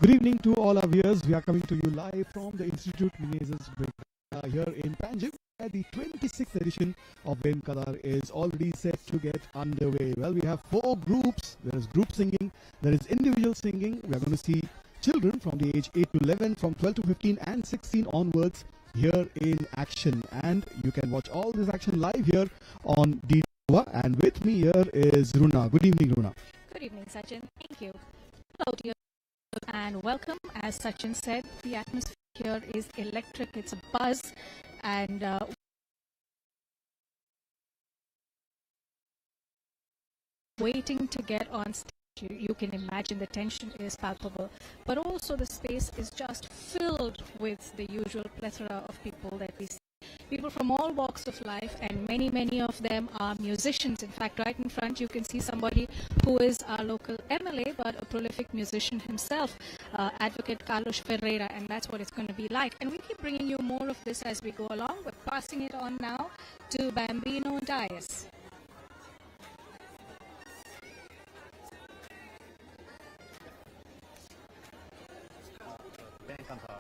Good evening to all our viewers. We are coming to you live from the Institute Menezes Braganza here in Panaji, where the 26th edition of Vem Cantar is already set to get underway. Well, we have 4 groups. There is group singing, there is individual singing. We are going to see children from the age 8 to 11, from 12 to 15 and 16 onwards here in action. And you can watch all this action live here on DTH. And with me here is Runa. Good evening, Runa. Good evening, Sachin. Thank you. Hello, dear, and welcome. As Sachin said, the atmosphere here is electric. It's a buzz, and waiting to get on stage. You can imagine the tension is palpable, but also the space is just filled with the usual plethora of people that we see. People from all walks of life, and many of them are musicians. In fact, right in front you can see somebody who is our local MLA but a prolific musician himself, Advocate Carlos Ferreira, and that's what it's going to be like. And we keep bringing you more of this as we go along. We're passing it on now to Bambino Dias. Vem Cantar.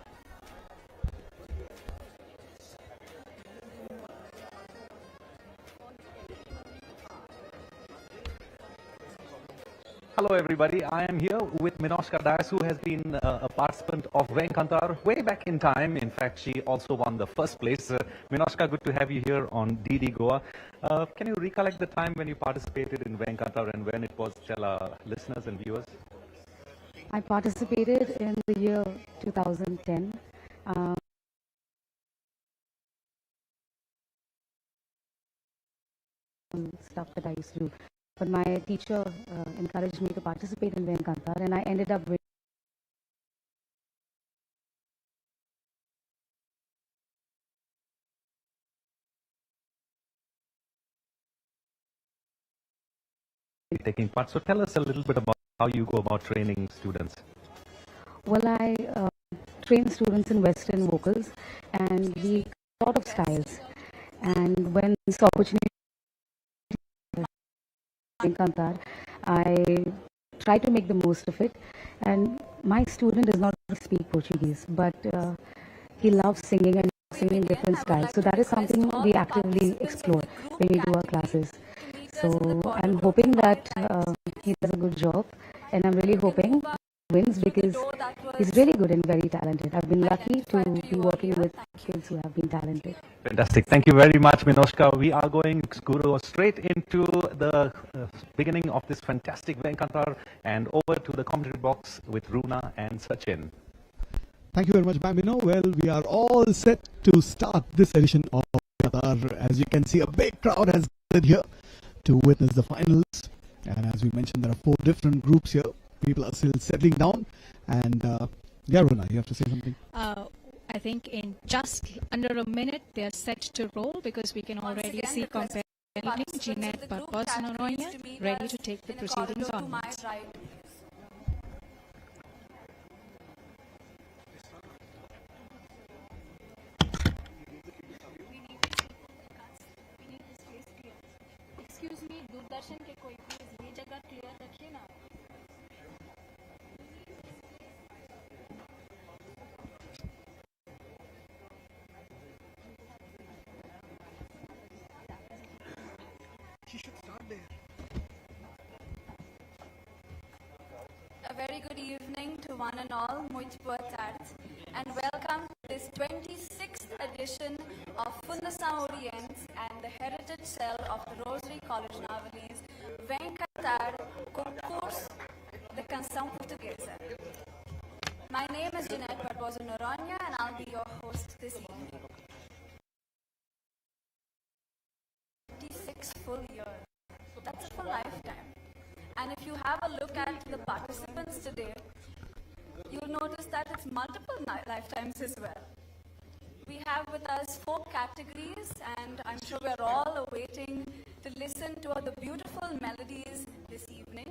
Hello everybody, I am here with Minoshka Das, who has been a participant of Vem Cantar way back in time. In fact, she also won the first place. Minoshka, good to have you here on DD Goa. Can you recollect the time when you participated in Vem Cantar and when it was? Tell our listeners and viewers. I participated in the year 2010. Stuff that I used to do. But my teacher encouraged me to participate in Vem Cantar, and I ended up with taking part. So tell us a little bit about how you go about training students. Well, I train students in Western vocals, and we a lot of styles. And when this opportunity in Cantar, I try to make the most of it. And my student does not speak Portuguese, but he loves singing and singing different styles. So that is something we actively explore when we do our classes. So I'm hoping that he does a good job, and I'm really hoping he wins because he's really good and very talented. I've been lucky to be working with kids who have been talented. Fantastic. Thank you very much, Minoshka. We are going to go straight into the beginning of this fantastic Vem Cantar and over to the commentary box with Runa and Sachin. Thank you very much, Bambino. Well, we are all set to start this edition of Qatar. As you can see, a big crowd has gathered here to witness the finals. And as we mentioned, there are 4 different groups here. People are still settling down. And yeah, Runa, you have to say something. I think in just under a minute they are set to roll, because we can already see comparing Jeanette Barbosa Noronha ready to take the proceedings onwards. Excuse me, Doordarshan ke koi please ye jagah clear rakhiye na. A very good evening to one and all, muito boa tarde, and welcome to this 26th edition of Fundação Oriente and the Heritage Cell of the Rosary College Navalis, Vem Cantar, concurso da canção portuguesa. My name is Jeanette Barbosa Noronha, and I'll be your host this evening. 26 full years. That's a full lifetime. And if you have a look at the participants today, you'll notice that it's multiple lifetimes as well. We have with us 4 categories, and I'm sure we're all awaiting to listen to the beautiful melodies this evening.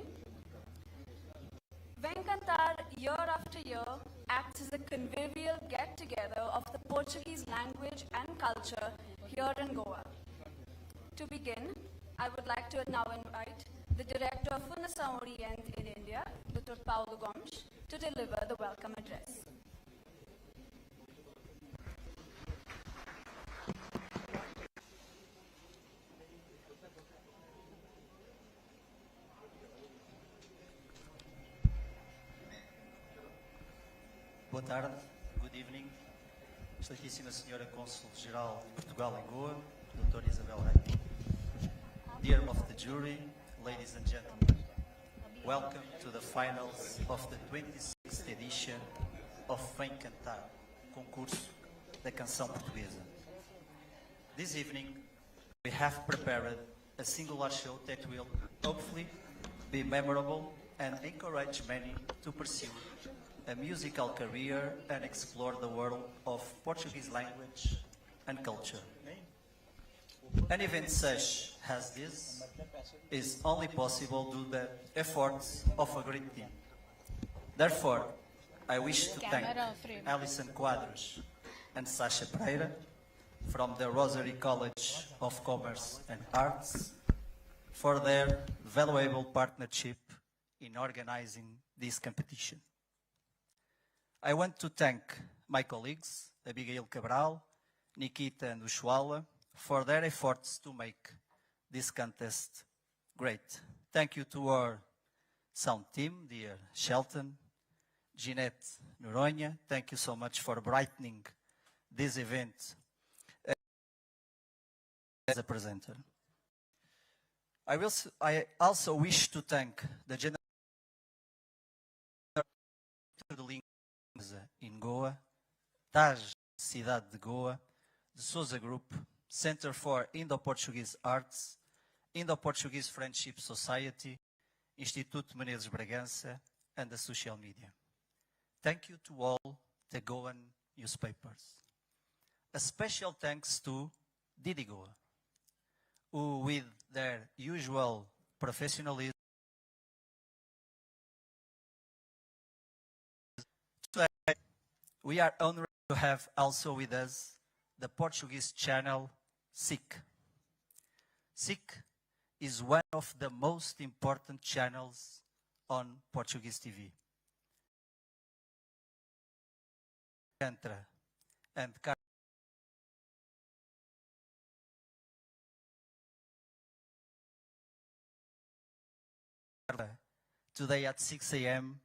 Vem Cantar, year after year, acts as a convivial get-together of the Portuguese language and culture here in Goa. To begin, I would like to now invite the Director of Fundação Oriente in India, Dr. Paulo Gomes, to deliver the welcome address. Boa tarde, good evening. Excelentíssima Senhora Cônsul-Geral de Portugal em Goa, Dra. Isabel Reis. Dear of the jury, ladies and gentlemen, welcome to the finals of the 26th edition of Vem Cantar, concurso da canção portuguesa. This evening, we have prepared a singular show that will hopefully be memorable and encourage many to pursue a musical career and explore the world of Portuguese language and culture. An event such as this is only possible due to the efforts of a great team. Therefore, I wish to thank Alison Quadros and Sasha Pereira from the Rosary College of Commerce and Arts for their valuable partnership in organizing this competition. I want to thank my colleagues, Abigail Cabral, Nikita and Ushuala, for their efforts to make this contest great. Thank you to our sound team, dear Shelton, Jeanette Noronha. Thank you so much for brightening this event as a presenter. I also wish to thank the General in Goa, TAJ Cidade de Goa, the Sousa Group, Center for Indo-Portuguese Arts, Indo-Portuguese Friendship Society, Institute Menezes Braganza, and the social media. Thank you to all the Goan newspapers. A special thanks to DD Goa, who with their usual professionalism we are honored to have also with us the Portuguese channel SIC. SIC is one of the most important channels on Portuguese TV. Entra and today at 6 a.m.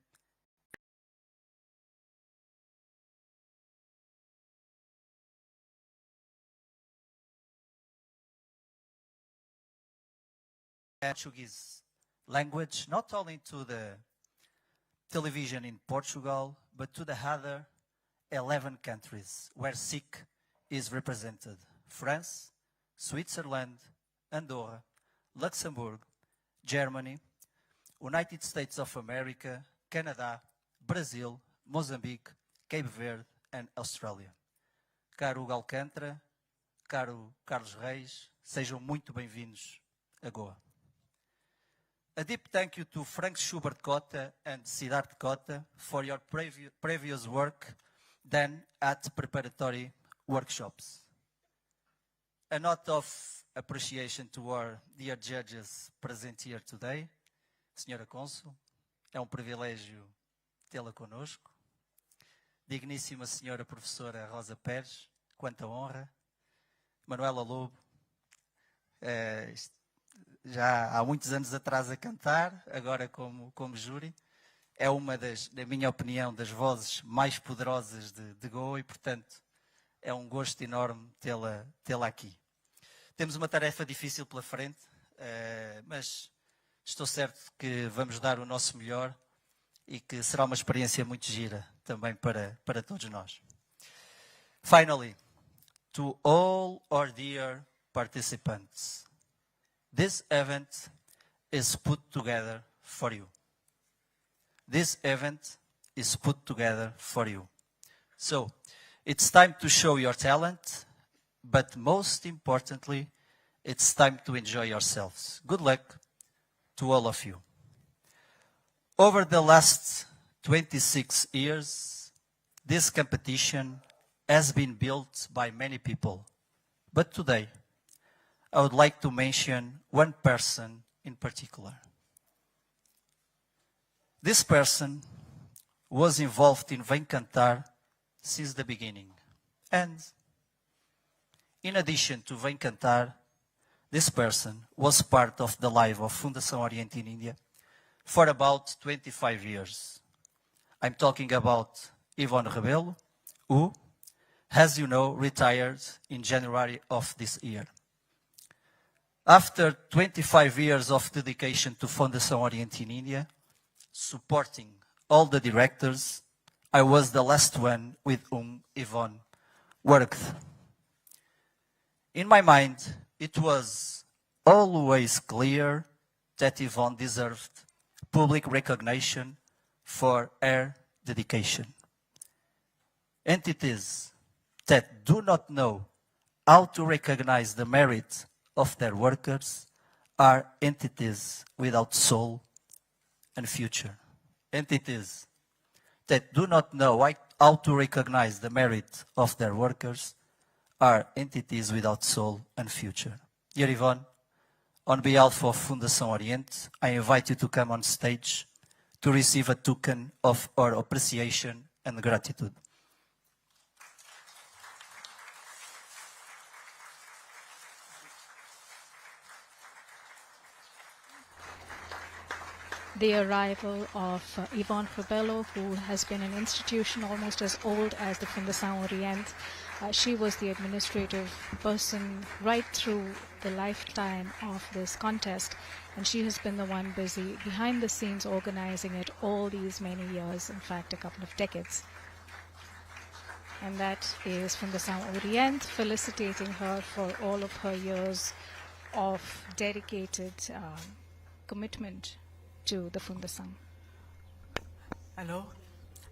Portuguese language, not only to the television in Portugal, but to the other 11 countries where SIC is represented. France, Switzerland, Andorra, Luxembourg, Germany, United States of America, Canada, Brazil, Mozambique, Cape Verde, and Australia. Caro Hugo Alcântara, caro Carlos Reis, sejam muito bem-vindos a Goa. A deep thank you to Frank Schubert Cota and Siddharth Cota for your previous work done at preparatory workshops. A note of appreciation to our dear judges present here today. Senhora Cônsul, é um privilégio tê-la conosco. Digníssima Senhora Professora Rosa Pérez, quanta honra. Manuela Lobo, já há muitos anos atrás a cantar, agora como júri. É uma na minha opinião, das vozes mais poderosas de Goa e, portanto, é um gosto enorme tê-la aqui. Temos uma tarefa difícil pela frente, mas estou certo que vamos dar o nosso melhor e que será uma experiência muito gira também para todos nós. Finally, to all our dear participants, this event is put together for you. This event is put together for you. So, it's time to show your talent, but most importantly, it's time to enjoy yourselves. Good luck to all of you. Over the last 26 years, this competition has been built by many people. But today, I would like to mention one person in particular. This person was involved in Vem Cantar since the beginning. And in addition to Vem Cantar, this person was part of the life of Fundação Oriente in India for about 25 years. I'm talking about Ivone Rebelo, who, as you know, retired in January of this year. After 25 years of dedication to Fundação Oriente in India, supporting all the directors, I was the last one with whom Ivone worked. In my mind, it was always clear that Ivone deserved public recognition for her dedication. Entities that do not know how to recognize the merit of their workers are entities without soul and future. Entities that do not know how to recognize the merit of their workers are entities without soul and future. Dear Ivone, on behalf of Fundação Oriente, I invite you to come on stage to receive a token of our appreciation and gratitude. The arrival of Ivone Rebelo, who has been an institution almost as old as the Fundação Oriente. She was the administrative person right through the lifetime of this contest, and she has been the one busy behind the scenes organizing it all these many years, in fact a couple of decades. And that is Fundação Oriente felicitating her for all of her years of dedicated commitment to the Fundação. Hello.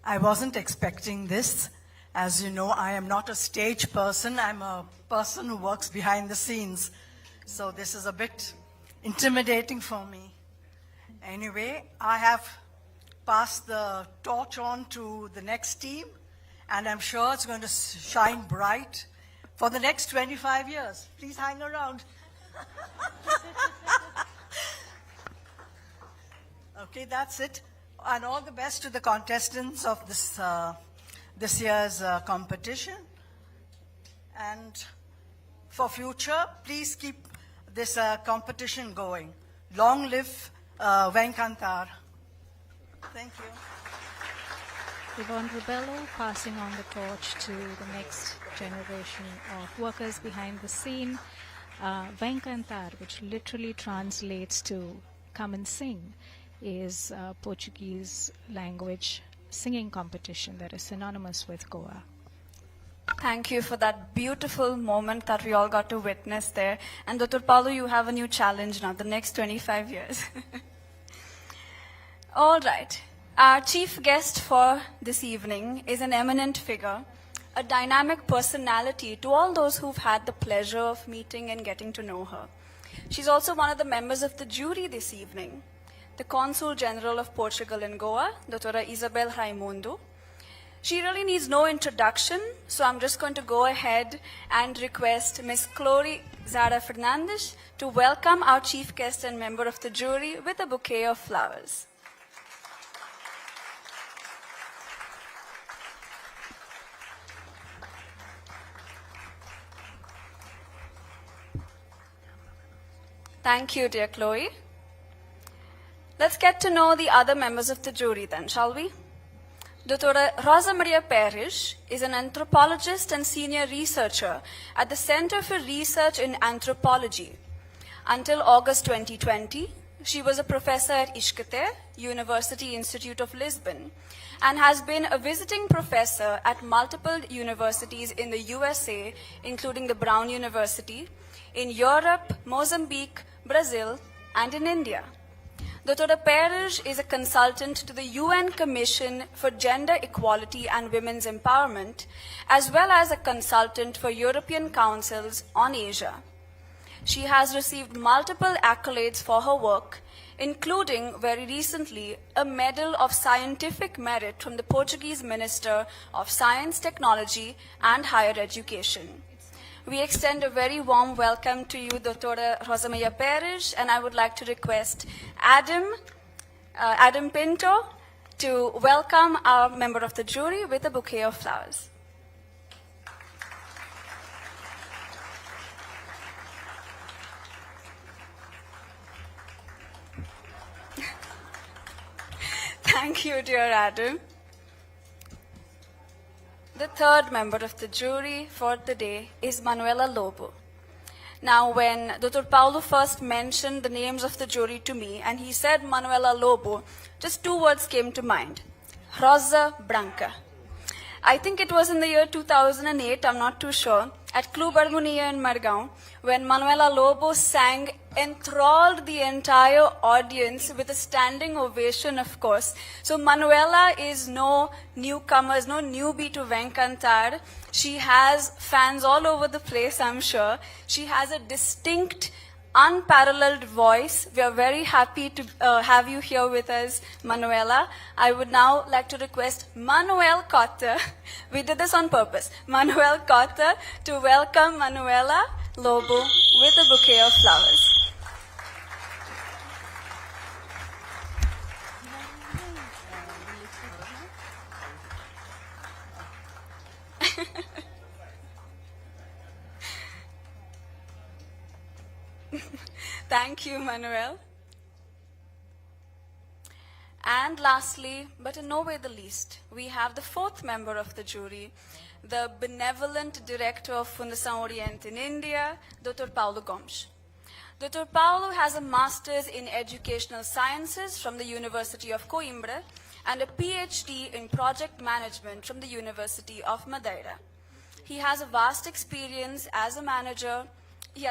I wasn't expecting this. As you know, I am not a stage person. I'm a person who works behind the scenes. So this is a bit intimidating for me. Anyway, I have passed the torch on to the next team, and I'm sure it's going to shine bright for the next 25 years. Please hang around. Okay, that's it. And all the best to the contestants of this year's competition. And for future, please keep this competition going. Long live Vem Cantar. Thank you. Ivone Rebelo passing on the torch to the next generation of workers behind the scene. Vem Cantar, which literally translates to come and sing, is a Portuguese language singing competition that is synonymous with Goa. Thank you for that beautiful moment that we all got to witness there. And Dr. Palu, you have a new challenge now, the next 25 years. All right. Our chief guest for this evening is an eminent figure, a dynamic personality to all those who've had the pleasure of meeting and getting to know her. She's also one of the members of the jury this evening, the Consul General of Portugal in Goa, Dra. Isabel Raimundo. She really needs no introduction, so I'm just going to go ahead and request Ms. Chloe Zara Fernandes to welcome our chief guest and member of the jury with a bouquet of flowers. Thank you, dear Chloe. Let's get to know the other members of the jury then, shall we? Dra. Rosa Maria Pérez is an anthropologist and senior researcher at the Center for Research in Anthropology. Until August 2020, she was a professor at Isqueté, University Institute of Lisbon, and has been a visiting professor at multiple universities in the USA, including the Brown University, in Europe, Mozambique, Brazil, and in India. Dr. Pérez is a consultant to the UN Commission for Gender Equality and Women's Empowerment, as well as a consultant for European Councils on Asia. She has received multiple accolades for her work, including, very recently, a Medal of Scientific Merit from the Portuguese Minister of Science, Technology, and Higher Education. We extend a very warm welcome to you, Dr. Rosa Maria Pérez, and I would like to request Adam Pinto to welcome our member of the jury with a bouquet of flowers. Thank you, dear Adam. The third member of the jury for the day is Manuela Lobo. Now, when Dr. Paulo first mentioned the names of the jury to me, and he said Manuela Lobo, just two words came to mind: Rosa Branca. I think it was in the year 2008, I'm not too sure, at Club Harmonia in Margao, when Manuela Lobo sang, enthralled the entire audience with a standing ovation, of course. So Manuela is no newcomer, is no newbie to Vem Cantar. She has fans all over the place, I'm sure. She has a distinct, unparalleled voice. We are very happy to have you here with us, Manuela. I would now like to request Manuel Cotta. We did this on purpose. Manuel Cotta to welcome Manuela Lobo with a bouquet of flowers. Thank you, Manuel. And lastly, but in no way the least, we have the fourth member of the jury, the benevolent director of Fundação Oriente in India, Dr. Paulo Gomes. Dr. Paulo has a master's in educational sciences from the University of Coimbra and a PhD in project management from the University of Madeira. He has a vast experience as a manager in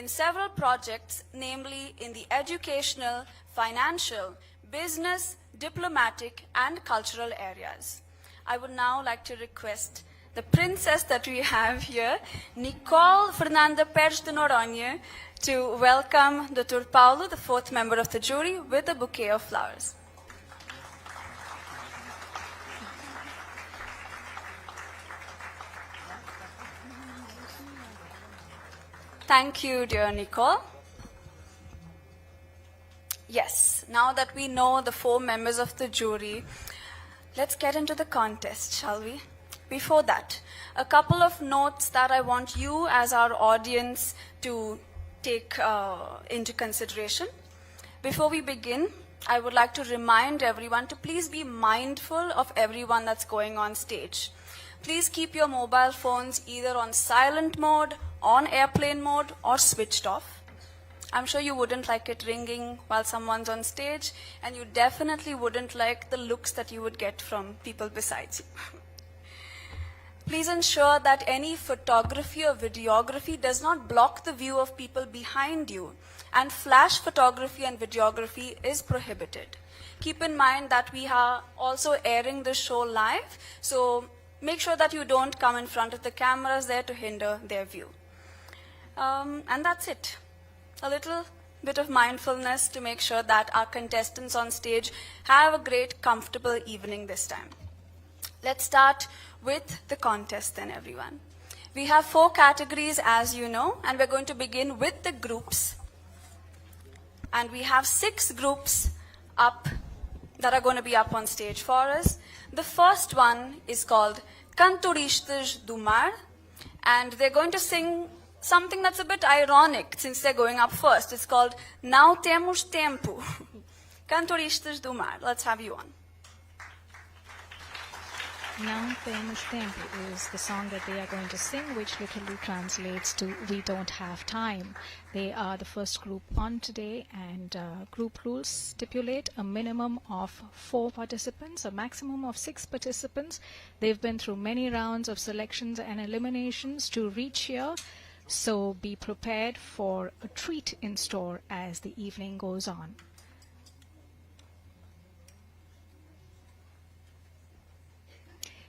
several projects, namely in the educational, financial, business, diplomatic, and cultural areas. I would now like to request the princess that we have here, Nicole Fernanda Pérez de Noronha, to welcome Dr. Paulo, the fourth member of the jury, with a bouquet of flowers. Thank you, dear Nicole. Yes, now that we know the four members of the jury, let's get into the contest, shall we? Before that, a couple of notes that I want you as our audience to take into consideration. Before we begin, I would like to remind everyone to please be mindful of everyone that's going on stage. Please keep your mobile phones either on silent mode, on airplane mode, or switched off. I'm sure you wouldn't like it ringing while someone's on stage, and you definitely wouldn't like the looks that you would get from people besides you. Please ensure that any photography or videography does not block the view of people behind you, and flash photography and videography is prohibited. Keep in mind that we are also airing the show live, so make sure that you don't come in front of the cameras there to hinder their view. And that's it. A little bit of mindfulness to make sure that our contestants on stage have a great, comfortable evening this time. Let's start with the contest then, everyone. We have 4 categories, as you know, and we're going to begin with the groups. And we have 6 groups up that are going to be up on stage for us. The first one is called Cantoristas do Mar, and they're going to sing something that's a bit ironic since they're going up first. It's called Não Temos Tempo. Cantoristas do Mar. Let's have you on. Não Temos Tempo is the song that they are going to sing, which literally translates to We Don't Have Time. They are the first group on today, and group rules stipulate a minimum of 4 participants, a maximum of 6 participants. They've been through many rounds of selections and eliminations to reach here, so be prepared for a treat in store as the evening goes on.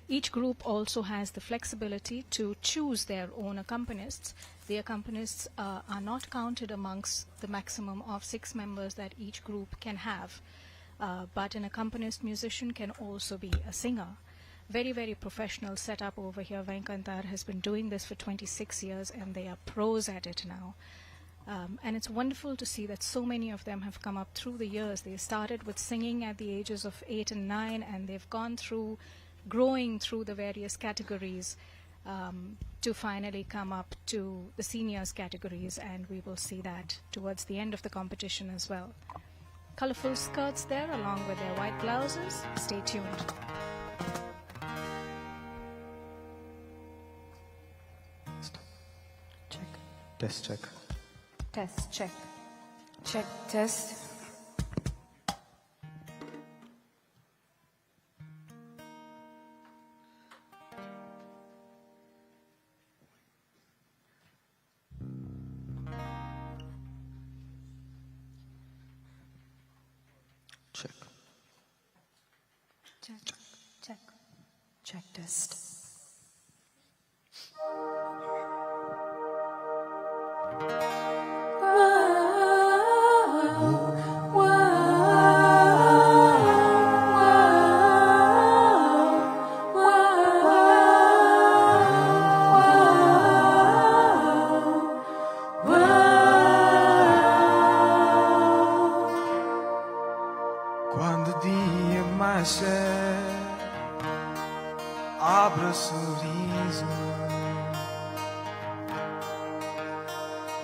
Each group also has the flexibility to choose their own accompanists. The accompanists are not counted amongst the maximum of 6 members that each group can have. But an accompanist musician can also be a singer. Very, very professional setup over here. Vem Cantar has been doing this for 26 years and they are pros at it now. And it's wonderful to see that so many of them have come up through the years. They started with singing at the ages of 8 and 9, and they've gone through, growing through the various categories to finally come up to the seniors categories, and we will see that towards the end of the competition as well. Colorful skirts there along with their white blouses. Stay tuned. Check. Test check. Test, check. Check, test. Check. Check, check. Check, test. Quando o dia mais cedo abre o sorriso,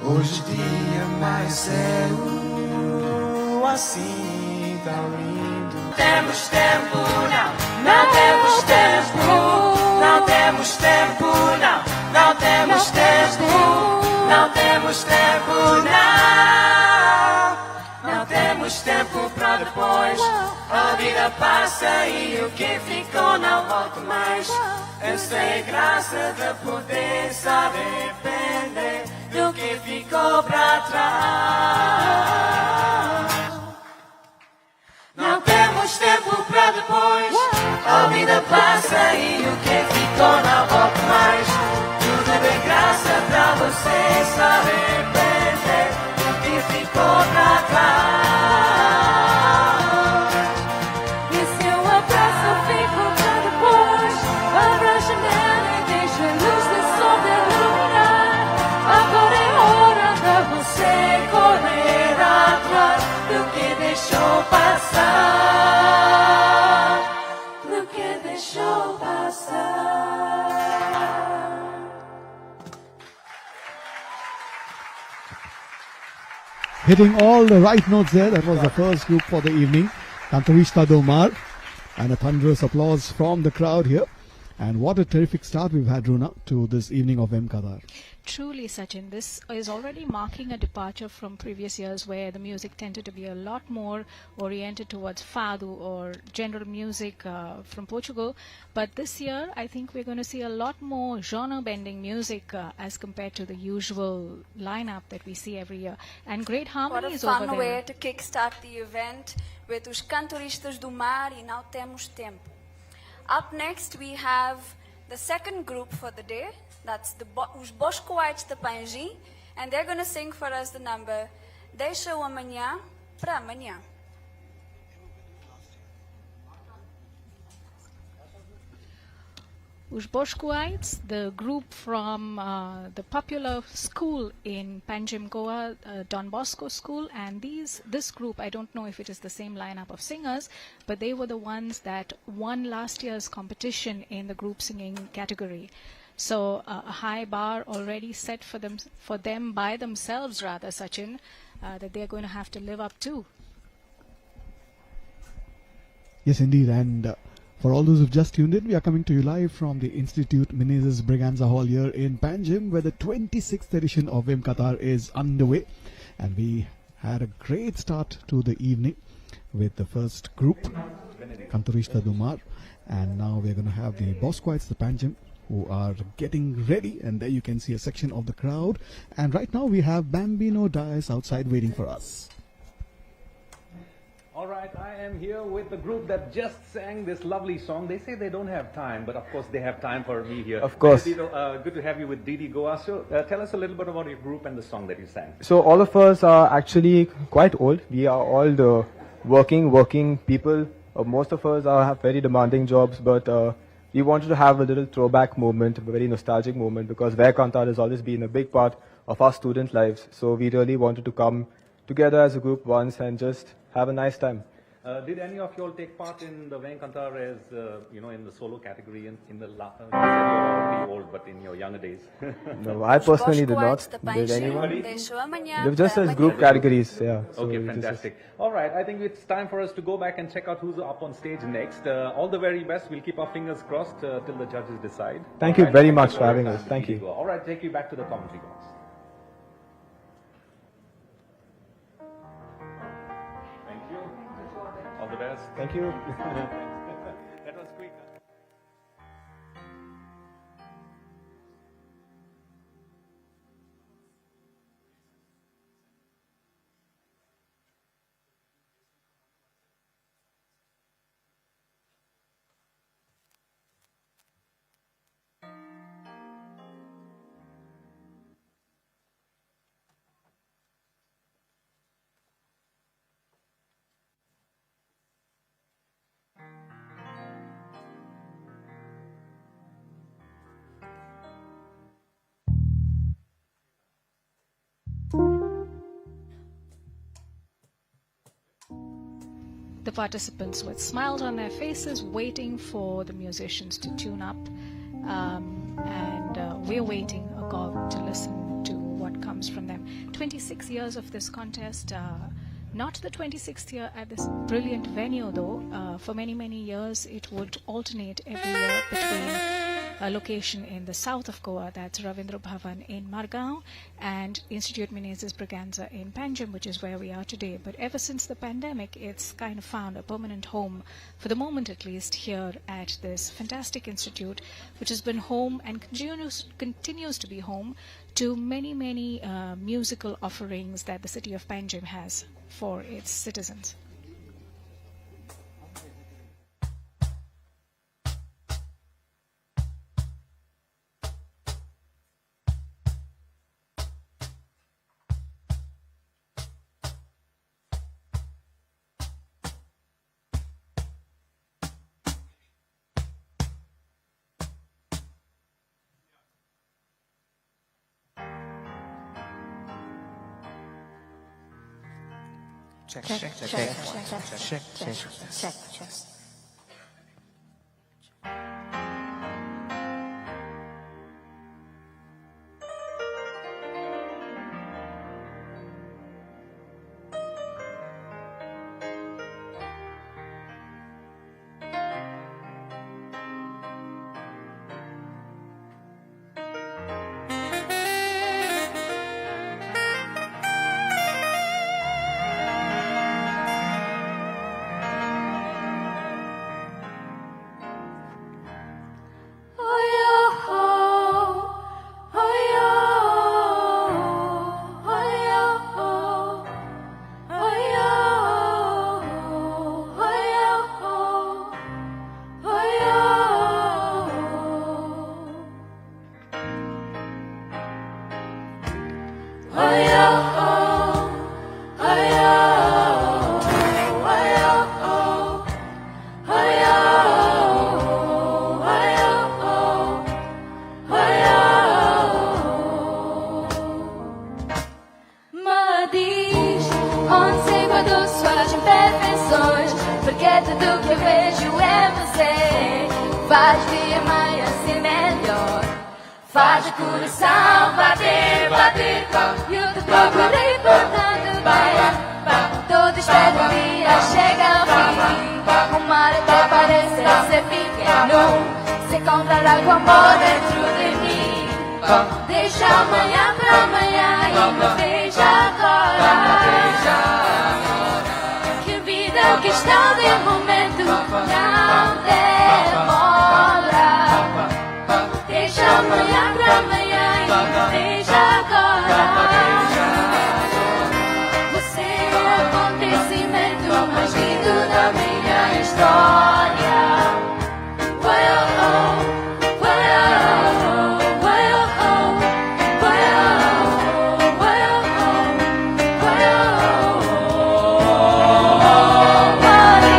hoje o dia mais cego, assim tão lindo. Temos tempo, não, não temos tempo, não temos tempo, não, não temos tempo, não temos tempo, não. Não temos tempo pra depois. A vida passa e o que ficou não volta mais. Eu sei graça de poder só depender do que ficou pra trás. Não temos tempo pra depois. A vida passa e o que ficou não volta mais. Tudo de graça pra você só depender do que ficou pra trás. E se eu abraço, fico pra depois. Abra a janela e deixa a luz do sol de iluminar. Agora é hora de você correr atrás do que deixou passar. Do que deixou passar. Hitting all the right notes there. That was the first group for the evening. Kantarishta Domar. And a thunderous applause from the crowd here. And what a terrific start we've had, Runa, to this evening of Vem Cantar. Truly, Sachin, this is already marking a departure from previous years where the music tended to be a lot more oriented towards fado or general music from Portugal. But this year, I think we're going to see a lot more genre-bending music as compared to the usual lineup that we see every year. And great What a harmonies over fun there. way to kickstart the event with os cantoristas do mar e não temos tempo. Up next we have the second group for the day. That's the os Boscoites de Panaji, and they're going to sing for us the number Deixa o amanhã pra amanhã. Os Boscoites, the group from the popular school in Panaji Goa, Don Bosco School, and this group, I don't know if it is the same lineup of singers, but they were the ones that won last year's competition in the group singing category. So a high bar already set for them by themselves, rather, Sachin, that they're going to have to live up to. Yes, indeed. And for all those who've just tuned in, we are coming to you live from the Institute Menezes Braganza Hall here in Panjim, where the 26th edition of Vem Cantar is underway. And we had a great start to the evening with the first group, Kantarishta Dumar. And now we're going to have the Boscoites, the Panjim, who are getting ready. And there you can see a section of the crowd. And right now we have Bambino Dias outside waiting for us. All right, I am here with the group that just sang this lovely song. They say they don't have time, but of course they have time for me here. Of course. Good to have you with DTH Goa. So tell us a little bit about your group and the song that you sang. So all of us are actually quite old. We are all the working people. Most of us have very demanding jobs, but we wanted to have a little throwback moment, a very nostalgic moment, because Vem Cantar has always been a big part of our student lives. So we really wanted to come together as a group once and just have a nice time. Did any of you all take part in the Vem Cantar as, in the solo category in the you said you're already old, but in your younger days? No, I personally did not. Did anyone? They were just as group categories, yeah. So Okay, fantastic. All right, I think it's time for us to go back and check out who's up on stage next. All the very best. We'll keep our fingers crossed till the judges decide. Thank you very much for having us. Thank you. All right, take you back to the commentary box. Thank you. All the best. Thank you. That was quick. The participants with smiles on their faces waiting for the musicians to tune up, and we're waiting a call to listen to what comes from them. 26 years of this contest, not the 26th year at this brilliant venue though. For many years it would alternate every year between a location in the south of Goa, that's Ravindra Bhavan in Margao, and Institute Menezes Braganza in Panjim, which is where we are today. But ever since the pandemic, it's kind of found a permanent home, for the moment at least, here at this fantastic institute, which has been home and continues to be home to many musical offerings that the city of Panjim has for its citizens. Check. Faz o coração bater, bater com. Eu te procurei por tanto tempo. Todo espera um dia chega ao fim. O mar até parece ser pequeno. Se encontrará com amor dentro de mim. Deixa amanhã pra amanhã e me veja agora. Que vida, que está de momento não demora. Deixa amanhã pra amanhã e me veja agora. Você é o acontecimento mais lindo da minha história. What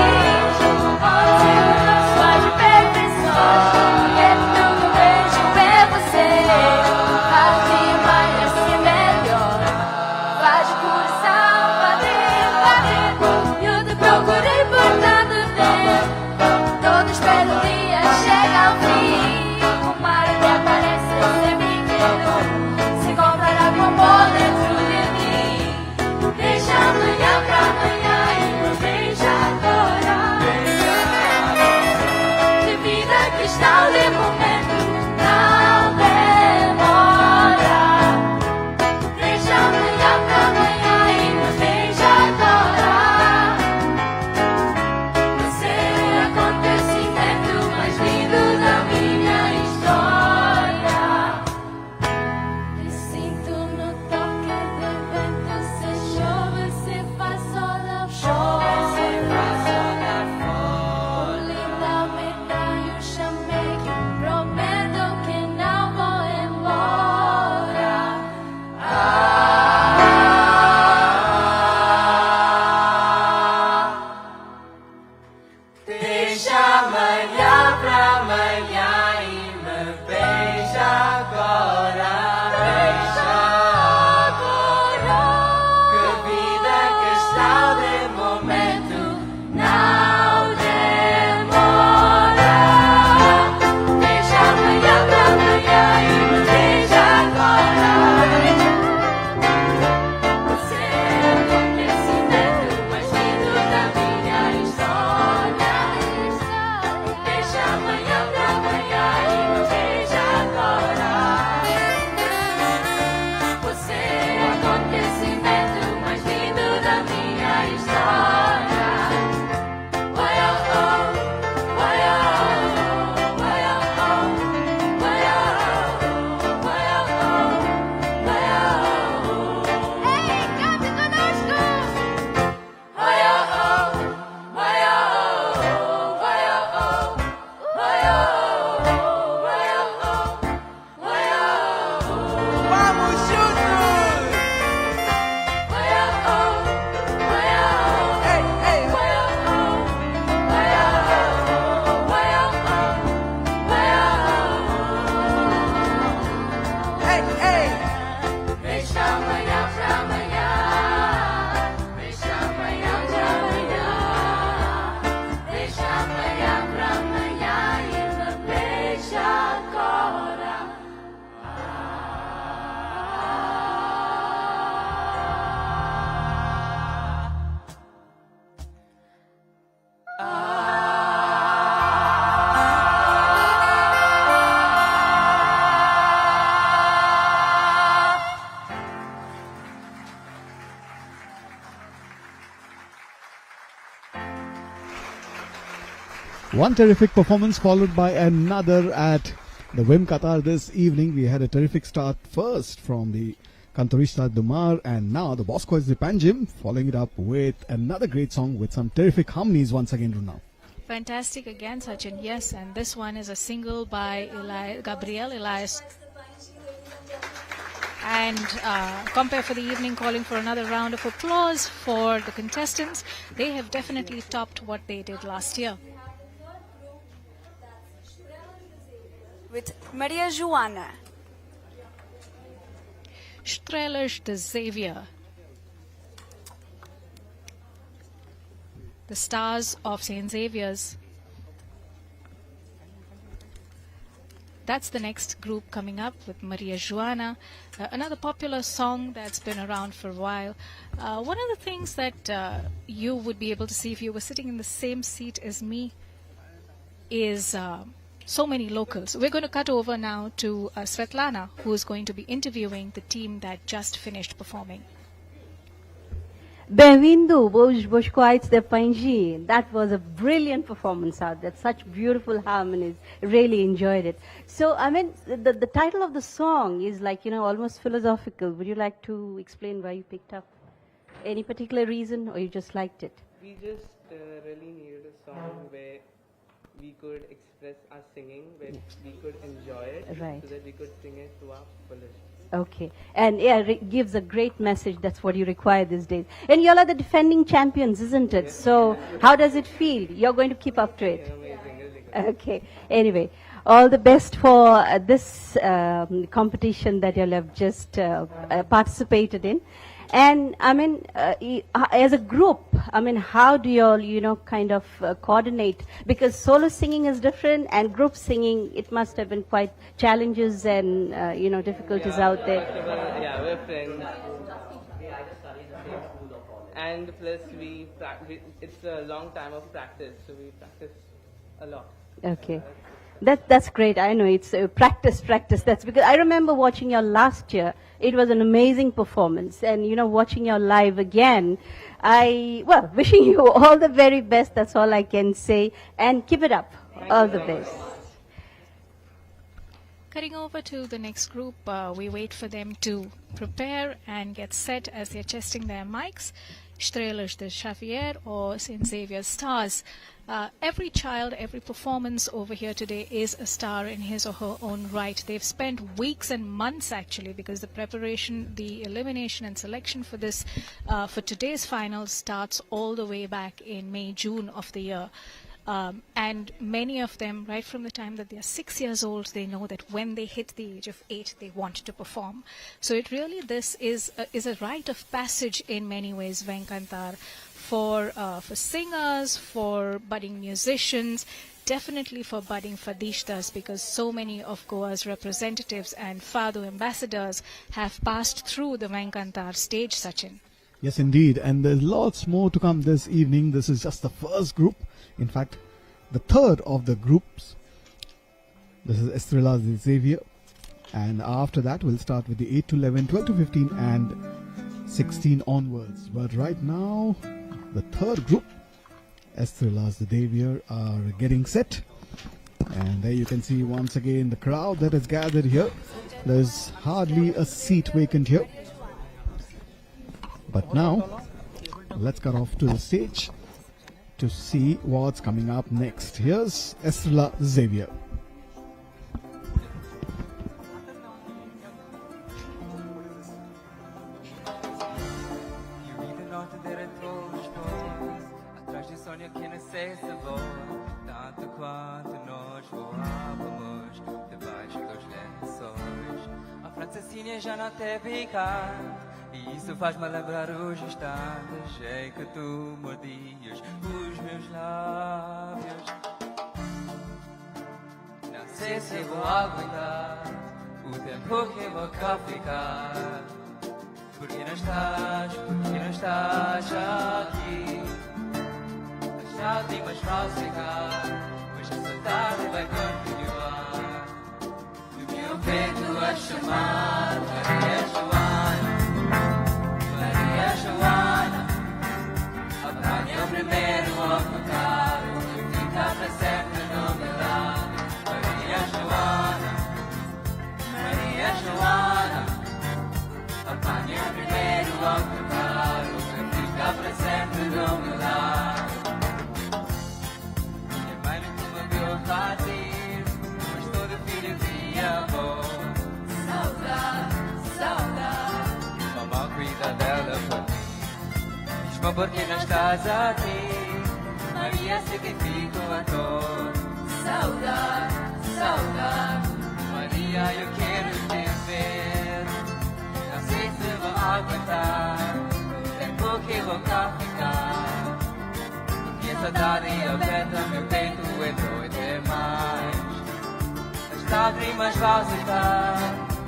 One terrific performance followed by another at the Vem Cantar this evening. We had a terrific start first from the Kantorista Dumar, and now the Bosco is the Panjim, following it up with another great song with some terrific harmonies once again, Runa. Fantastic again, Sachin. Yes, and this one is a single by Gabriel Elias. And Compare for the Evening calling for another round of applause for the contestants. They have definitely topped what they did last year. With Maria Joana. Strelas de Xavier. The Stars of St. Xavier's. That's the next group coming up with Maria Joana, another popular song that's been around for a while. One of the things that you would be able to see if you were sitting in the same seat as me is so many locals. We're going to cut over now to Svetlana, who is going to be interviewing the team that just finished performing. Bem-vindo, Boas Coites de Panji. That was a brilliant performance out there. Such beautiful harmonies. Really enjoyed it. So, I mean, the title of the song is like, almost philosophical. Would you like to explain why you picked up? Any particular reason, or you just liked it? We just really needed a song where we could express our singing, where we could enjoy it, right, so that we could sing it to our fullest. Okay, and yeah, it gives a great message. That's what you require these days. And you all are the defending champions, isn't it? So how does it feel? You're going to keep up to it. Okay. Anyway, all the best for this competition that you all have just participated in. And I mean, as a group, I mean, how do you all, kind of coordinate? Because solo singing is different, and group singing, it must have been quite challenges and, difficulties out there. Yeah, we're friends. And plus, it's a long time of practice, so we practice a lot. Okay. That's great. I know it's practice. That's because I remember watching your last year. It was an amazing performance. And, watching your live again, wishing you all the very best. That's all I can say. And keep it up. All the best. Cutting over to the next group, we wait for them to prepare and get set as they're testing their mics. Strelas de Xavier or St. Xavier's Stars. Every child, every performance over here today is a star in his or her own right. They've spent weeks and months actually, because the preparation, the elimination and selection for this, for today's final starts all the way back in May, June of the year. And many of them, right from the time that they're 6 years old, they know that when they hit the age of 8, they want to perform. So this is a rite of passage in many ways, Vem Cantar, for singers, for budding musicians, definitely for budding fadishtas, because so many of Goa's representatives and Fado ambassadors have passed through the Vem Cantar stage, Sachin. Yes, indeed. And there's lots more to come this evening. This is just the first group. In fact, the third of the groups. This is Strelas de Xavier. And after that, we'll start with the 8 to 11, 12 to 15, and 16 onwards. But right now, the third group, Strelas de Xavier, are getting set. And there you can see once again the crowd that is gathered here. There's hardly a seat vacant here. But now, let's cut off to the stage to see what's coming up next. Here's Strelas de Xavier. Já não te vi cá, e isso faz-me lembrar os instantes em que tu mordias os meus lábios. Não sei se vou aguentar o tempo que vou cá ficar, porque não estás aqui. As lágrimas vão secar, mas essa tarde vai continuar. Do meu peito a chamar Maria Joana, Maria Joana. Apanha o primeiro autocarro que fica para sempre Mesmo porque não estás aqui, Maria, sei que fico à toa. Saudade, saudade, Maria, eu quero te ver. Não sei se vou aguentar o tempo que vou cá ficar. Porque a saudade aperta meu peito, é doido demais. Está a abrir, mas vai aceitar,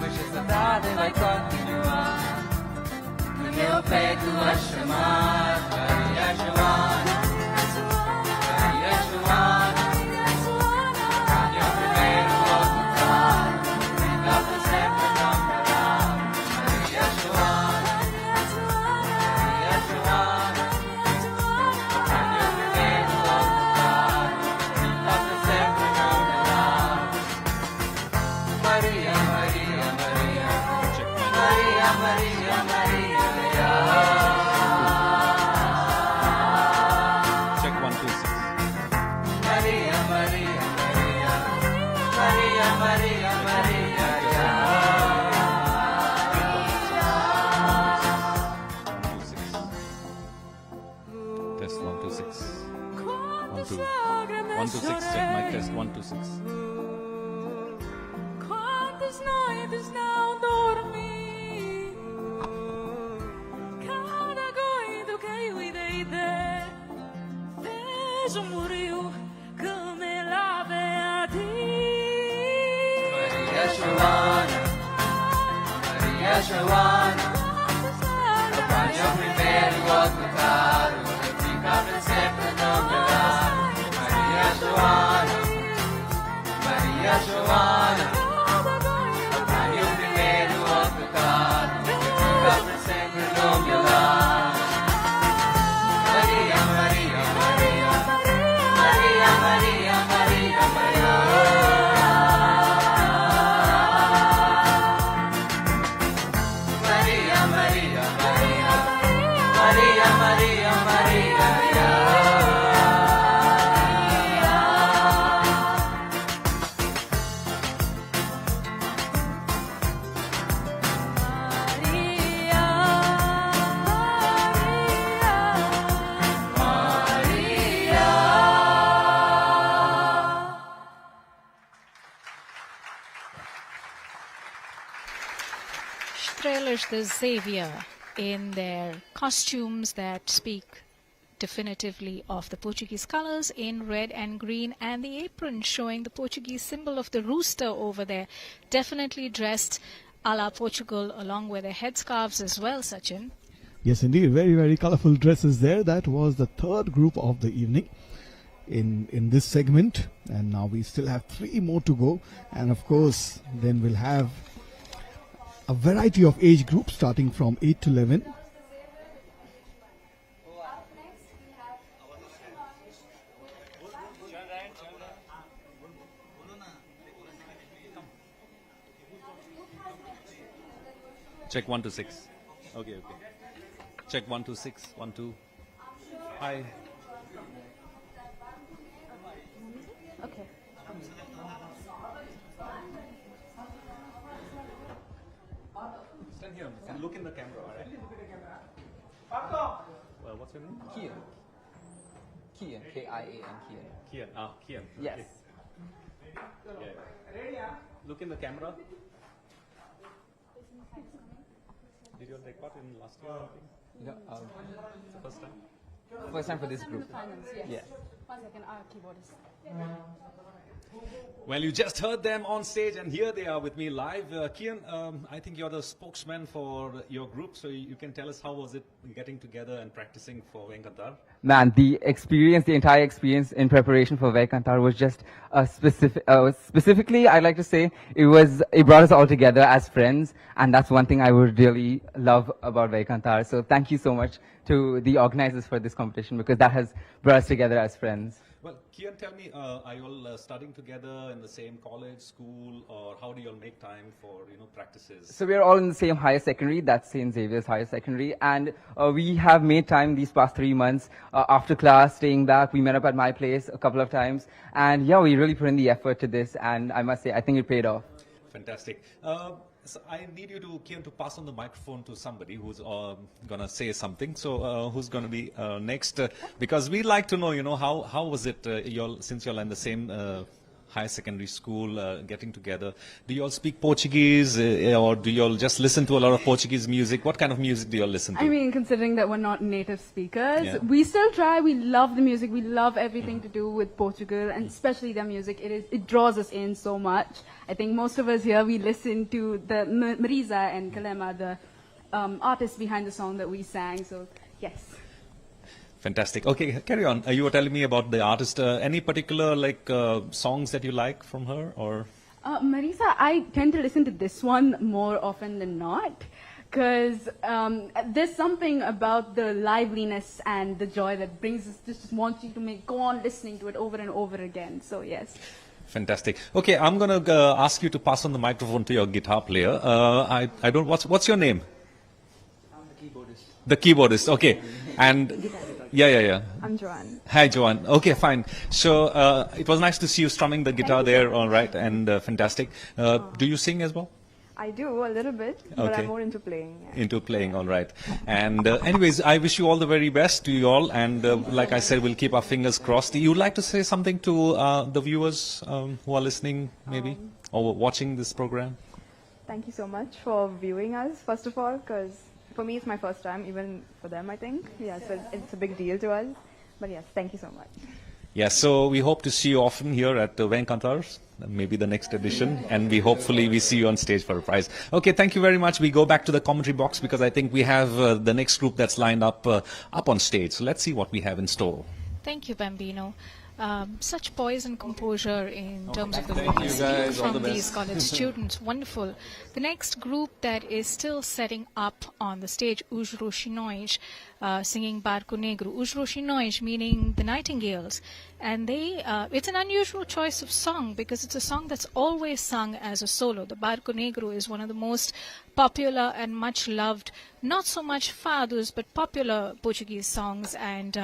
mas a saudade vai continuar. No meu peito a chamar, Maria Joana, Maria Joana. Ganho o primeiro lugar, ainda por sempre não parar. Maria Joana, Maria Joana. Ganho o primeiro lugar, ainda por sempre não parar. Maria, Maria, Maria, Maria, Maria, Maria. Check 1, 2, 6. Maria, Maria, Maria, Maria, Maria, Maria, Test 1, 2, 6. 1, 2. 1, 2, 6. Check mic test 1, 2, 6. Quantas noites não dormi, cada coisa que eu ideia, vejo um rio que me lava a ti. Maria Joana, Maria Joana. Ganho o primeiro lugar, fica para sempre no meu lar. Maria Joana, Maria Joana. Ganho o primeiro lugar, fica para sempre no meu lar. Maria, Maria, Maria, Maria, Maria, Maria, Maria. Maria, Maria, Maria, Maria, Maria, Maria. Trailers the Xavier in their costumes that speak definitively of the Portuguese colors in red and green, and the apron showing the Portuguese symbol of the rooster over there, definitely dressed a la Portugal, along with their headscarves as well, Sachin. Yes, indeed. Very, very colorful dresses there. That was the third group of the evening in this segment. And now we still have 3 more to go. And of course, then we'll have a variety of age groups starting from 8 to 11. Check 1 to 6. Okay, okay. Check 1 to 6. 1, 2. Hi. Okay. Stand here. Look in the camera, alright? Well, what's your name? Kian. Kian. K-I-A-N. Kian. Kian. Ah, Kian. Yes. Okay. Yeah. Look in the camera. Did you record in last year? I think? No, it's the first time. First time for this group. Yes. Yeah. 1 second, our keyboardist. Well, you just heard them on stage, and here they are with me live. Kian, I think you're the spokesman for your group, so you can tell us how was it getting together and practicing for Vem Cantar? Man, the entire experience in preparation for Vem Cantar was just specifically, I'd like to say, it brought us all together as friends, and that's one thing I would really love about Vem Cantar. So thank you so much to the organizers for this competition, because that has brought us together as friends. Well, Kian, tell me, are you all studying together in the same college, school, or how do you all make time for, practices? So we're all in the same higher secondary, that's St. Xavier's Higher Secondary, and we have made time these past 3 months after class, staying back. We met up at my place a couple of times, and yeah, we really put in the effort to this, and I must say, I think it paid off. Fantastic. So I need you to pass on the microphone to somebody who's going to say something. So who's going to be next? Because we like to know, how was it, since you're in the same higher secondary school, getting together. Do you all speak Portuguese or do you all just listen to a lot of Portuguese music? What kind of music do you all listen to? I mean, considering that we're not native speakers, Yeah. we still try. We love the music. We love everything to do with Portugal, and especially their music. It draws us in so much. I think most of us here, we listen to the Marisa and Kalema, the artists behind the song that we sang. So, yes. Fantastic. Okay, carry on. You were telling me about the artist. Any particular songs that you like from her, or? Marisa, I tend to listen to this one more often than not, because there's something about the liveliness and the joy that brings us, just wants you to go on listening to it over and over again. So yes. Fantastic. Okay, I'm gonna ask you to pass on the microphone to your guitar player. I don't. What's your name? I'm the keyboardist. The keyboardist. Okay, and. Yeah. I'm Joanne. Hi, Joanne. Okay, fine. So it was nice to see you strumming the guitar there, all right, and fantastic. Do you sing as well? I do, a little bit, but Okay. I'm more into playing. Yeah. Into playing, all right. And anyways, I wish you all the very best to you all. And like I said, we'll keep our fingers crossed. You'd like to say something to the viewers who are listening, maybe, or watching this program? Thank you so much for viewing us, first of all, because for me it's my first time, even for them, I think. Yeah, so it's a big deal to us. But yes, thank you so much. Yeah, so we hope to see you often here at Vem Cantar, maybe the next edition, and hopefully we see you on stage for a prize. Okay, thank you very much. We go back to the commentary box because I think we have the next group that's lined up on stage. So let's see what we have in store. Thank you, Bambino. Such poise and composure in terms of the Thank you, voice guys. All from the these best. college students. Wonderful. The next group that is still setting up on the stage, Os Roxinóis, singing Barco Negro. Os Roxinóis meaning the nightingales. And it's an unusual choice of song because it's a song that's always sung as a solo. The Barco Negro is one of the most popular and much loved, not so much fados, but popular Portuguese songs, and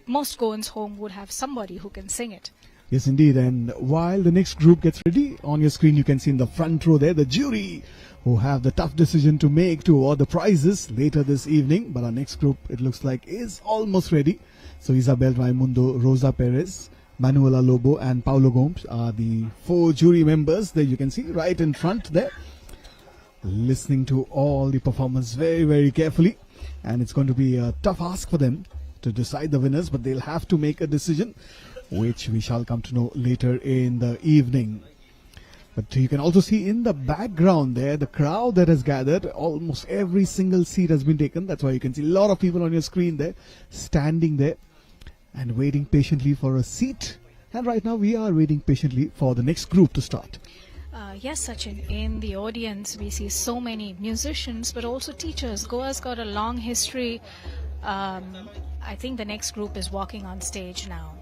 most Goans home would have somebody who can sing it. Yes, indeed. And while the next group gets ready, on your screen you can see in the front row there the jury who have the tough decision to make to award the prizes later this evening. But our next group, it looks like, is almost ready. So Isabel Raimundo, Rosa Perez, Manuela Lobo and Paulo Gomes are the 4 jury members that you can see right in front there, listening to all the performance very, very carefully. And it's going to be a tough ask for them to decide the winners, but they'll have to make a decision, which we shall come to know later in the evening. But you can also see in the background there the crowd that has gathered. Almost every single seat has been taken. That's why you can see a lot of people on your screen there, standing there and waiting patiently for a seat. And right now we are waiting patiently for the next group to start. Yes, Sachin, in the audience we see so many musicians but also teachers. Goa's got a long history. I think the next group is walking on stage now.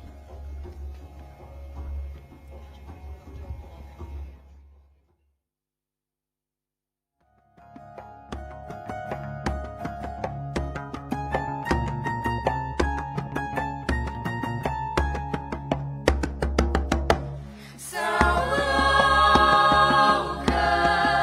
Loucas,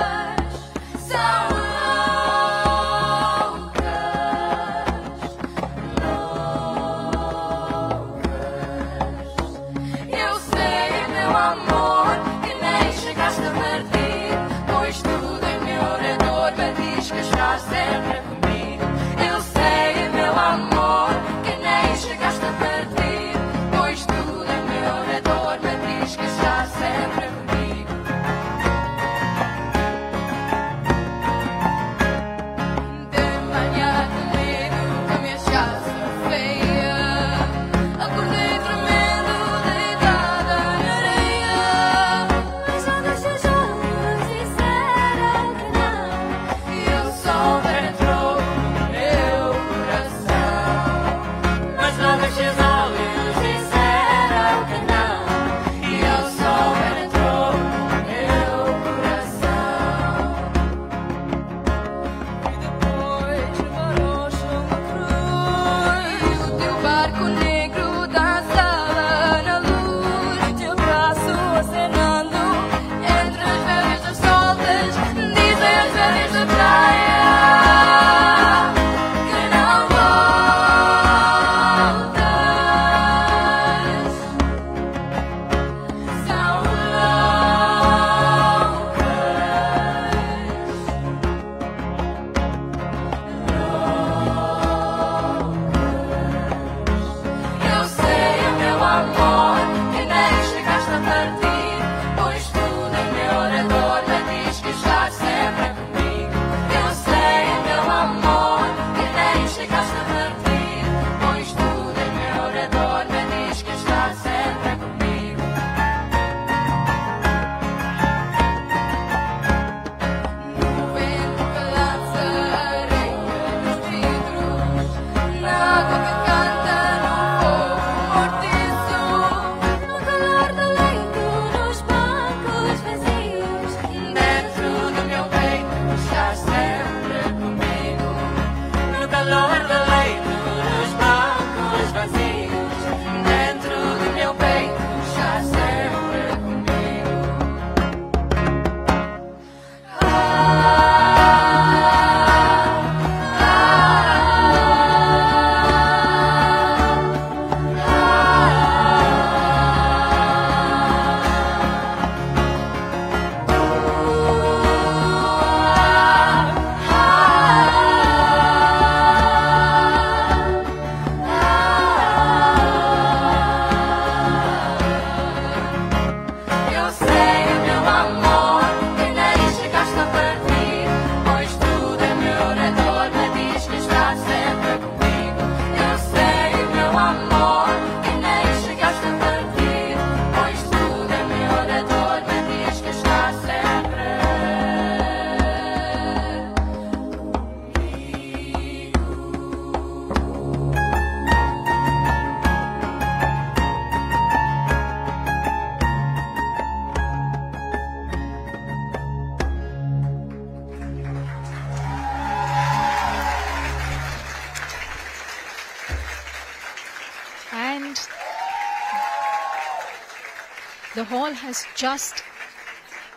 The hall has just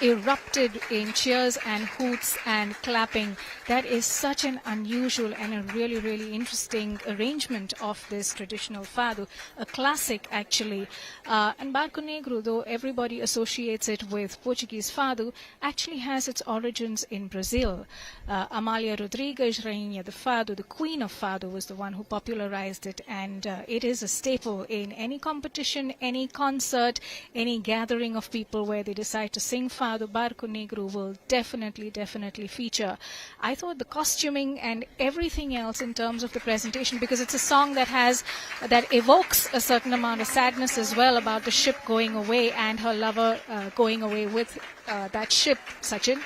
erupted in cheers and hoots and clapping. That is such an unusual and a really, really interesting arrangement of this traditional fado, a classic actually. And Barco Negro, though everybody associates it with Portuguese fado, actually has its origins in Brazil. Amália Rodrigues, Rainha de Fado, the Queen of Fado, was the one who popularized it, and it is a staple in any competition, any concert, any gathering of people where they decide to sing fado. Barco Negro will definitely feature. I thought the costuming and everything else in terms of the presentation, because it's a song that evokes a certain amount of sadness as well about the ship going away and her lover going away with that ship, Sachin.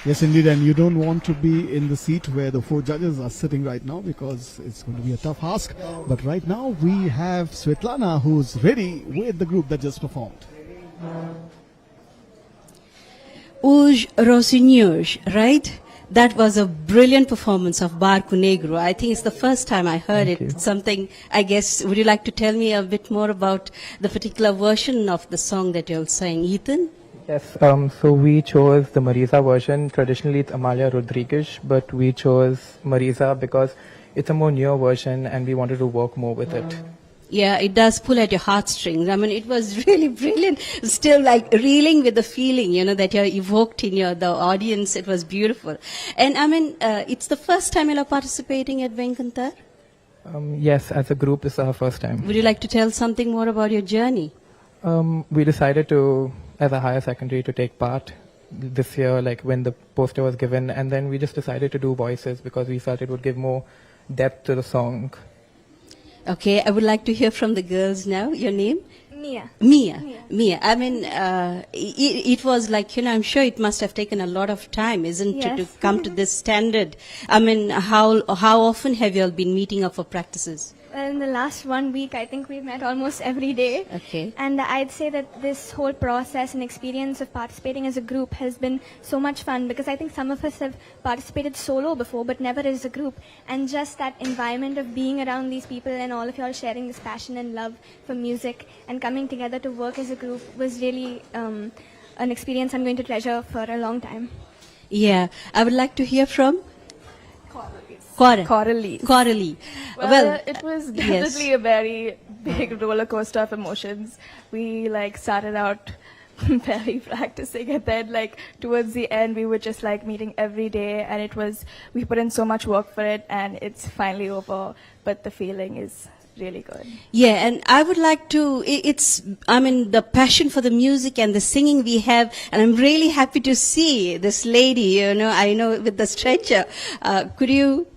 Yes, indeed, and you don't want to be in the seat where the 4 judges are sitting right now, because it's going to be a tough ask. But right now we have Svetlana, who's ready with the group that just performed. Os Rocinhos, right? That was a brilliant performance of Barco Negro. I think it's the first time I heard it. It's something, I guess, would you like to tell me a bit more about the particular version of the song that you're saying, Ethan? Yes, so we chose the Marisa version. Traditionally it's Amália Rodrigues, but we chose Marisa because it's a more newer version and we wanted to work more with it. Yeah, it does pull at your heartstrings. I mean, it was really brilliant. Still like reeling with the feeling, that you're evoked in the audience. It was beautiful. And I mean, it's the first time you're participating at Vem Cantar? Yes, as a group, this is our first time. Would you like to tell something more about your journey? We decided to, as a higher secondary, to take part this year, like when the poster was given, and then we just decided to do voices because we felt it would give more depth to the song. Okay, I would like to hear from the girls now. Your name? Mia. Mia. I mean, it was like, I'm sure it must have taken a lot of time, isn't it, to come to this standard? I mean, how often have you all been meeting up for practices? Well, in the last 1 week, I think we've met almost every day. Okay. And I'd say that this whole process and experience of participating as a group has been so much fun, because I think some of us have participated solo before, but never as a group. And just that environment of being around these people and all of y'all sharing this passion and love for music and coming together to work as a group was really an experience I'm going to treasure for a long time. Yeah. I would like to hear from Coralie. Well, it was definitely a very big roller coaster of emotions. We started out barely practicing, and then towards the end we were just meeting every day, and we put in so much work for it, and it's finally over, but the feeling is really good. Yeah, and I would like to, the passion for the music and the singing we have, and I'm really happy to see this lady, I know with the stretcher. Could you?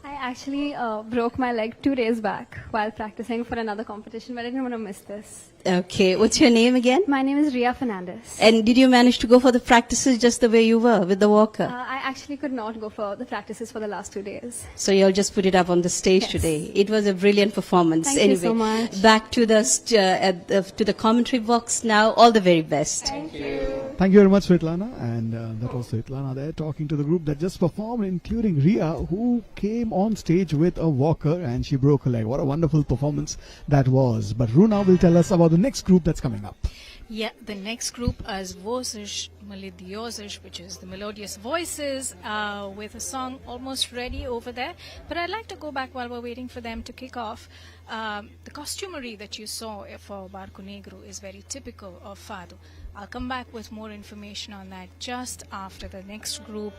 I actually broke my leg 2 days back while practicing for another competition, but I didn't want to miss this. Okay, what's your name again? My name is Ria Fernandez. And did you manage to go for the practices just the way you were with the walker? I actually could not go for the practices for the last 2 days. So you'll just put it up on the stage today. It was a brilliant performance. Thank you so much. Back to the commentary box now. All the very best. Thank you. Thank you very much, Svetlana. And that was Svetlana there talking to the group that just performed, including Ria, who came on stage with a walker and she broke her leg. What a wonderful performance that was. But Runa will tell us about the next group that's coming up. Yeah, the next group is Vozes Melodiosas, which is the melodious voices, with a song almost ready over there. But I'd like to go back while we're waiting for them to kick off. The costumery that you saw for Barco Negro is very typical of Fado. I'll come back with more information on that just after the next group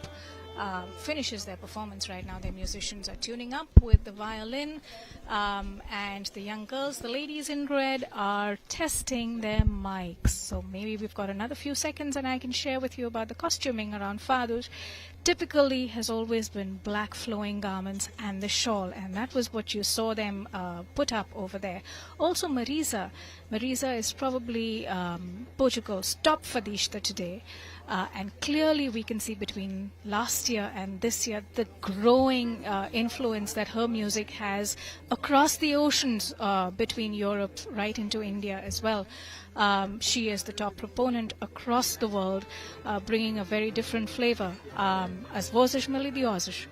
finishes their performance. Right now their musicians are tuning up with the violin, and the young girls, the ladies in red, are testing their mics. So maybe we've got another few seconds and I can share with you about the costuming around Fados. Typically has always been black flowing garments and the shawl, and that was what you saw them put up over there. Also Marisa is probably Portugal's top fadista today. And clearly we can see between last year and this year the growing influence that her music has across the oceans, between Europe right into India as well. She is the top proponent across the world, bringing a very different flavor. As Vozes Melodiosas.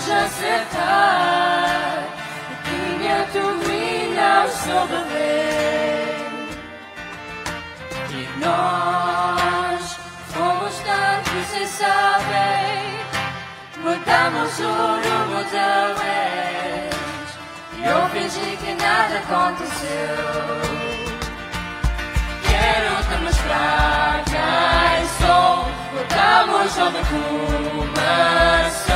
vamos acertar e 500 milhas sobre o vento. E nós fomos tantos sem saber, mudamos o rumo da vez e eu fingi que nada aconteceu. Quero te mostrar quem sou, voltamos onde começou.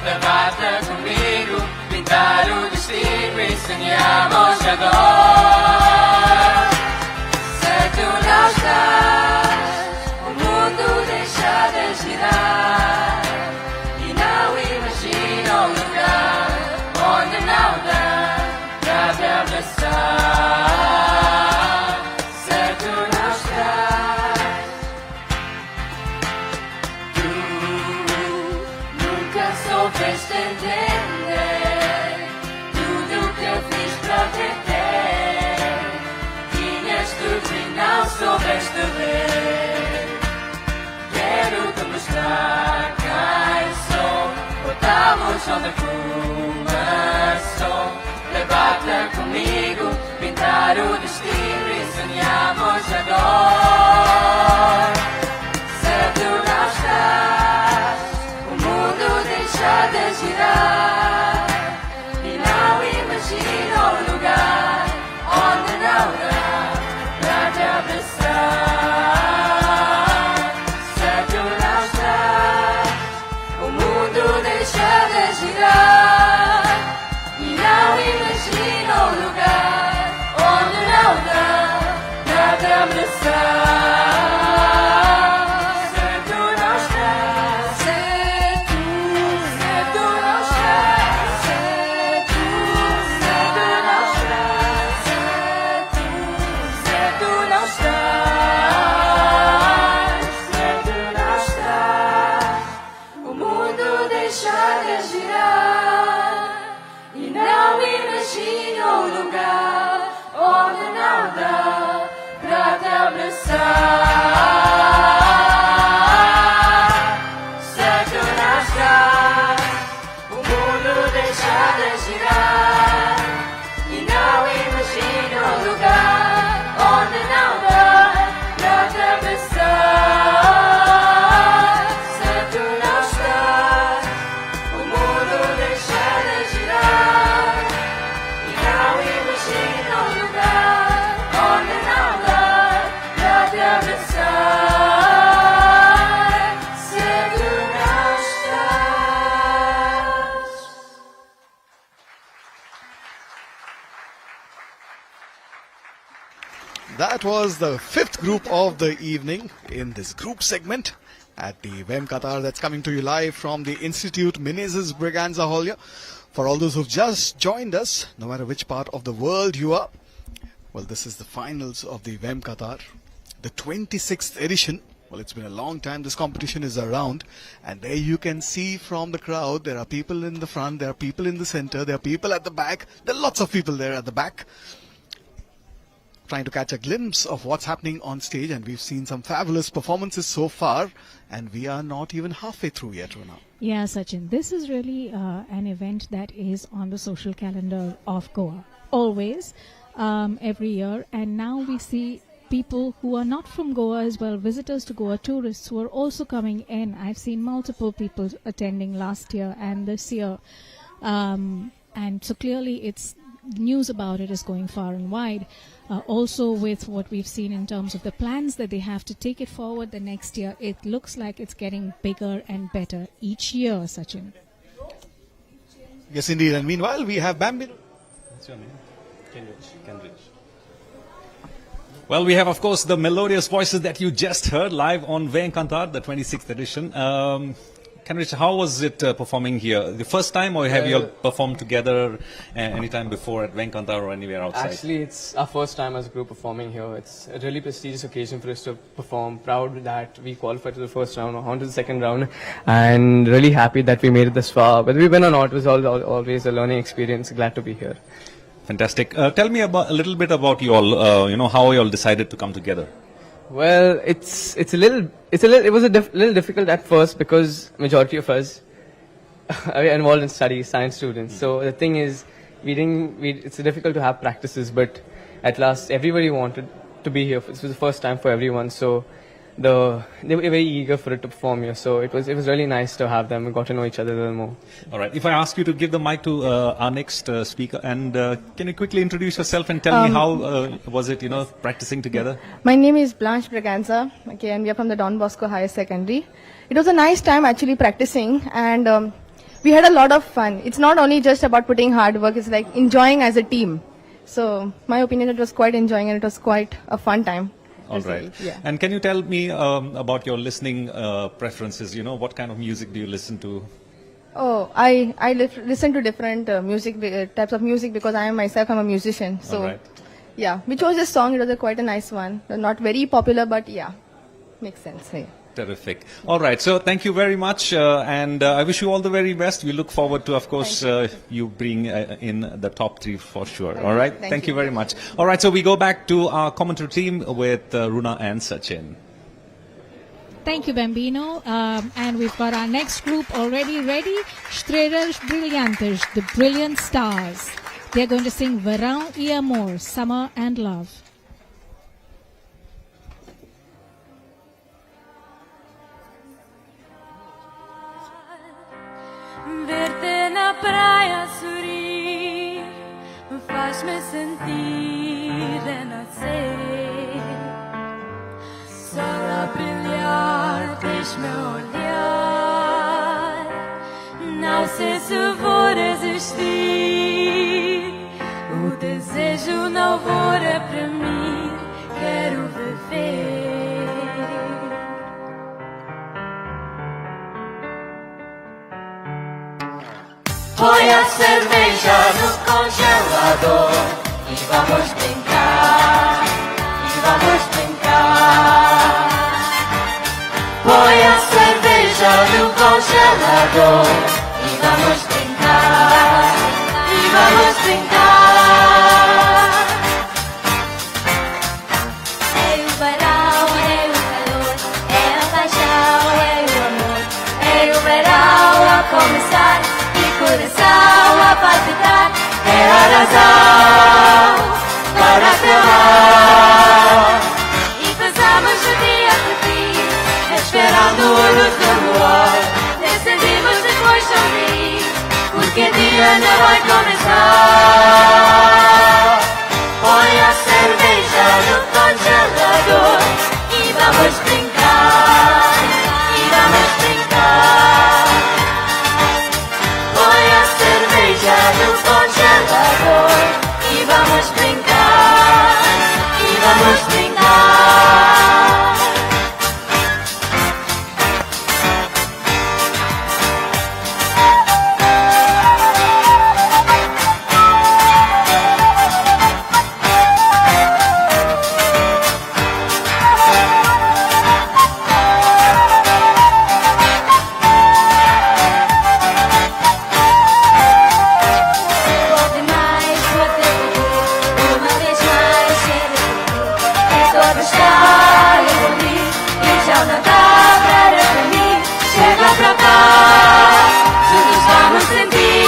Levanta comigo, pintar o destino e sonhamos a dor. Se tu não estás, o mundo deixa de girar e não imagina um lugar onde não dá pra te abraçar. Soubeste entender tudo que eu fiz pra te ter. Tinhas tudo e não soubeste ver. Quero te mostrar quem sou. Voltamos onde começou. Levanta comigo, pintar o destino e sonhamos a dor. Se tu não estás, o mundo deixa de girar e não imagina um lugar onde não dá pra te abraçar. Se tu não estás, o mundo deixa de girar e não imagina um lugar onde não dá pra te abraçar. That was the fifth group of the evening in this group segment at the Vem Cantar that's coming to you live from the Institute Menezes Braganza Hall here. For all those who've just joined us, no matter which part of the world you are, well, this is the finals of the Vem Cantar, the 26th edition. Well, it's been a long time this competition is around, and there you can see from the crowd, there are people in the front, there are people in the center, there are people at the back, there are lots of people there at the back, trying to catch a glimpse of what's happening on stage. And we've seen some fabulous performances so far, and we are not even halfway through yet, Rona. Yeah, Sachin, this is really an event that is on the social calendar of Goa, always, every year. And now we see people who are not from Goa as well, visitors to Goa, tourists who are also coming in. I've seen multiple people attending last year and this year. And so clearly it's news about it is going far and wide. Also with what we've seen in terms of the plans that they have to take it forward the next year, it looks like it's getting bigger and better each year, Sachin. Yes, indeed. And meanwhile, we have Bambino. What's your name? Kendridge. Well, we have, of course, the melodious voices that you just heard live on Vem Cantar, the 26th edition. Kendridge, how was it performing here? The first time, or have you all performed together any time before at Vem Cantar or anywhere outside? Actually, it's our first time as a group performing here. It's a really prestigious occasion for us to perform. Proud that we qualified to the first round, on to the second round, and really happy that we made it this far. Whether we win or not, it was always a learning experience. Glad to be here. Fantastic. Tell me a little bit about you all. How you all decided to come together. Well, it was a little difficult at first because majority of us we're involved in studies, science students. So the thing is, it's difficult to have practices, but at last everybody wanted to be here. This was the first time for everyone, so they were very eager for it to perform here. So it was really nice to have them. We got to know each other a little more. All right. If I ask you to give the mic to our next speaker, and can you quickly introduce yourself and tell me how was it, practicing together? My name is Blanche Braganza. Okay, and we are from the Don Bosco Higher Secondary. It was a nice time actually practicing, and we had a lot of fun. It's not only just about putting hard work; it's like enjoying as a team. So, my opinion, it was quite enjoying, and it was quite a fun time. All right. Yeah. And can you tell me about your listening preferences? What kind of music do you listen to? Oh, I listen to different types of music because I am myself, I'm a musician. So, All right. yeah, we chose this song. It was quite a nice one. Not very popular, but yeah, makes sense. Yeah. Terrific. All right. So thank you very much. And I wish you all the very best. We look forward to, of course, you being in the top 3 for sure. All right. Thank you very much. All right. So we go back to our commentary team with Runa and Sachin. Thank you, Bambino. And we've got our next group already ready. Estrelas Brilhantes, the Brilliant Stars. They're going to sing Verão e Amor, Summer and Love. Ver-te na praia sorrir faz-me sentir renascer. Sol a brilhar, deixa-me olhar. Não sei se vou resistir. O desejo não vou reprimir. Quero viver. Põe a cerveja no congelador e vamos brincar, e vamos brincar. Põe a cerveja no congelador e vamos brincar, e vamos brincar. É o verão, é o calor, é a paixão, é o amor, é o verão a começar. Coração a palpitar, é a razão para acabar. E passamos o dia por ti, esperando a luz do luar. Decidimos depois sorrir, porque o dia ainda vai começar. Põe a cerveja no congelador e vamos brincar, e vamos brincar. No congelador e vamos brincar, e vamos brincar. Juntos vamos sentir.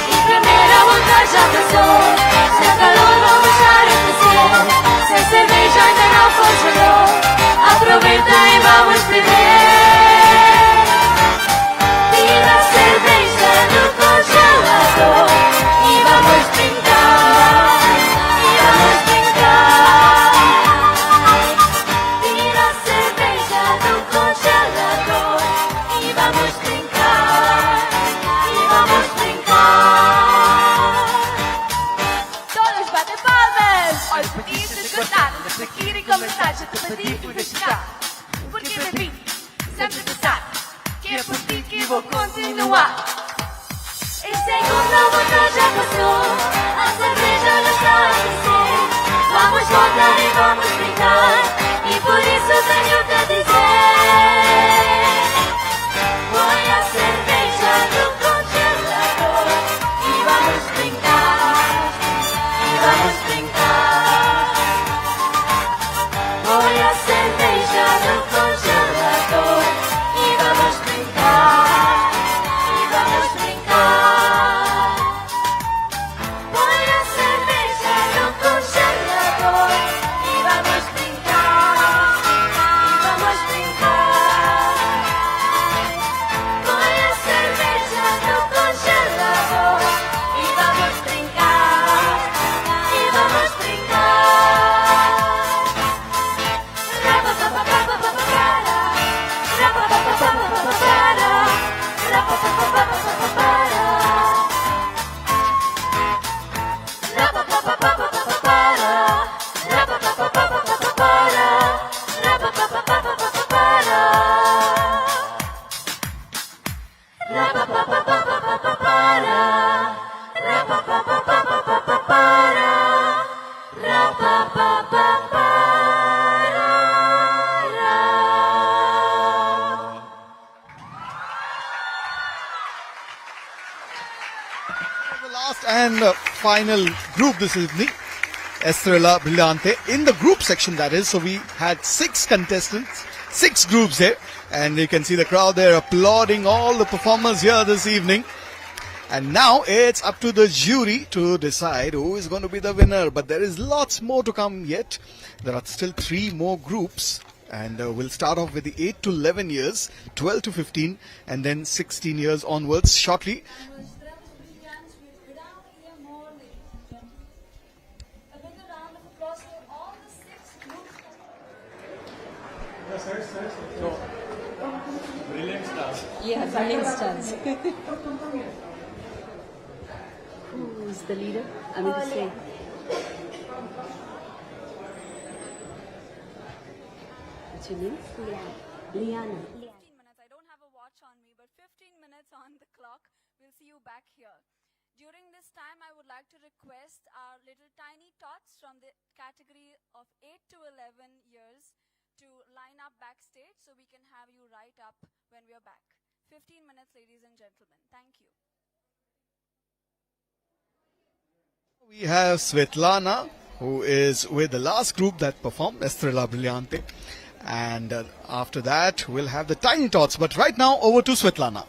E primeira onda já passou. Sem calor vamos arrefecer. Sem cerveja ainda não congelou. Aproveita e vamos beber. Tira a cerveja do congelador e vamos brincar. E vamos brincar. Tira a cerveja do congelador. Vamos brincar, e vamos brincar. Todos batem palmas. Olha, podias escutar, seguir e começar. Já te pedi por chegar. Porque bebi, sempre pensar que é por ti que vou continuar. Esse segunda volta já passou, a cerveja já está a aquecer. Vamos voltar e vamos brincar, e por isso tenho que dizer. Põe a cerveja no congelador e vamos brincar, e vamos brincar. Põe a cerveja no congelador e vamos brincar, e The last and final group this evening, Estrella Brillante, in the group section that is. So we had 6 contestants, 6 groups here, and you can see the crowd there applauding all the performers here this evening. And now it's up to the jury to decide who is going to be the winner. But there is lots more to come yet. There are still 3 more groups. And we'll start off with the 8 to 11 years, 12 to 15, and then 16 years onwards shortly. Brilliant stars. Yeah, brilliant stars. Who is the leader? I mean to say. What's your name? Liana. 15 minutes. I don't have a watch on me, but 15 minutes on the clock. We'll see you back here. During this time, I would like to request our little tiny tots from the category of 8 to 11 years to line up backstage so we can have you right up when we are back. 15 minutes, ladies and gentlemen. Thank you. We have Svetlana, who is with the last group that performed, Estrella Brillante. And after that, we'll have the Tiny Tots. But right now, over to Svetlana.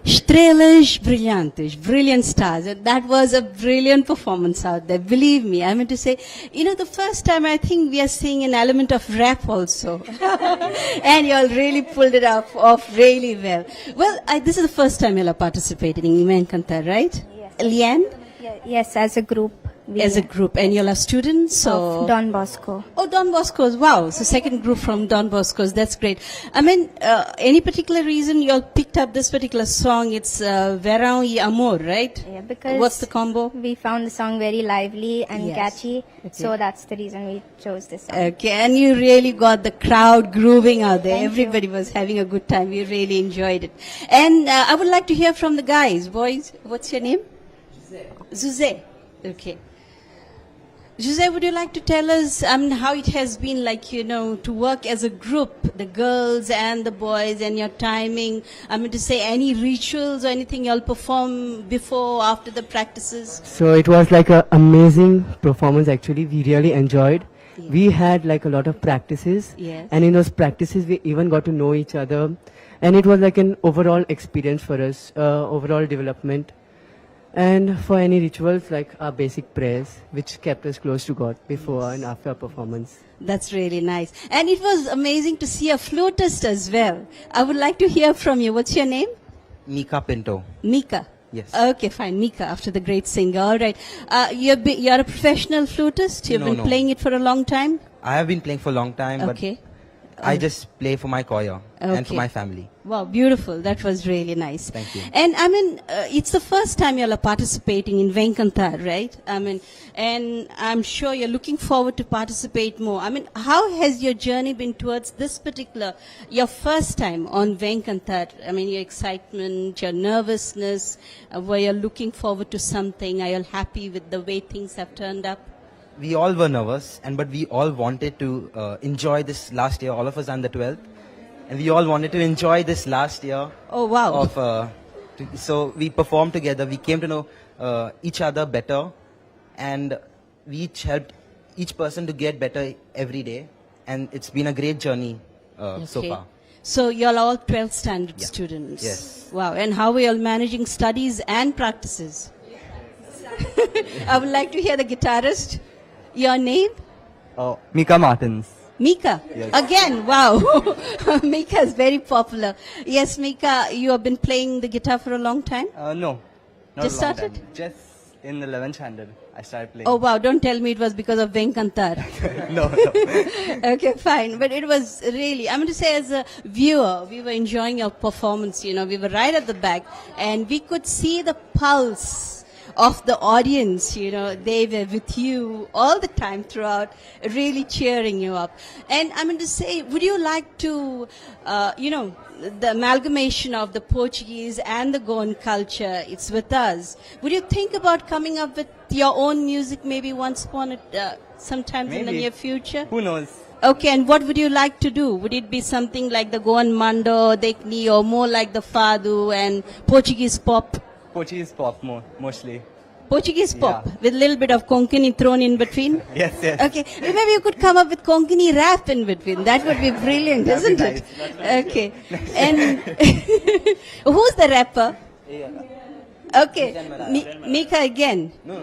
Estrelas Brilhantes, brilliant stars. And that was a brilliant performance out there. Believe me, I mean to say, you know, the first time I think we are seeing an element of rap also. And you all really pulled it off really well. Well, this is the first time you are participating in Vem Cantar, right? Yes. Leanne? Yes, as a group. As a group. And you all are students? Of Don Bosco. Oh, Don Bosco's. Wow. So second group from Don Bosco's. That's great. I mean, any particular reason you all picked up this particular song? It's Verão e Amor, right? Yeah, because what's the combo? We found the song very lively and Yes. catchy. Okay. So that's the reason we chose this song. Okay, and you really got the crowd grooving out there. Thank Everybody was having a good time. We really enjoyed it. And I would like to hear from the guys. Boys, what's your name? Jose. Okay. Jose, would you like to tell us how it has been like, you know, to work as a group, the girls and the boys, and your timing? I mean to say, any rituals or anything you all perform before, after the practices? So it was like an amazing performance actually. We really enjoyed. Yeah. We had like a lot of practices. Yes. And in those practices we even got to know each other. And it was like an overall experience for us, overall development. And for any rituals, like our basic prayers, which kept us close to God before and after our performance. That's really nice. And it was amazing to see a flautist as well. I would like to hear from you. What's your name? Mika Pinto. Mika. Yes. Okay, fine. Mika, after the great singer. All right. You're a professional flautist? You've been playing it for a long time? I have been playing for a long time, okay. but I just play for my choir and for my family. Wow, beautiful. That was really nice. Thank you. And I mean, it's the first time you're participating in Vem Cantar, right? I mean, and I'm sure you're looking forward to participate more. I mean, how has your journey been towards this particular, your first time on Vem Cantar? I mean, your excitement, your nervousness, were you looking forward to something? Are you happy with the way things have turned up? We all were nervous, but we all wanted to enjoy this last year. All of us are in the 12th. And we all wanted to enjoy this last year. Oh, wow. So we performed together. We came to know each other better. And we each helped each person to get better every day. And it's been a great journey so far. So you're all 12th standard students? Yes. Wow. And how are you all managing studies and practices? I would like to hear the guitarist. Your name? Mika Martins. Mika? Yes. Again, wow. Mika is very popular. Yes, Mika, you have been playing the guitar for a long time? No. Not Just a long started? time. Just in the 11th standard, I started playing. Oh, wow. Don't tell me it was because of Vem Cantar. No. Okay, fine. But it was really, I'm going to say as a viewer, we were enjoying your performance. You know, we were right at the back and we could see the pulse of the audience, you know, they were with you all the time throughout, really cheering you up. And I'm going to say, would you like to, you know, the amalgamation of the Portuguese and the Goan culture, it's with us. Would you think about coming up with your own music maybe once upon a, sometimes in the near future? Who knows? Okay, and what would you like to do? Would it be something like the Goan Mando, Dekni, or more like the Fado and Portuguese pop? Portuguese pop mostly. Portuguese pop, with a little bit of Konkani thrown in between? Yes, yes. Okay, maybe you could come up with Konkani rap in between. That would be brilliant, isn't it? Okay. And who's the rapper? Okay, Mika again. No,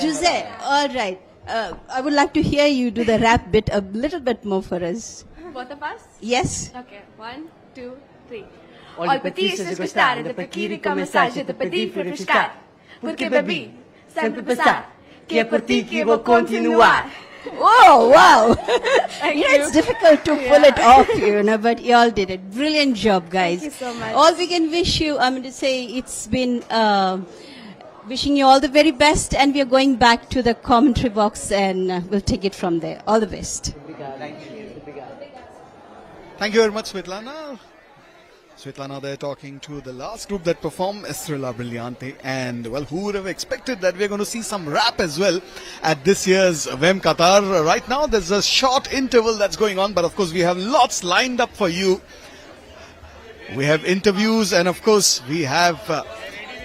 Jose, all right. I would like to hear you do the rap bit a little bit more for us. Both of us? Yes. Okay, 1, 2, 3. Olhe para ti, estás gostar, anda para aqui e começar, já te pedi para refrescar. Porque bebi, sempre pensar, que é por ti que eu vou continuar. Oh, wow. You know, it's difficult to pull it off, you know, but you all did it. Brilliant job, guys. Thank you so much. All we can wish you, I'm going to say it's been, wishing you all the very best, and we are going back to the commentary box and we'll take it from there. All the best. Thank you very much, Svetlana. Svetlana there talking to the last group that performed, Estrella Brillante. And, well, who would have expected that we're going to see some rap as well at this year's Vem Cantar. Right now, there's a short interval that's going on, but of course, we have lots lined up for you. We have interviews, and of course, we have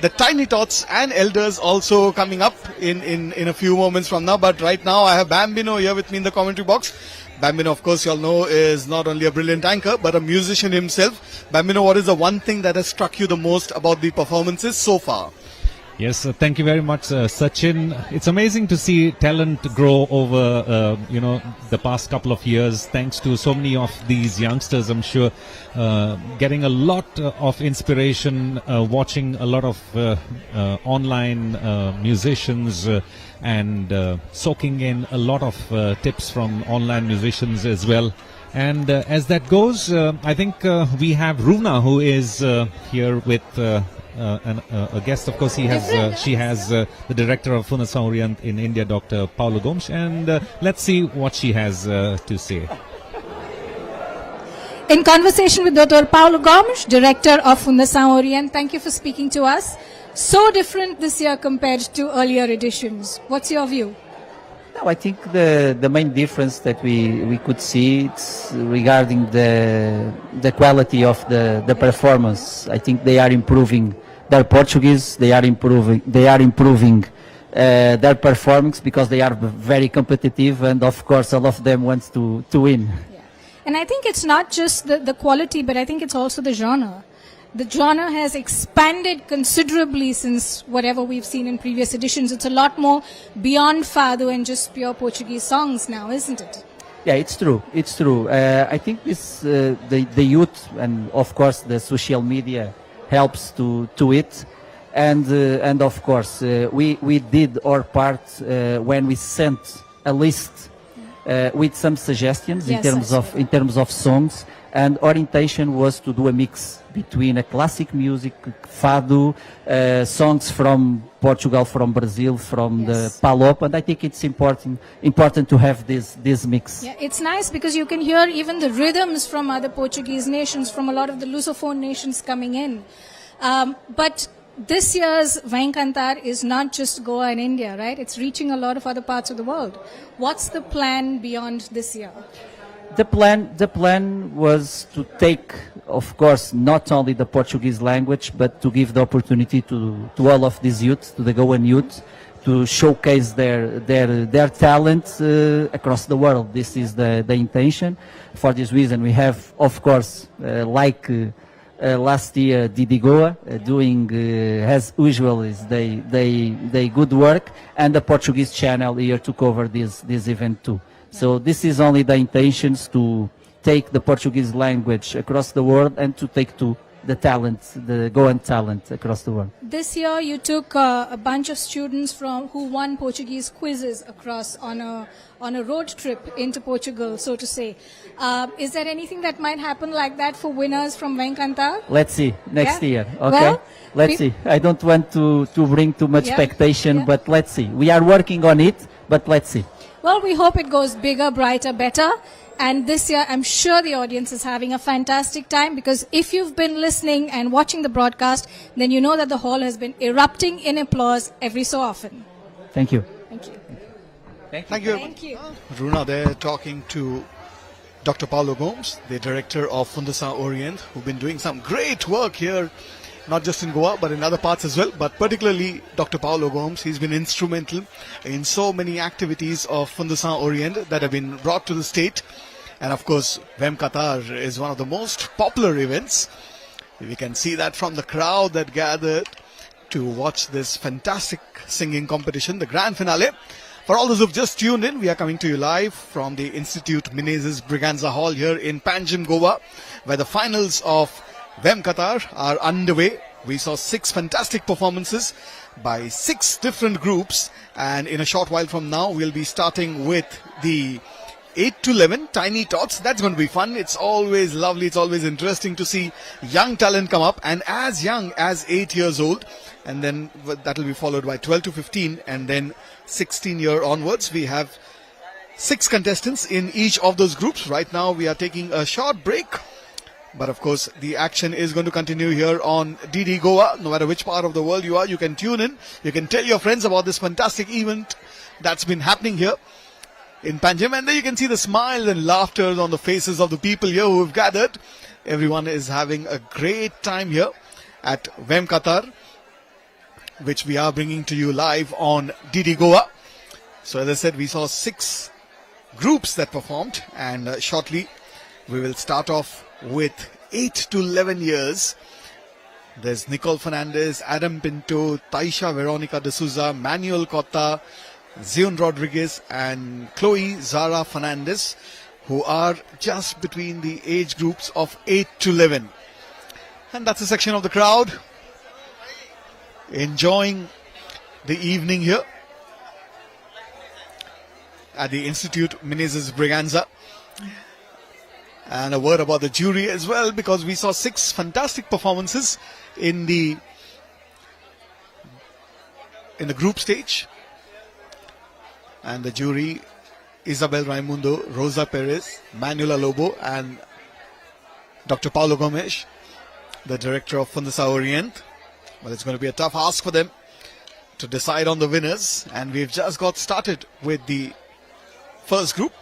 the Tiny Tots and Elders also coming up in a few moments from now. But right now, I have Bambino here with me in the commentary box. Bambino, of course, you all know, is not only a brilliant anchor, but a musician himself. Bambino, what is the one thing that has struck you the most about the performances so far? Yes, thank you very much, Sachin. It's amazing to see talent grow over, the past couple of years, thanks to so many of these youngsters, I'm sure, getting a lot of inspiration, watching a lot of online musicians, and soaking in a lot of tips from online musicians as well. And as that goes, I think we have Runa, who is here with a guest. Of course, she has the director of Fundação Orient in India, Dr. Paulo Gomes, and let's see what she has to say. In conversation with Dr. Paulo Gomes, director of Fundação Orient, thank you for speaking to us. So different this year compared to earlier editions. What's your view? No, I think the main difference that we could see it's regarding the quality of the performance. I think they are improving their Portuguese. They are improving their performance because they are very competitive, and of course, all of them wants to win. Yeah. And I think it's not just the quality, but I think it's also the genre. The genre has expanded considerably since whatever we've seen in previous editions. It's a lot more beyond Fado and just pure Portuguese songs now, isn't it? Yeah, it's true. It's true. I think this the youth and of course the social media helps to it, and of course we did our part when we sent a list with some suggestions in terms of songs. And our intention was to do a mix between a classic music, fado, songs from Portugal, from Brazil, from the Palop, and I think it's important to have this mix. Yeah, it's nice because you can hear even the rhythms from other Portuguese nations, from a lot of the Lusophone nations coming in. But this year's Vem Cantar is not just Goa and India, right? It's reaching a lot of other parts of the world. What's the plan beyond this year? The plan was to take, of course, not only the Portuguese language, but to give the opportunity to all of these youth, to the Goan youth, to showcase their talent across the world. This is the intention. For this reason, we have, of course, last year, DTH Goa doing as usual is they good work, and the Portuguese channel here to cover this event too. So this is only the intentions to take the Portuguese language across the world and to take to the talent, the Goan talent across the world. This year, you took a bunch of students who won Portuguese quizzes across on a road trip into Portugal, so to say. Is there anything that might happen like that for winners from Vem Cantar? Let's see next year. Okay, Well, let's see. I don't want to bring too much expectation, but let's see. We are working on it, but let's see. Well, we hope it goes bigger, brighter, better. And this year, I'm sure the audience is having a fantastic time, because if you've been listening and watching the broadcast, then you know that the hall has been erupting in applause every so often. Thank you. Thank you. Thank you. Thank you. Runa there talking to Dr. Paulo Gomes, the director of Fundação Orient, who've been doing some great work here, not just in Goa, but in other parts as well. But particularly Dr. Paulo Gomes, he's been instrumental in so many activities of Fundação Orient that have been brought to the state. And of course, Vem Cantar is one of the most popular events. We can see that from the crowd that gathered to watch this fantastic singing competition, the grand finale. For all those who've just tuned in, we are coming to you live from the Institute Menezes Braganza Hall here in Panaji, Goa, where the finals of Vem Cantar are underway. We saw 6 fantastic performances by 6 different groups, and in a short while from now, we'll be starting with the 8 to 11 Tiny Tots. That's going to be fun. It's always lovely. It's always interesting to see young talent come up, and as young as 8 years old. And then that will be followed by 12 to 15, and then 16 year onwards. We have 6 contestants in each of those groups. Right now we are taking a short break, but of course the action is going to continue here on DD Goa. No matter which part of the world you are, you can tune in. You can tell your friends about this fantastic event that's been happening here in Panjim, and there you can see the smiles and laughter on the faces of the people here who have gathered. Everyone is having a great time here at Vem Cantar, which we are bringing to you live on DD Goa. So as I said, we saw 6 groups that performed, and shortly we will start off with 8 to 11 years. There's Nicole Fernandez, Adam Pinto, Taisha Veronica de Souza, Manuel Cotta, Zion Rodriguez and Chloe Zara Fernandez, who are just between the age groups of 8 to 11. And that's a section of the crowd enjoying the evening here at the Institute Menezes Braganza. And a word about the jury as well, because we saw 6 fantastic performances in the group stage. And the jury: Isabel Raimundo, Rosa Perez, Manuela Lobo and Dr. Paulo Gomes, the director of Fundação Orient. Well, it's going to be a tough ask for them to decide on the winners, and we've just got started with the first group.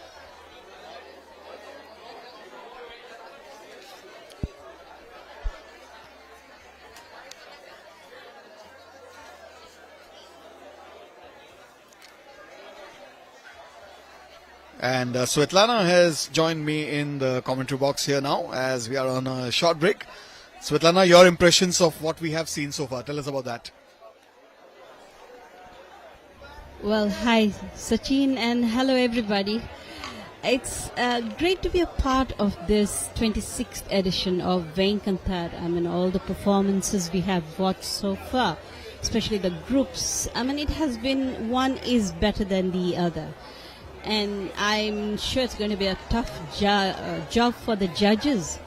And Svetlana has joined me in the commentary box here now as we are on a short break. Svetlana, your impressions of what we have seen so far. Tell us about that. Well, hi, Sachin, and hello, everybody. It's great to be a part of this 26th edition of Vem Cantar. I mean, all the performances we have watched so far, especially the groups. I mean, it has been, one is better than the other. And I'm sure it's going to be a tough job for the judges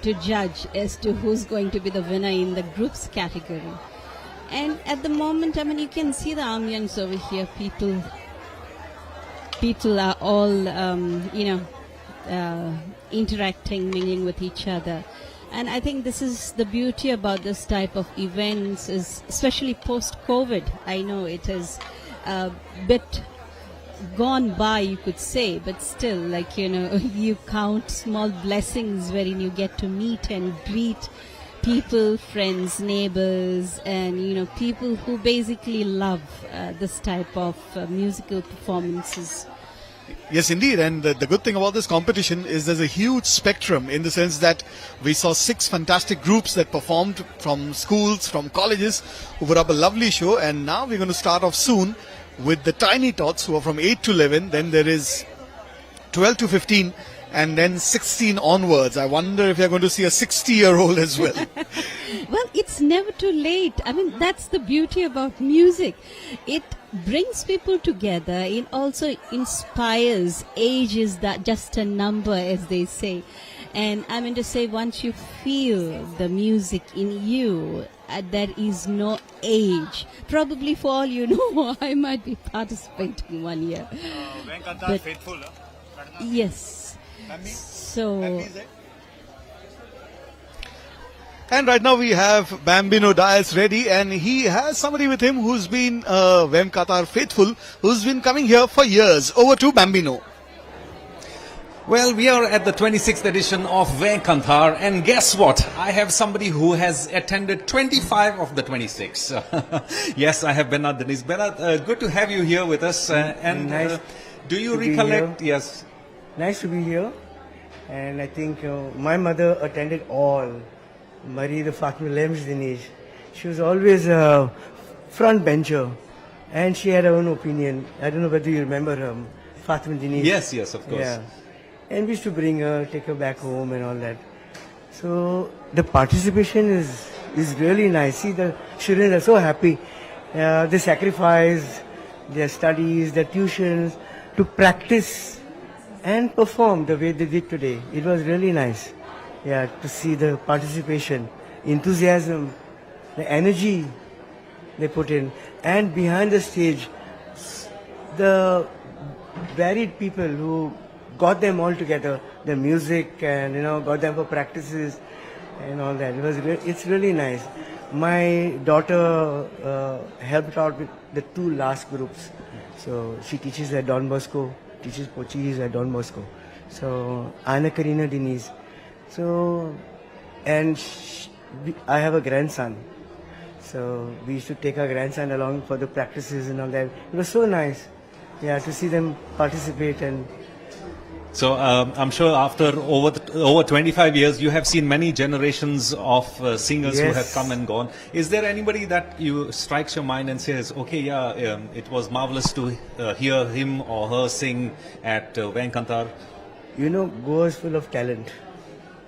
to judge as to who's going to be the winner in the groups category. And at the moment, I mean, you can see the ambience over here. People are all, interacting, mingling with each other. And I think this is the beauty about this type of events, is especially post-COVID. I know it is a bit gone by, you could say, but still, like, you count small blessings wherein you get to meet and greet people, friends, neighbors, and people who basically love this type of musical performances. Yes, indeed. And the good thing about this competition is there's a huge spectrum, in the sense that we saw 6 fantastic groups that performed from schools, from colleges, who put up a lovely show. And now we're going to start off soon with the Tiny Tots, who are from 8 to 11. Then there is 12 to 15, and then 16 onwards. I wonder if you're going to see a 60-year-old as well. it's never too late. I mean, that's the beauty about music. It brings people together. It also inspires. Age is that just a number, as they say. And I mean to say, once you feel the music in you, there is no age. Probably for all you know, I might be participating one year. Vem Cantar faithful. Yes. So. And right now we have Bambino Dias ready, and he has somebody with him who's been Vem Cantar faithful, who's been coming here for years. Over to Bambino. Well, we are at the 26th edition of Vem Cantar, and guess what? I have somebody who has attended 25 of the 26. Yes, I have Bernard Denise. Bernard, good to have you here with us. Do you recollect? Yes. Nice to be here. And I think my mother attended all. Marie the Fatima Lems Dinesh. She was always a front bencher, and she had her own opinion. I don't know whether you remember her, Fatima Dinesh. Yes, yes, of course. Yeah. And we used to bring her, take her back home and all that. So the participation is really nice. See, the children are so happy. They sacrifice their studies, their tuitions to practice and perform the way they did today. It was really nice. Yeah, to see the participation, enthusiasm, the energy they put in, and behind the stage, the varied people who got them all together, the music and got them for practices and all that. It's really nice. My daughter helped out with the two last groups. So she teaches at Don Bosco, teaches Portuguese at Don Bosco. So Ana Karina Diniz. So, and I have a grandson. So we used to take our grandson along for the practices and all that. It was so nice, yeah, to see them participate. And so I'm sure after over 25 years, you have seen many generations of singers who have come and gone. Is there anybody that you strikes your mind and says, okay, yeah, it was marvelous to hear him or her sing at Vem Cantar? Goa is full of talent.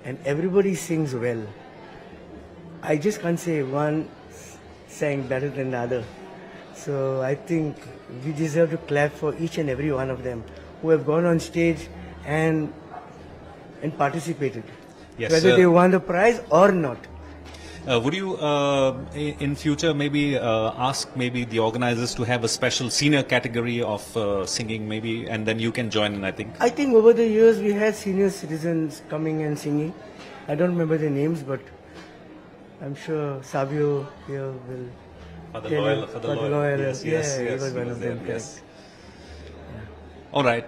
And everybody sings well. I just can't say one sang better than the other. So I think we deserve to clap for each and every one of them who have gone on stage and participated. Yes, whether they won the prize or not. Would you, in future, maybe ask maybe the organizers to have a special senior category of singing, maybe, and then you can join in, I think? I think over the years we had senior citizens coming and singing. I don't remember their names, but I'm sure Savio here will. For the loyal. Yes, he was one of them. Yes. All right.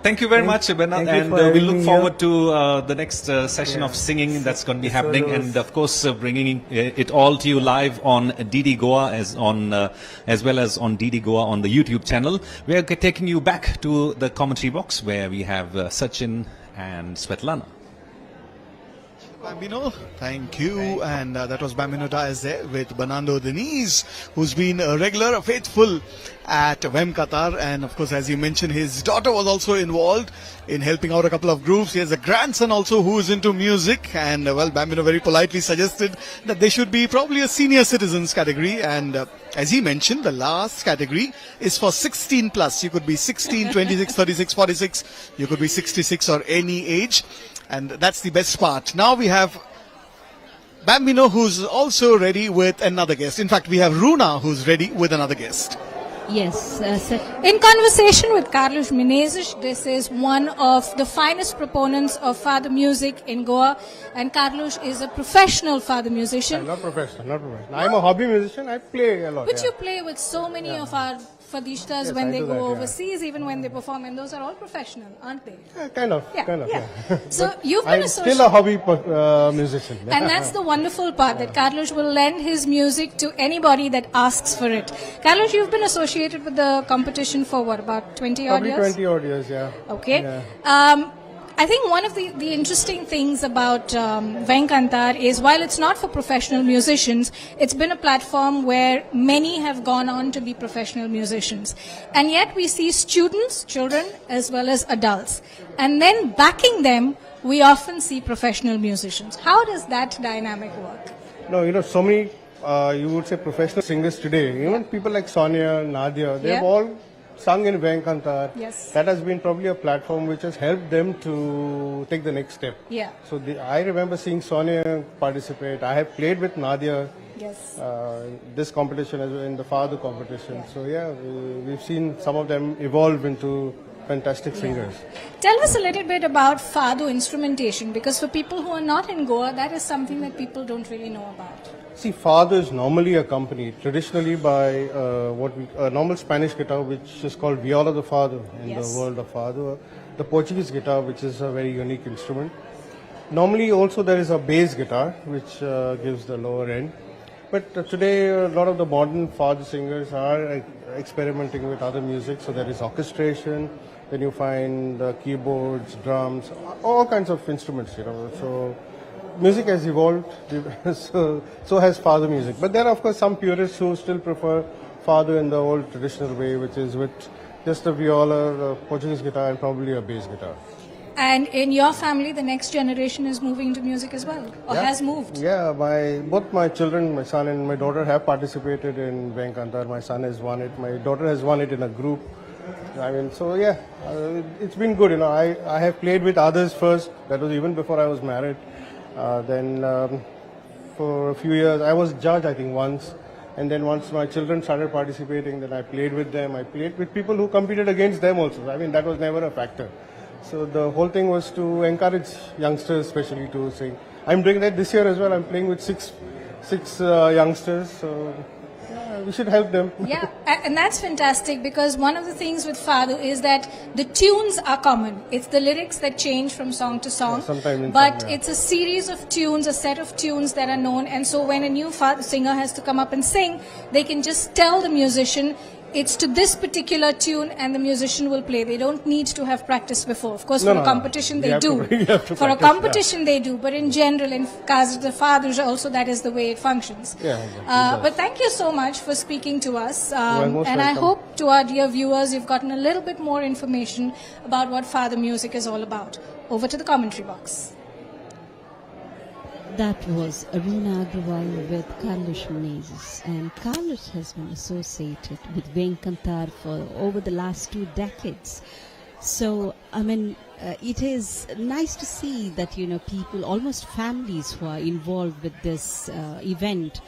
Thank you very much, Bernard, and we look forward to the next session of singing that's going to be happening, and of course bringing it all to you live on DD Goa as well as on DD Goa on the YouTube channel. We are taking you back to the commentary box where we have Sachin and Svetlana. Bambino, thank you. And that was Bambino Dias there with Bernardo Denise, who's been a regular, faithful at Vem Cantar. And of course, as you mentioned, his daughter was also involved in helping out a couple of groups. He has a grandson also who is into music. And well, Bambino very politely suggested that there should be probably a senior citizens category. And as he mentioned, the last category is for 16 plus. You could be 16, 26, 36, 46. You could be 66 or any age. And that's the best part. Now we have Bambino, who's also ready with another guest. In fact, we have Runa, who's ready with another guest. Yes. In conversation with Carlos Menezes, this is one of the finest proponents of fado music in Goa. And Carlos is a professional fado musician. Not professional. I'm a hobby musician. I play a lot. But you play with so many of our fadishtas when they go overseas, even when they perform, and those are all professional, aren't they? Kind of. So you've been I'm still a hobby musician. And that's the wonderful part, that Carlos will lend his music to anybody that asks for it. Carlos, you've been associated with the competition for what, about 20 odd years? Probably 20 odd years, yeah. Okay. Yeah. I think one of the interesting things about Vem Cantar is, while it's not for professional musicians, it's been a platform where many have gone on to be professional musicians. And yet we see students, children, as well as adults. And then backing them, we often see professional musicians. How does that dynamic work? No, so many, you would say professional singers today, even people like Sonia, Nadia, they've all sung in Vem Cantar. Yes. That has been probably a platform which has helped them to take the next step. Yeah. So I remember seeing Sonia participate. I have played with Nadia. Yes. This competition as well, in the Fado competition. So yeah, we've seen some of them evolve into fantastic singers. Tell us a little bit about Fado instrumentation, because for people who are not in Goa, that is something that people don't really know about. See, Fado is normally accompanied traditionally by a normal Spanish guitar, which is called viola de Fado in the world of Fado. The Portuguese guitar, which is a very unique instrument. Normally also there is a bass guitar, which gives the lower end. But today a lot of the modern Fado singers are experimenting with other music. So there is orchestration, then you find keyboards, drums, all kinds of instruments, So music has evolved, so has Fado music. But there are of course some purists who still prefer Fado in the old traditional way, which is with just a viola, a Portuguese guitar and probably a bass guitar. And in your family, the next generation is moving into music as well, or has moved? Yeah, both my children, my son and my daughter, have participated in Vem Cantar. My son has won it. My daughter has won it in a group. So yeah, it's been good. I have played with others first. That was even before I was married. Then for a few years, I was judge, I think, once. And then once my children started participating, then I played with them. I played with people who competed against them also. That was never a factor. So the whole thing was to encourage youngsters, especially, to sing. I'm doing that this year as well. I'm playing with six youngsters. So we should help them. Yeah, and that's fantastic, because one of the things with Fado is that the tunes are common. It's the lyrics that change from song to song. But it's a series of tunes, a set of tunes that are known. And so when a new Fado singer has to come up and sing, they can just tell the musician, it's to this particular tune, and the musician will play. They don't need to have practiced before. Of course, for a competition they do. For a competition they do, but in general, in case of the Fados also, that is the way it functions. But thank you so much for speaking to us. And I hope to our dear viewers, you've gotten a little bit more information about what Fado music is all about. Over to the commentary box. That was Aruna Agrawal with Carlos Menezes, and Carlos has been associated with Vem Cantar for over the last 2 decades. So, it is nice to see that, people, almost families, who are involved with this event,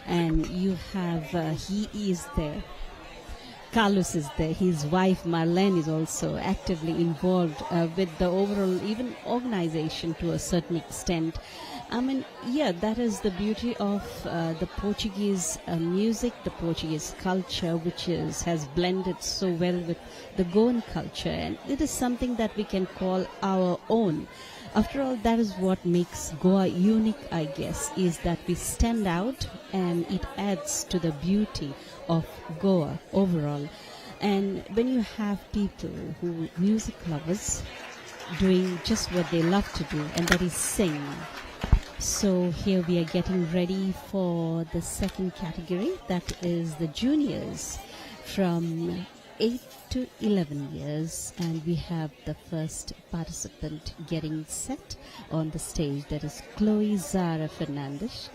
and you have, he is there. Carlos is there. His wife Marlene is also actively involved with the overall, even organization to a certain extent. That is the beauty of the Portuguese music, the Portuguese culture, which has blended so well with the Goan culture, and it is something that we can call our own. After all, that is what makes Goa unique, I guess, is that we stand out, and it adds to the beauty of Goa overall. And when you have people who music lovers doing just what they love to do, and that is sing. So here we are getting ready for the second category, that is the juniors from 8 to 11 years, and we have the first participant getting set on the stage, that is Chloe Zara Fernandes,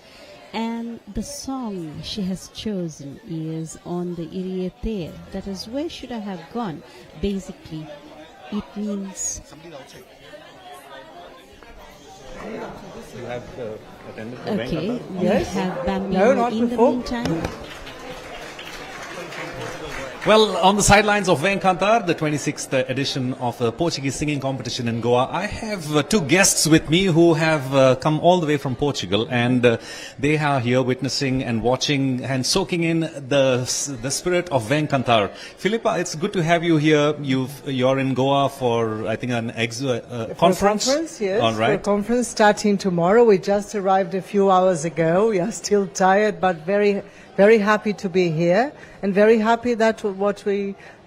and the song she has chosen is On the Iriete, that is Where Should I Have Gone. Basically, it means... You have attended the Okay, Vem we have Bambino in the meantime. Well, on the sidelines of Vem Cantar, the 26th edition of the Portuguese singing competition in Goa, I have 2 guests with me who have come all the way from Portugal, and they are here witnessing and watching and soaking in the spirit of Vem Cantar. Philippa, it's good to have you here. You're in Goa for, I think, an conference. Yes. All right. For a conference starting tomorrow. We just arrived a few hours ago. We are still tired, but very, very happy to be here, and very happy that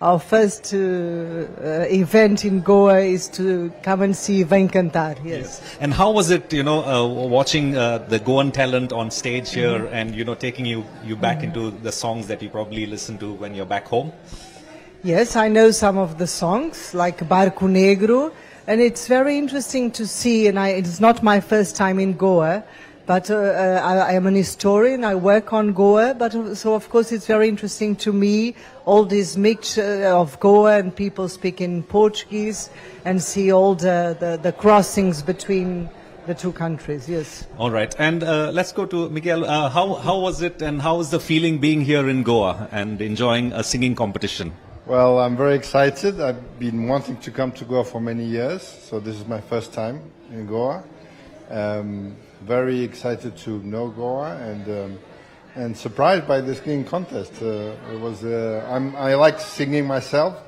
our first event in Goa is to come and see Vem Cantar. Yes. And how was it, watching the Goan talent on stage here, and taking you back into the songs that you probably listen to when you're back home? Yes, I know some of the songs like Barco Negro, and it's very interesting to see. And it's not my first time in Goa, But I am an historian. I work on Goa, but so of course it's very interesting to me all this mixture of Goa and people speaking Portuguese and see all the crossings between the two countries. Yes. All right, and let's go to Miguel. How was it, and how is the feeling being here in Goa and enjoying a singing competition? Well, I'm very excited. I've been wanting to come to Goa for many years, so this is my first time in Goa. Very excited to know Goa and surprised by the singing contest. It was I like singing myself,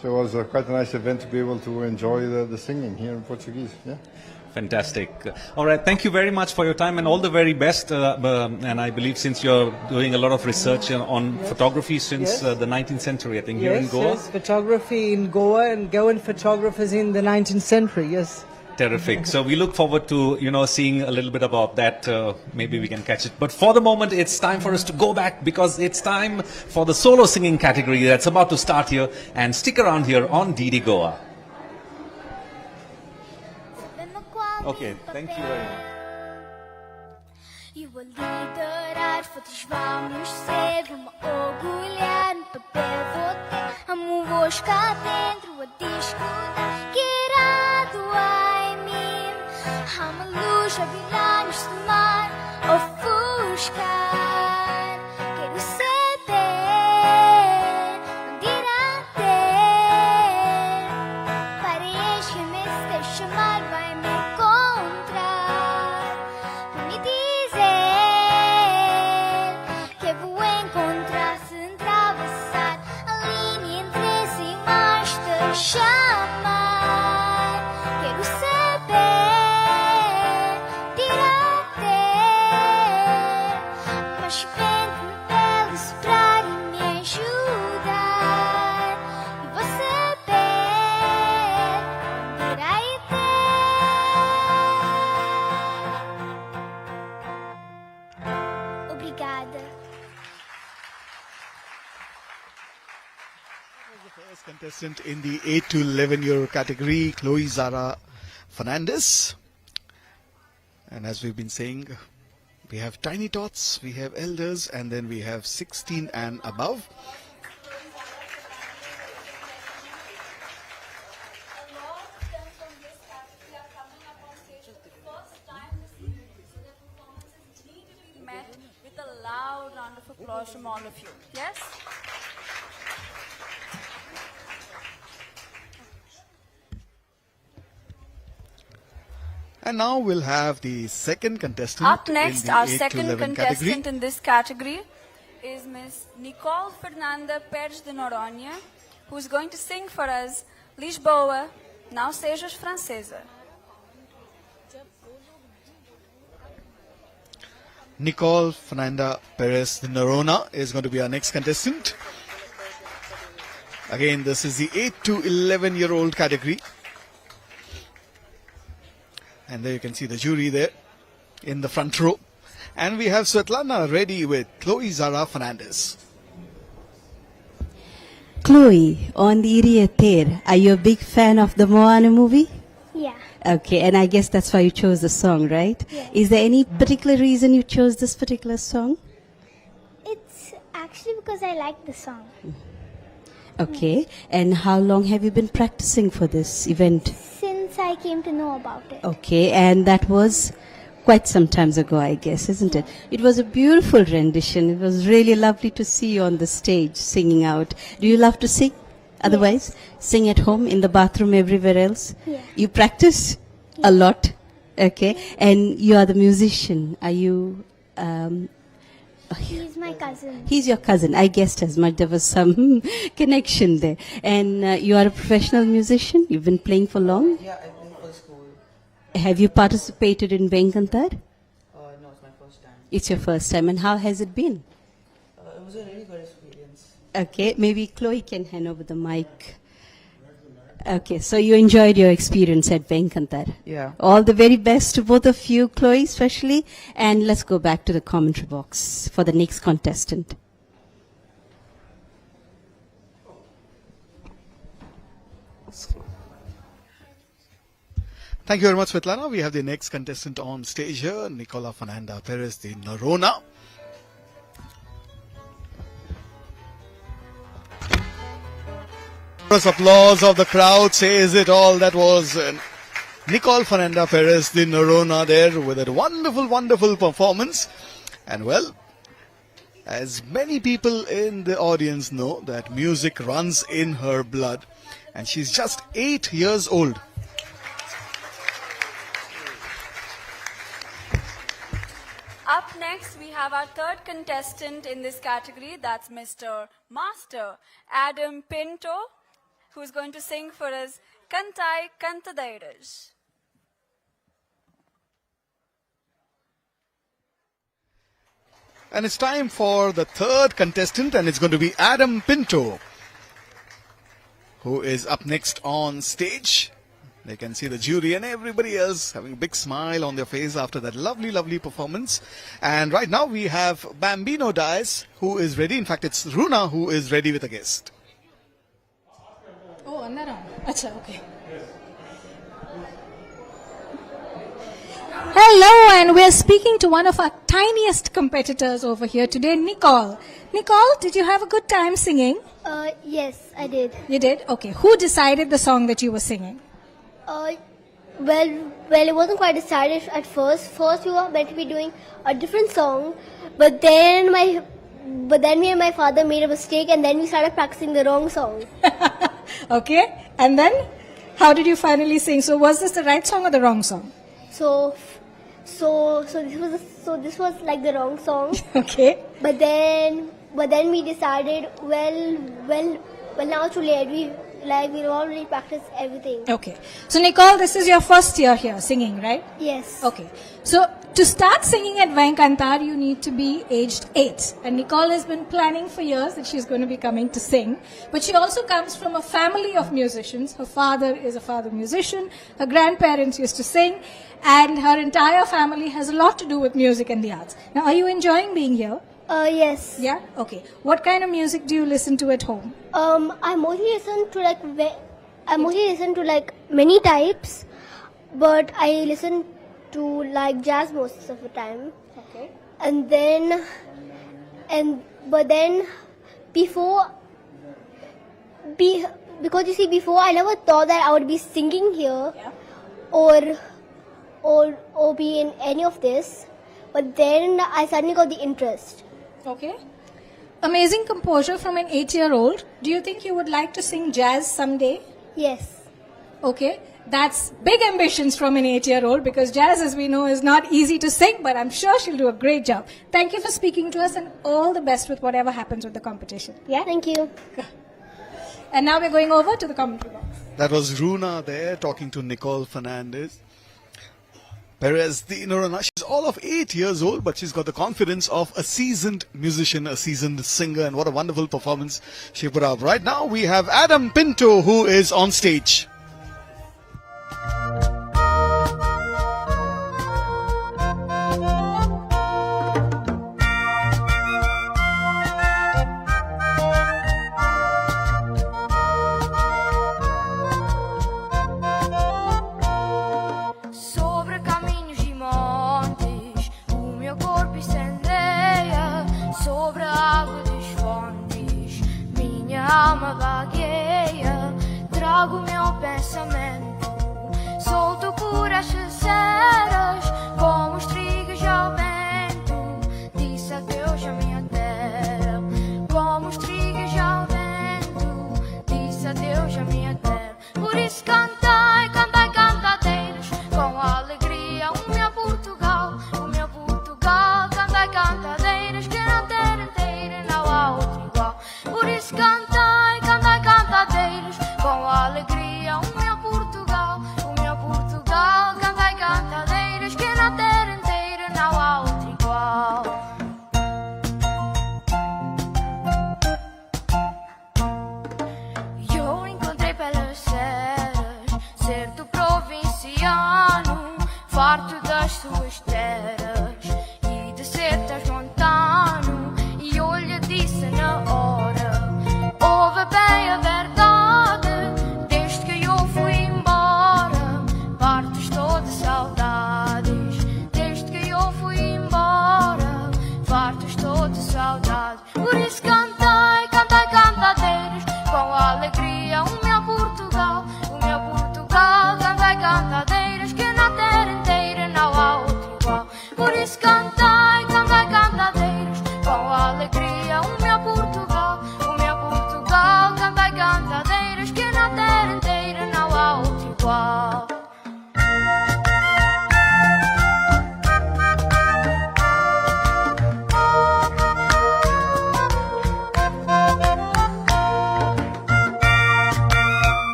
so it was quite a nice event to be able to enjoy the singing here in Portuguese. Yeah. Fantastic. All right, thank you very much for your time and all the very best. And I believe since you're doing a lot of research on photography since the 19th century, I think, here in Goa. Yes, photography in Goa and Goan photographers in the 19th century, yes. Terrific. So we look forward to, seeing a little bit about that. Maybe we can catch it. But for the moment, it's time for us to go back because it's time for the solo singing category that's about to start here. And stick around here on DD Goa. Okay, thank you very much. E o liderar fotos vamos ser, vou-me orgulhar no papel vou ter, amo vos cá dentro a discordar, que irado em mim, há uma luz a brilhar neste mar, ofuscar, quero saber onde irá ter, para encher-me se chamar vai me encontrar, para me dizer que vou encontrar se atravessar a linha entre esse e mais te chamar. Quero saber dirá ter, mas vento na pele soprar e me ajudar. E vou saber onde irá ter. Obrigada. First contestant in the 8 to 11-year category, Chloe Zara Fernandez. And as we've been saying, we have tiny tots, we have elders, and then we have 16 and above. Met with a loud round of applause from all of you. Yes? And now we'll have the second contestant. Up next, in the our 8 to second 11 contestant category. in this category is Miss Nicole Fernanda Pérez de Noronha, who is going to sing for us Lisboa, Não Sejas Francesa. Nicole Fernanda Perez de Norona is going to be our next contestant. Again, this is the 8 to 11-year-old category. And there you can see the jury there in the front row. And we have Svetlana ready with Chloe Zara Fernandez. Chloe, on the Iriater, are you a big fan of the Moana movie? Yeah. Okay, and I guess that's why you chose the song, right? Yes. Is there any particular reason you chose this particular song? It's actually because I like the song. Okay, and how long have you been practicing for this event? Since I came to know about it. Okay, and that was quite some time ago, I guess, isn't it? It was a beautiful rendition. It was really lovely to see you on the stage singing out. Do you love to sing? Otherwise, sing at home, in the bathroom, everywhere else? Yeah. You practice a lot? Okay, and you are the musician. Are you... He's my cousin. He's your cousin. I guessed as much. There was some connection there. And you are a professional musician? You've been playing for long? Yeah, I've been for school. Have you participated in Vem Cantar? No, it's my first time. It's your first time. And how has it been? It was a really good experience. Okay, maybe Chloe can hand over the mic. Okay, so you enjoyed your experience at Vem Cantar. Yeah. All the very best to both of you, Chloe especially. And let's go back to the commentary box for the next contestant. Thank you very much, Svetlana. We have the next contestant on stage here, Nicola Fernanda Perez de Norona. Applause of the crowd says it all. That was Nicole Fernanda Perez de Norona there with a wonderful, wonderful performance. And well, as many people in the audience know that music runs in her blood. And she's just 8 years old. Up next, we have our third contestant in this category. That's Mr. Master Adam Pinto, who's going to sing for us Cantai Cantadeiras. And it's time for the third contestant, and it's going to be Adam Pinto, who is up next on stage. They can see the jury and everybody else having a big smile on their face after that lovely, lovely performance. And right now we have Bambino Dias, who is ready. In fact, it's Runa who is ready with a guest. Oh, another. Acha, okay. Hello, and we're speaking to one of our tiniest competitors over here today, Nicole. Nicole, did you have a good time singing? Yes, I did. You did? Okay. Who decided the song that you were singing? Well, it wasn't quite decided at first. First, we were meant to be doing a different song, but then me and my father made a mistake, and then we started practicing the wrong song. Okay. And then, how did you finally sing? So, was this the right song or the wrong song? So this was like the wrong song. Okay. But then we decided, well, now it's too late. We already practiced everything. Okay. So, Nicole, this is your first year here singing, right? Yes. Okay. So, to start singing at Vem Cantar, you need to be aged 8. And Nicole has been planning for years that she's going to be coming to sing. But she also comes from a family of musicians. Her father is a father musician. Her grandparents used to sing. And her entire family has a lot to do with music and the arts. Now, are you enjoying being here? Yes. Yeah? Okay. What kind of music do you listen to at home? I mostly listen to like many types, but I listen to like jazz most of the time. Okay. Because you see, before I never thought that I would be singing here, or be in any of this, but then I suddenly got the interest. Okay. Amazing composure from an 8-year-old. Do you think you would like to sing jazz someday? Yes. Okay. That's big ambitions from an 8-year-old, because jazz, as we know, is not easy to sing, but I'm sure she'll do a great job. Thank you for speaking to us, and all the best with whatever happens with the competition. Yeah, thank you. And now we're going over to the commentary box. That was Runa there talking to Nicole Fernandez Perez de Norona. She's all of 8 years old, but she's got the confidence of a seasoned musician, a seasoned singer, and what a wonderful performance she put up. Right now we have Adam Pinto, who is on stage. Alma vagueia, trago meu pensamento, solto por as ceras, como os trigos ao vento. Disse adeus à minha terra, como os trigos ao vento. Disse adeus à minha terra. Por isso cantai, cantai cantadeiras, com alegria o meu Portugal, cantai cantadeiras, que na terra inteira não há outro igual. Por isso cantai, cantai cantadeiras, com alegria o meu Portugal, cantai cantadeiras, que na terra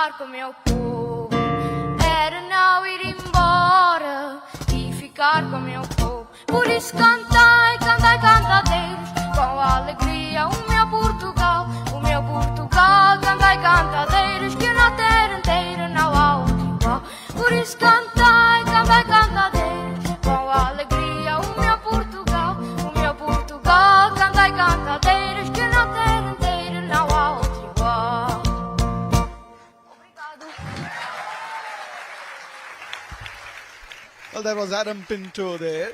ficar com meu povo. Era não ir embora e ficar com meu povo. Por isso cantai, cantai, cantadeiros, com alegria o meu Portugal. O meu Portugal, cantai, cantadeiros, que na terra inteira não há outro igual. Por isso cantai, cantai, cantadeiros, com alegria o meu Portugal. O meu Portugal, cantai, cantadeiros, que na terra inteira não há outro igual. Obrigado. Well, that was Adam Pinto there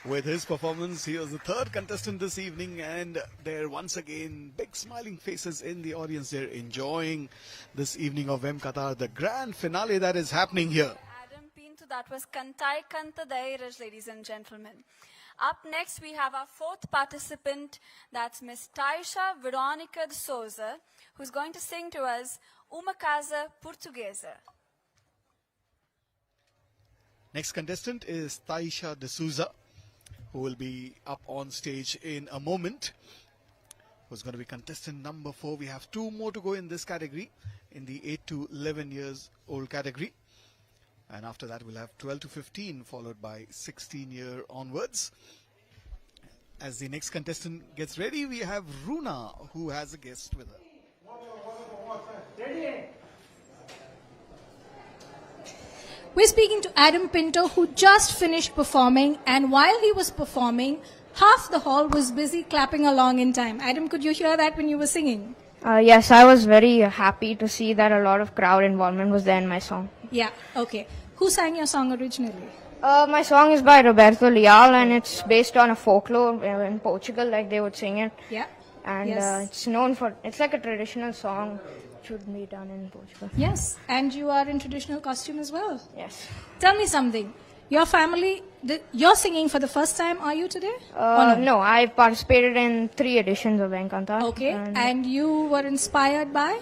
with his performance. He was the third contestant this evening, and there once again, big smiling faces in the audience. They're enjoying this evening of Vem Cantar, the grand finale that is happening here. Adam Pinto, that was Cantai Cantadeiras, ladies and gentlemen. Up next, we have our fourth participant, that's Miss Taisha Veronica de Souza, who's going to sing to us Uma Casa Portuguesa. Next contestant is Taisha de Souza, who will be up on stage in a moment. Who's going to be contestant number 4. We have 2 more to go in this category, in the 8 to 11 years old category. And after that, we'll have 12 to 15, followed by 16-year onwards. As the next contestant gets ready, we have Runa, who has a guest with her. We're speaking to Adam Pinto, who just finished performing, and while he was performing, half the hall was busy clapping along in time. Adam, could you hear that when you were singing? Yes, I was very happy to see that a lot of crowd involvement was there in my song. Yeah, okay. Who sang your song originally? My song is by Roberto Leal, and it's based on a folklore in Portugal, like they would sing it. Yeah. And Yes. it's known for, it's like a traditional song. Should be done in Portugal. Yes, and you are in traditional costume as well. Yes. Tell me something. Your family, you're singing for the first time, are you today? No, I participated in 3 editions of Vem Cantar. Okay, and you were inspired by?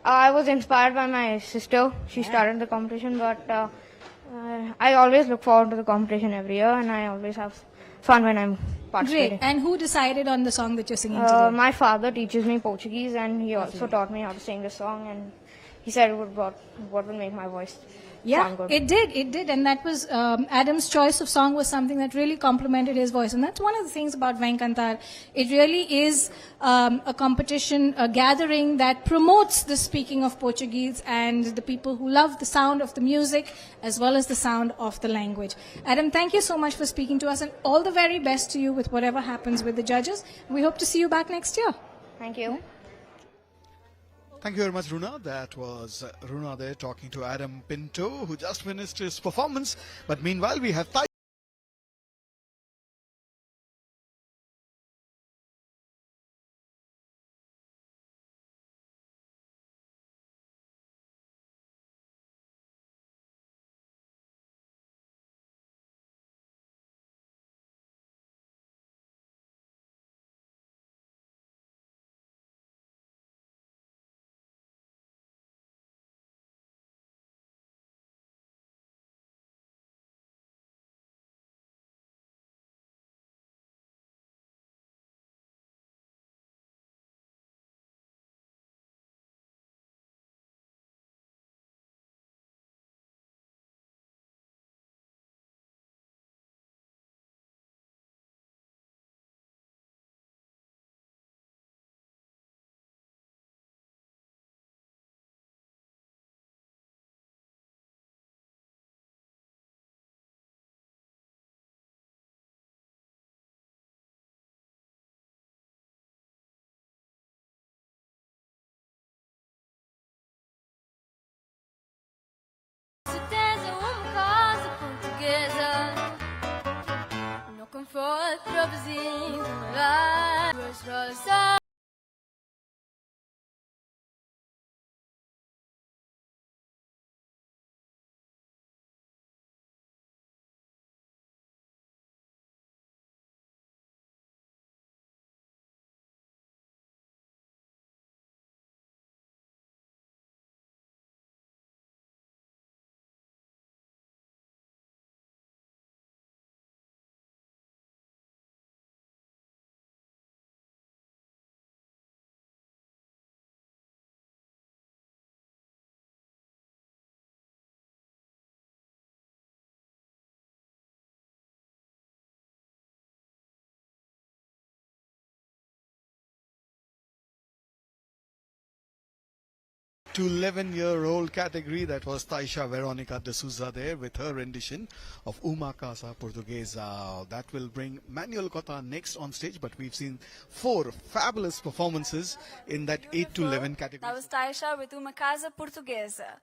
I was inspired by my sister. She started the competition, but I always look forward to the competition every year, and I always have fun when I'm participating. Great. And who decided on the song that you're singing today? My father teaches me Portuguese, and he also taught me how to sing the song, and he said what would make my voice sound good. It did, and that was Adam's choice of song was something that really complemented his voice, and that's one of the things about Vem Cantar. It really is a competition, a gathering that promotes the speaking of Portuguese and the people who love the sound of the music as well as the sound of the language. Adam, thank you so much for speaking to us, and all the very best to you with whatever happens with the judges. We hope to see you back next year. Thank you. Thank you very much, Runa. That was Runa there talking to Adam Pinto, who just finished his performance. But meanwhile, we have Se tens uma casa portuguesa, no conforto para o vizinho, duas rosas. to 11-year-old category. That was Taisha Veronica de Souza there with her rendition of Uma Casa Portuguesa. That will bring Manuel Cota next on stage, but we've seen 4 fabulous performances in that 8 to 11 category. That was Taisha with Uma Casa Portuguesa.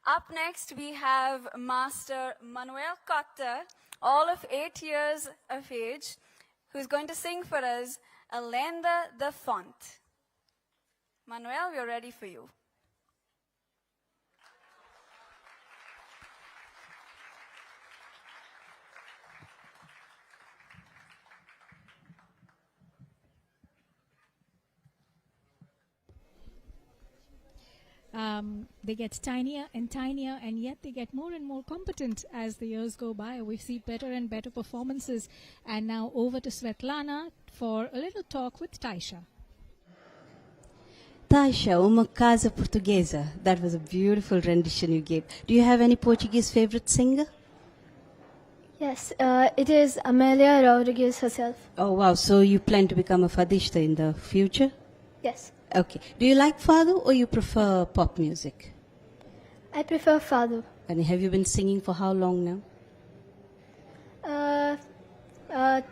Up next, we have Master Manuel Cota, all of 8 years of age, who's going to sing for us A Lenda da Fonte. Manuel, we're ready for you. They get tinier and tinier, and yet they get more and more competent as the years go by. We see better and better performances. And now over to Svetlana for a little talk with Taisha. Taisha, Uma Casa Portuguesa. That was a beautiful rendition you gave. Do you have any Portuguese favorite singer? Yes, it is Amélia Rodrigues herself. Oh, wow. So you plan to become a fadista in the future? Yes. Okay. Do you like fado or you prefer pop music? I prefer fado. And have you been singing for how long now?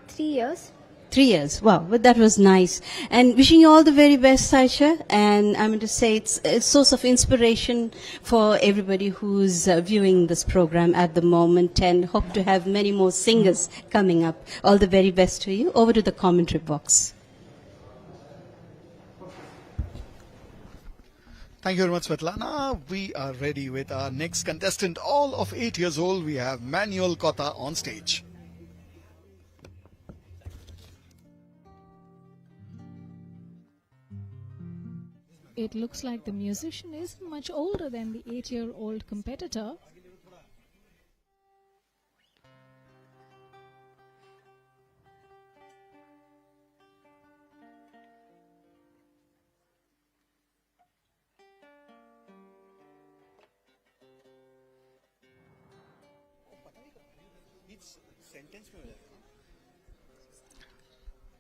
3 years. 3 years. Wow, but that was nice. And wishing you all the very best, Taisha. And I'm going to say it's a source of inspiration for everybody who's viewing this program at the moment, and hope to have many more singers coming up. All the very best to you. Over to the commentary box. Thank you very much, Svetlana. We are ready with our next contestant, all of 8 years old. We have Manuel Cota on stage. It looks like the musician is much older than the 8-year-old competitor.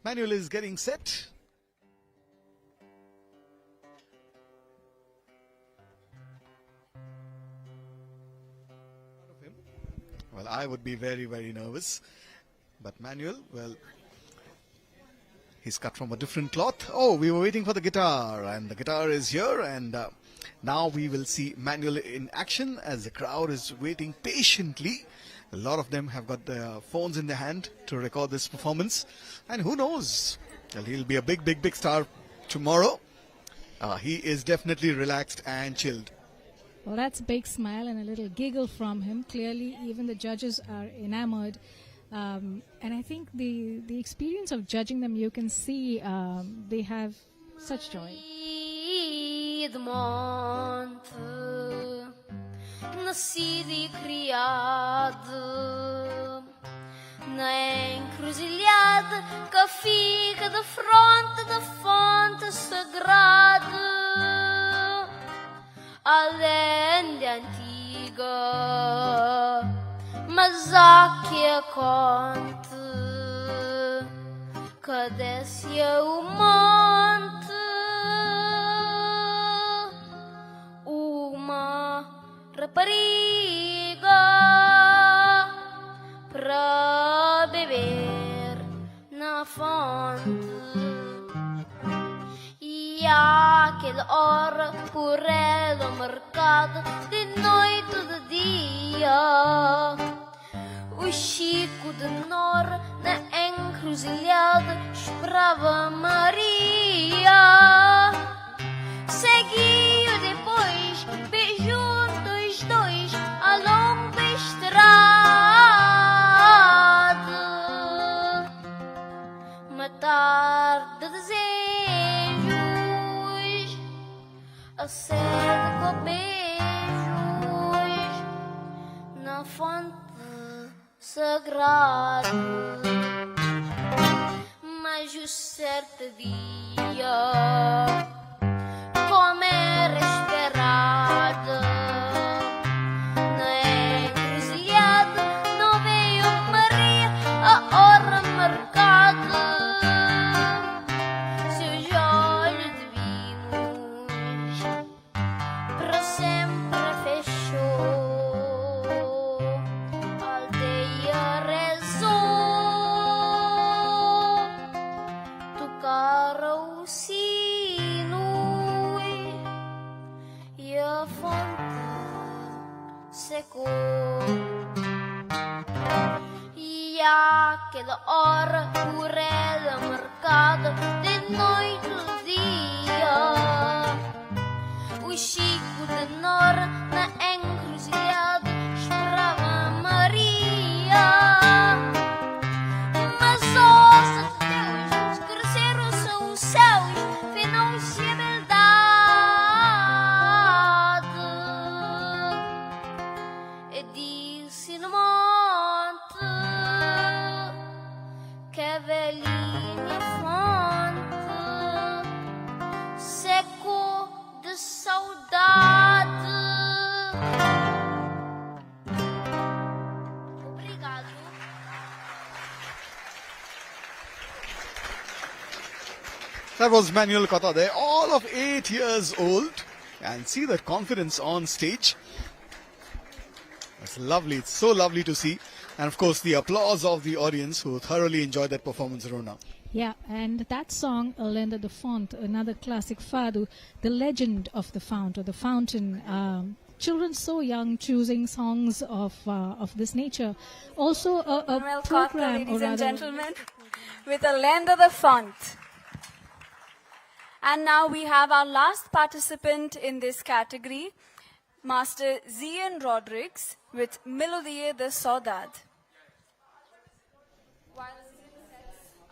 Manuel is getting set. Well, I would be very, very nervous. But Manuel, well, he's cut from a different cloth. Oh, we were waiting for the guitar, and the guitar is here. And now we will see Manuel in action as the crowd is waiting patiently. A lot of them have got their phones in their hand to record this performance. And who knows? Well, he'll be a big, big, big star tomorrow. He is definitely relaxed and chilled. Well, that's a big smile and a little giggle from him. Clearly, even the judges are enamored. And I think the experience of judging them, you can see they have such joy. Nascido e criado na encruzilhada que fica de fronte da fonte sagrada, além de antiga, mas há que a conte que desce o monte uma rapariga para beber na fonte, e àquela hora por ela ao mercado, de noite ou de dia, o Chico de Nora na encruzilhada esperava Maria. Seguiu depois, beijou os dois a longa estrada, matar de desejos, a sede com beijos na fonte sagrada. Mas o certo dia, como era esperada, na encruzilhada não veio Maria a hora marcada. Seus olhos divinos sinui ia fonte seco ia que da hora purela mercado de noite dia o Chico de Nora na encruzilhada esperava Maria mas ouça Deus cresceram são os céus finou-se a beldade e disse no monte que a velhinha fonte secou de saudade. Obrigado. That was Manuel Kata there, all of 8 years old. And see that confidence on stage. It's lovely. It's so lovely to see. And of course, the applause of the audience who thoroughly enjoyed that performance, Rona. Yeah, and that song, A Land of the Font, another classic fado, the legend of the fount or the fountain. Children so young choosing songs of this nature. Also a Manuel Kata, program, ladies or and rather, gentlemen, with A Land of the Font. And now we have our last participant in this category, Master Zian Rodrigues with Melodie de Saudade.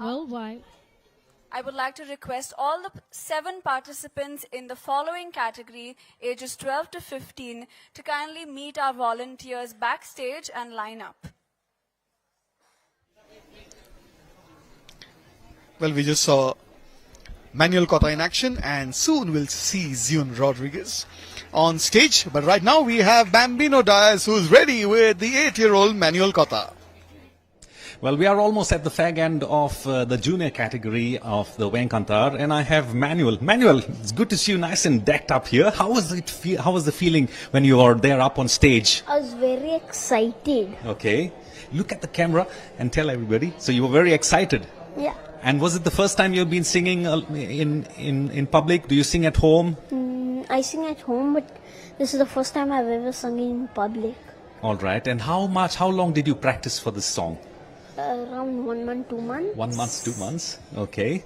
well, why? I would like to request all the 7 participants in the following category, ages 12 to 15, to kindly meet our volunteers backstage and line up. Well, we just saw Manuel Kata in action, and soon we'll see Zion Rodriguez on stage. But right now we have Bambino Dias, who's ready with the 8-year-old Manuel Kata. Well, we are almost at the fag end of the junior category of the Vem Cantar, and I have Manuel. Manuel, it's good to see you nice and decked up here. How was the feeling when you were there up on stage? I was very excited. Okay. Look at the camera and tell everybody. So you were very excited. Yeah. And was it the first time you've been singing in public? Do you sing at home? I sing at home, but this is the first time I've ever sung in public. All right. And how long did you practice for this song? Around 1 month, 2 months. 1 month, 2 months. Okay.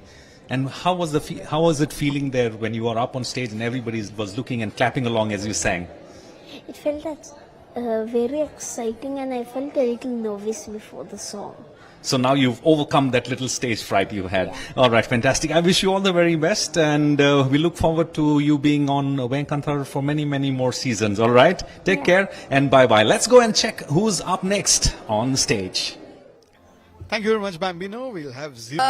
And how was it feeling there when you were up on stage and everybody was looking and clapping along as you sang? It felt very exciting, and I felt a little nervous before the song. So now you've overcome that little stage fright you had. Yeah. All right, fantastic. I wish you all the very best, and we look forward to you being on Vem Cantar for many, many more seasons. All right? Take care and bye-bye. Let's go and check who's up next on stage. Thank you very much, Bambino. We'll have Zion.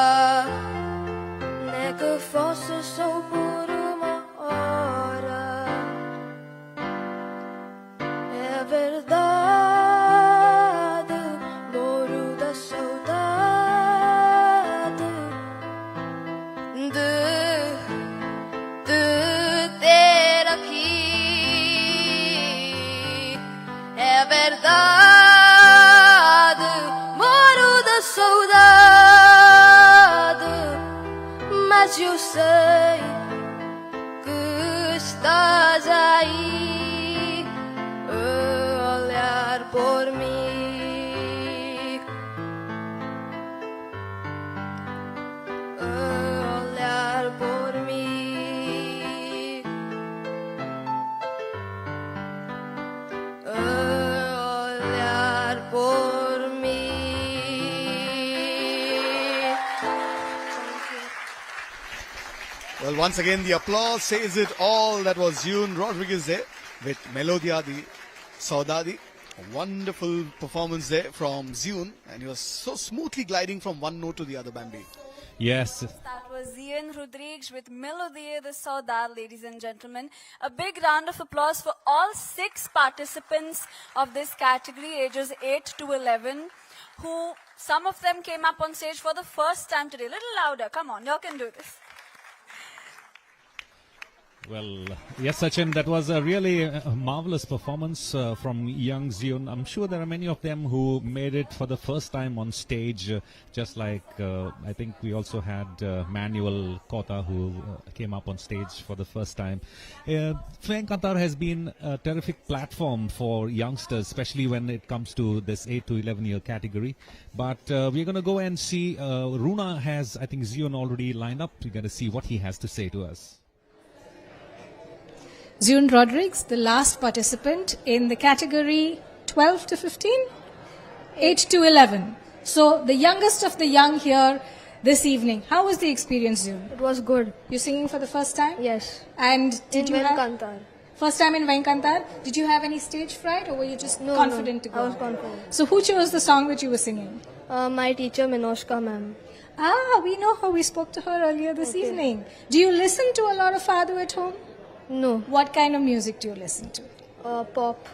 Mas eu sei que estás aí a olhar por mim, a olhar por mim, a olhar por mim. Well, once again, the applause says it all. That was Zion Rodriguez there with Melodia de Saudade. A wonderful performance there from Zion, and he was so smoothly gliding from one note to the other, Bambi. Yes. That was Zian Rodrigues with Melodie de Saudade, ladies and gentlemen. A big round of applause for all 6 participants of this category, ages 8 to 11, who some of them came up on stage for the first time today. A little louder, come on, y'all can do this. Well, yes, Sachin, that was a really marvelous performance from young Zion. I'm sure there are many of them who made it for the first time on stage, just like I think we also had Manuel Kota who came up on stage for the first time. Vem Cantar has been a terrific platform for youngsters, especially when it comes to this 8 to 11 year category. But we're going to go and see, Runa has, I think, Zion already lined up. We're going to see what he has to say to us. Zion Rodriguez, the last participant in the category 12 to 15, 8 to 11. So the youngest of the young here this evening. How was the experience, Zion? It was good. You're singing for the first time? Yes. And did In you Vem have Cantar. first time in Vem Cantar? Did you have any stage fright, or were you just confident to go? I was confident. So who chose the song that you were singing? My teacher, Minoshka ma'am. Ah, we know her. We spoke to her earlier this evening. Do you listen to a lot of Fado at home? No. What kind of music do you listen to? Pop.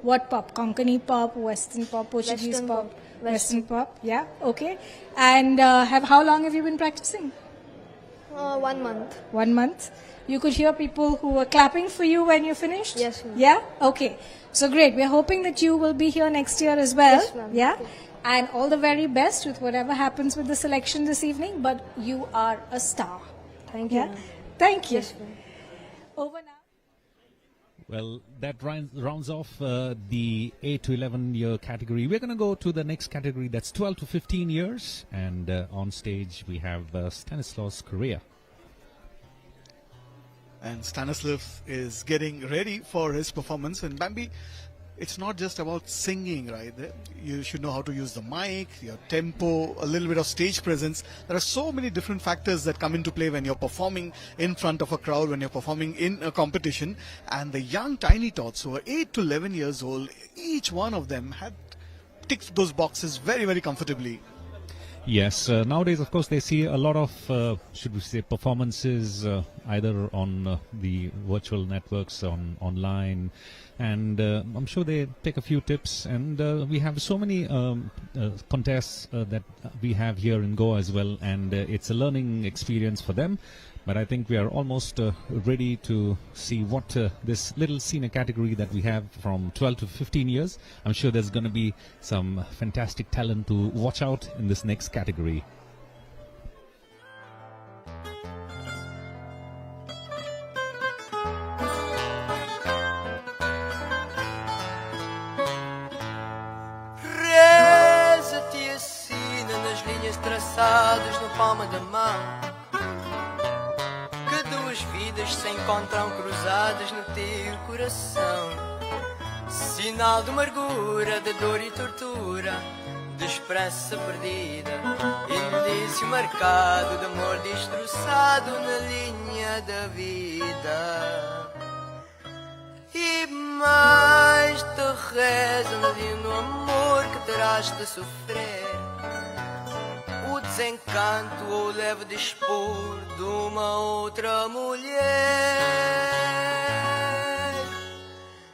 What pop? Konkani pop, Western pop, Portuguese Western pop, pop. Western pop. Yeah, okay. And how long have you been practicing? 1 month. 1 month. You could hear people who were clapping for you when you finished? Yes, ma'am. Yeah? Okay. So great. We're hoping that you will be here next year as well. Yes, ma'am. Yeah? Okay. And all the very best with whatever happens with the selection this evening. But you are a star. Thank you. Yeah? ma'am. Thank you. Yes, ma'am. Over now. Well, that rounds off the 8 to 11 year category. We're going to go to the next category, that's 12 to 15 years. And on stage we have Stanislaus Correa. And Stanislav is getting ready for his performance. And Bambi, it's not just about singing, right? You should know how to use the mic, your tempo, a little bit of stage presence. There are so many different factors that come into play when you're performing in front of a crowd, when you're performing in a competition. And the young tiny tots who are 8 to 11 years old, each one of them had ticked those boxes very, very comfortably. Yes, nowadays, of course, they see a lot of, should we say, performances either on the virtual networks, online, and I'm sure they take a few tips. And we have so many contests that we have here in Goa as well, and it's a learning experience for them. But I think we are almost ready to see what this little senior category that we have from 12 to 15 years. I'm sure there's going to be some fantastic talent to watch out in this next category. Reza-te e assina nas linhas traçadas no palma da mão. Vidas se encontram cruzadas no teu coração. Sinal de amargura, de dor e tortura, de esperança perdida, indício marcado de amor destroçado na linha da vida. E mais te reza na linha do amor que terás de sofrer o desencanto ou o leve dispor de uma outra mulher.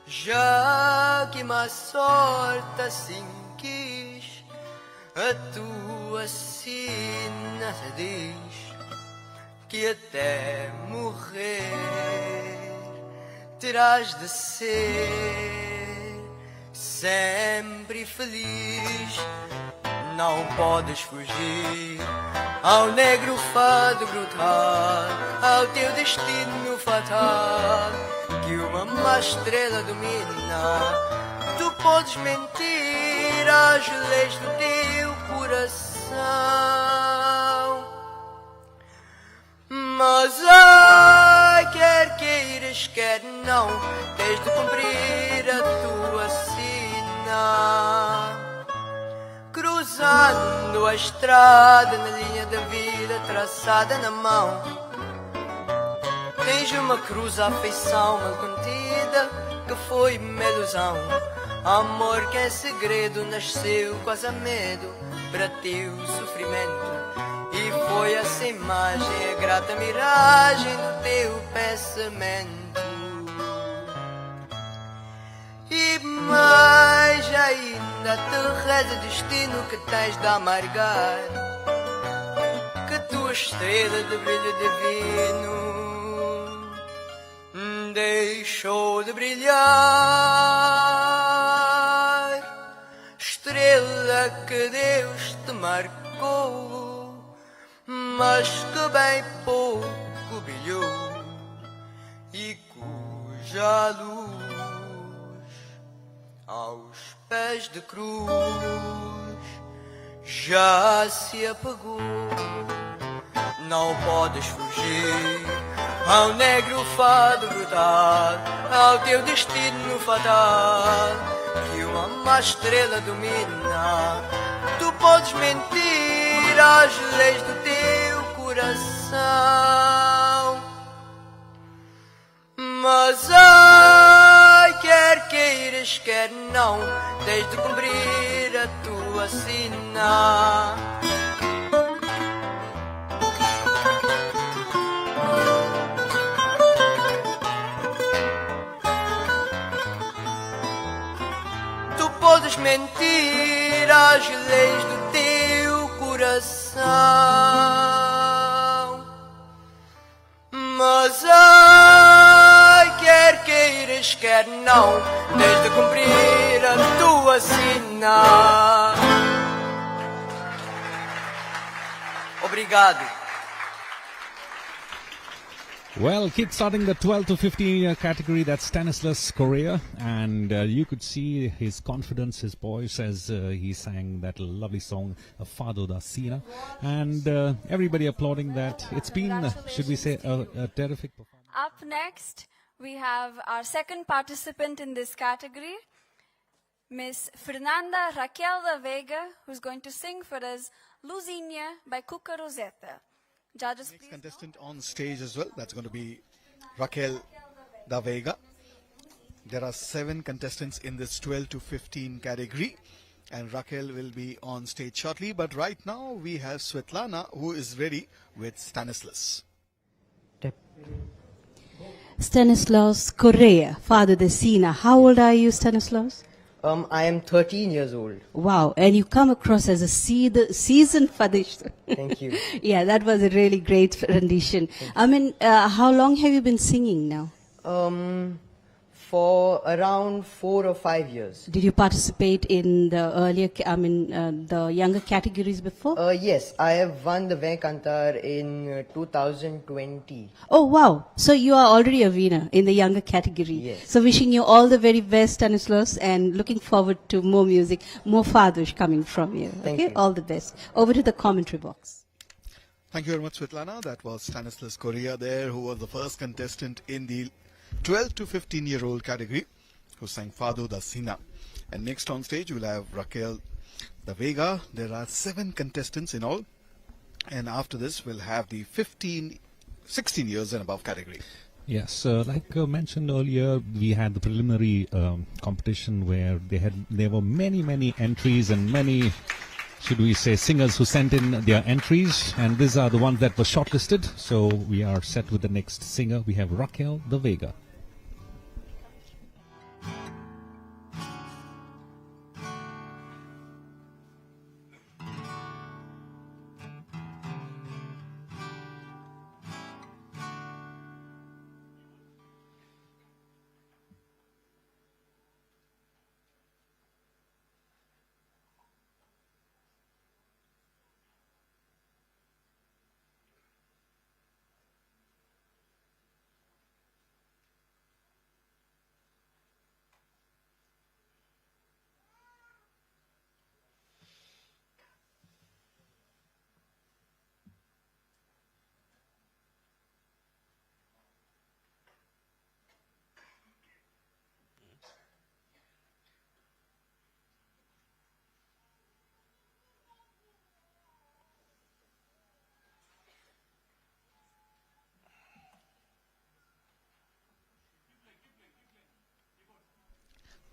Já que má sorte assim quis, a tua sina diz que até morrer terás de ser sempre feliz. Não podes fugir ao negro fado brutal, ao teu destino fatal, que uma má estrela domina. Tu podes mentir às leis do teu coração, mas ai, quer queiras, quer não, tens de cumprir a tua sina. Cruzando a estrada na linha da vida traçada na mão, tens uma cruz à afeição mal contida, que foi uma ilusão. Amor que é segredo, nasceu quase a medo para teu sofrimento, e foi essa imagem a grata miragem do teu pensamento. E mais ainda te reza o destino que tens de amargar, que tua estrela de brilho divino deixou de brilhar, estrela que Deus te marcou, mas que bem pouco brilhou e cuja luz aos pés de cruz já se apagou. Não podes fugir ao negro fado brutal, ao teu destino fatal que uma má estrela domina. Tu podes mentir às leis do teu coração, mas ai, quer queiras, quer não, tens de cumprir a tua sina. Tu podes mentir às leis do teu coração, mas ai, quer queiras, quer não, tens de cumprir a tua sina. Obrigado. Well, kick-starting the 12 to 15 category, that's Stanislas Correa, and you could see his confidence, his voice as he sang that lovely song, Fado da Sina, and everybody applauding that. It's been, should we say, a terrific performance. Up next, we have our second participant in this category, Miss Fernanda Raquel da Veiga, who's going to sing for us Luzinha by Cuca Rosetta. Judges, next contestant on stage as well, that's going to be Raquel da Veiga. There are 7 contestants in this 12 to 15 category, and Raquel will be on stage shortly, but right now we have Svetlana who is ready with Stanislas. Stanislas Correa, Fado da Sina. How old are you, Stanislas? I am 13 years old. Wow, and you come across as a seasoned fadista. Thank you. Yeah, that was a really great rendition. I mean, how long have you been singing now? For around 4 or 5 years. Did you participate in the earlier, the younger categories before? Yes, I have won the Vem Cantar in 2020. Oh, wow. So you are already a winner in the younger category. Yes. So wishing you all the very best, Stanislas, and looking forward to more music, more fathers coming from you. Thank Okay, you. all the best. Over to the commentary box. Thank you very much, Svetlana. That was Stanislas Correa there, who was the first contestant in the 12 to 15-year-old category, who sang Fado da Sina. And next on stage, we'll have Raquel da Veiga. There are 7 contestants in all. And after this, we'll have the 16 years and above category. Yes, like mentioned earlier, we had the preliminary competition where there were many entries and many, should we say, singers who sent in their entries, and these are the ones that were shortlisted. So we are set with the next singer. We have Raquel da Veiga.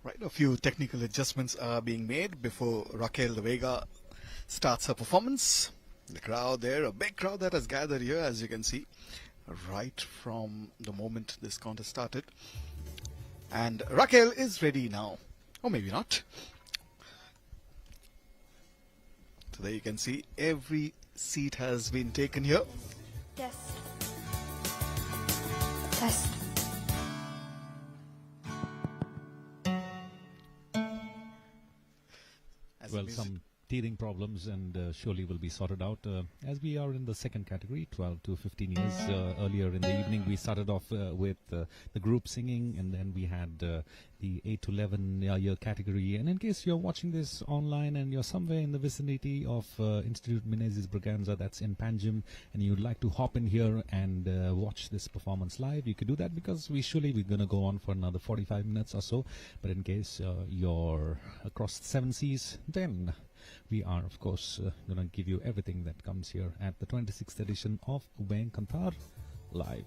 Right, a few technical adjustments are being made before Raquel da Veiga starts her performance. The crowd there, a big crowd that has gathered here, as you can see, right from the moment this contest started. And Raquel is ready now, or maybe not. So there you can see every seat has been taken here. Yes. Test. Well, some teething problems and surely will be sorted out as we are in the second category, 12 to 15 years. Earlier in the evening we started off with the group singing, and then we had the 8 to 11 year category. And in case you're watching this online and you're somewhere in the vicinity of Institute Menezes Braganza, that's in Panjim, and you'd like to hop in here and watch this performance live, you could do that, because we're going to go on for another 45 minutes or so. But in case you're across the 7 seas, then we are, of course, going to give you everything that comes here at the 26th edition of Vem Cantar Live.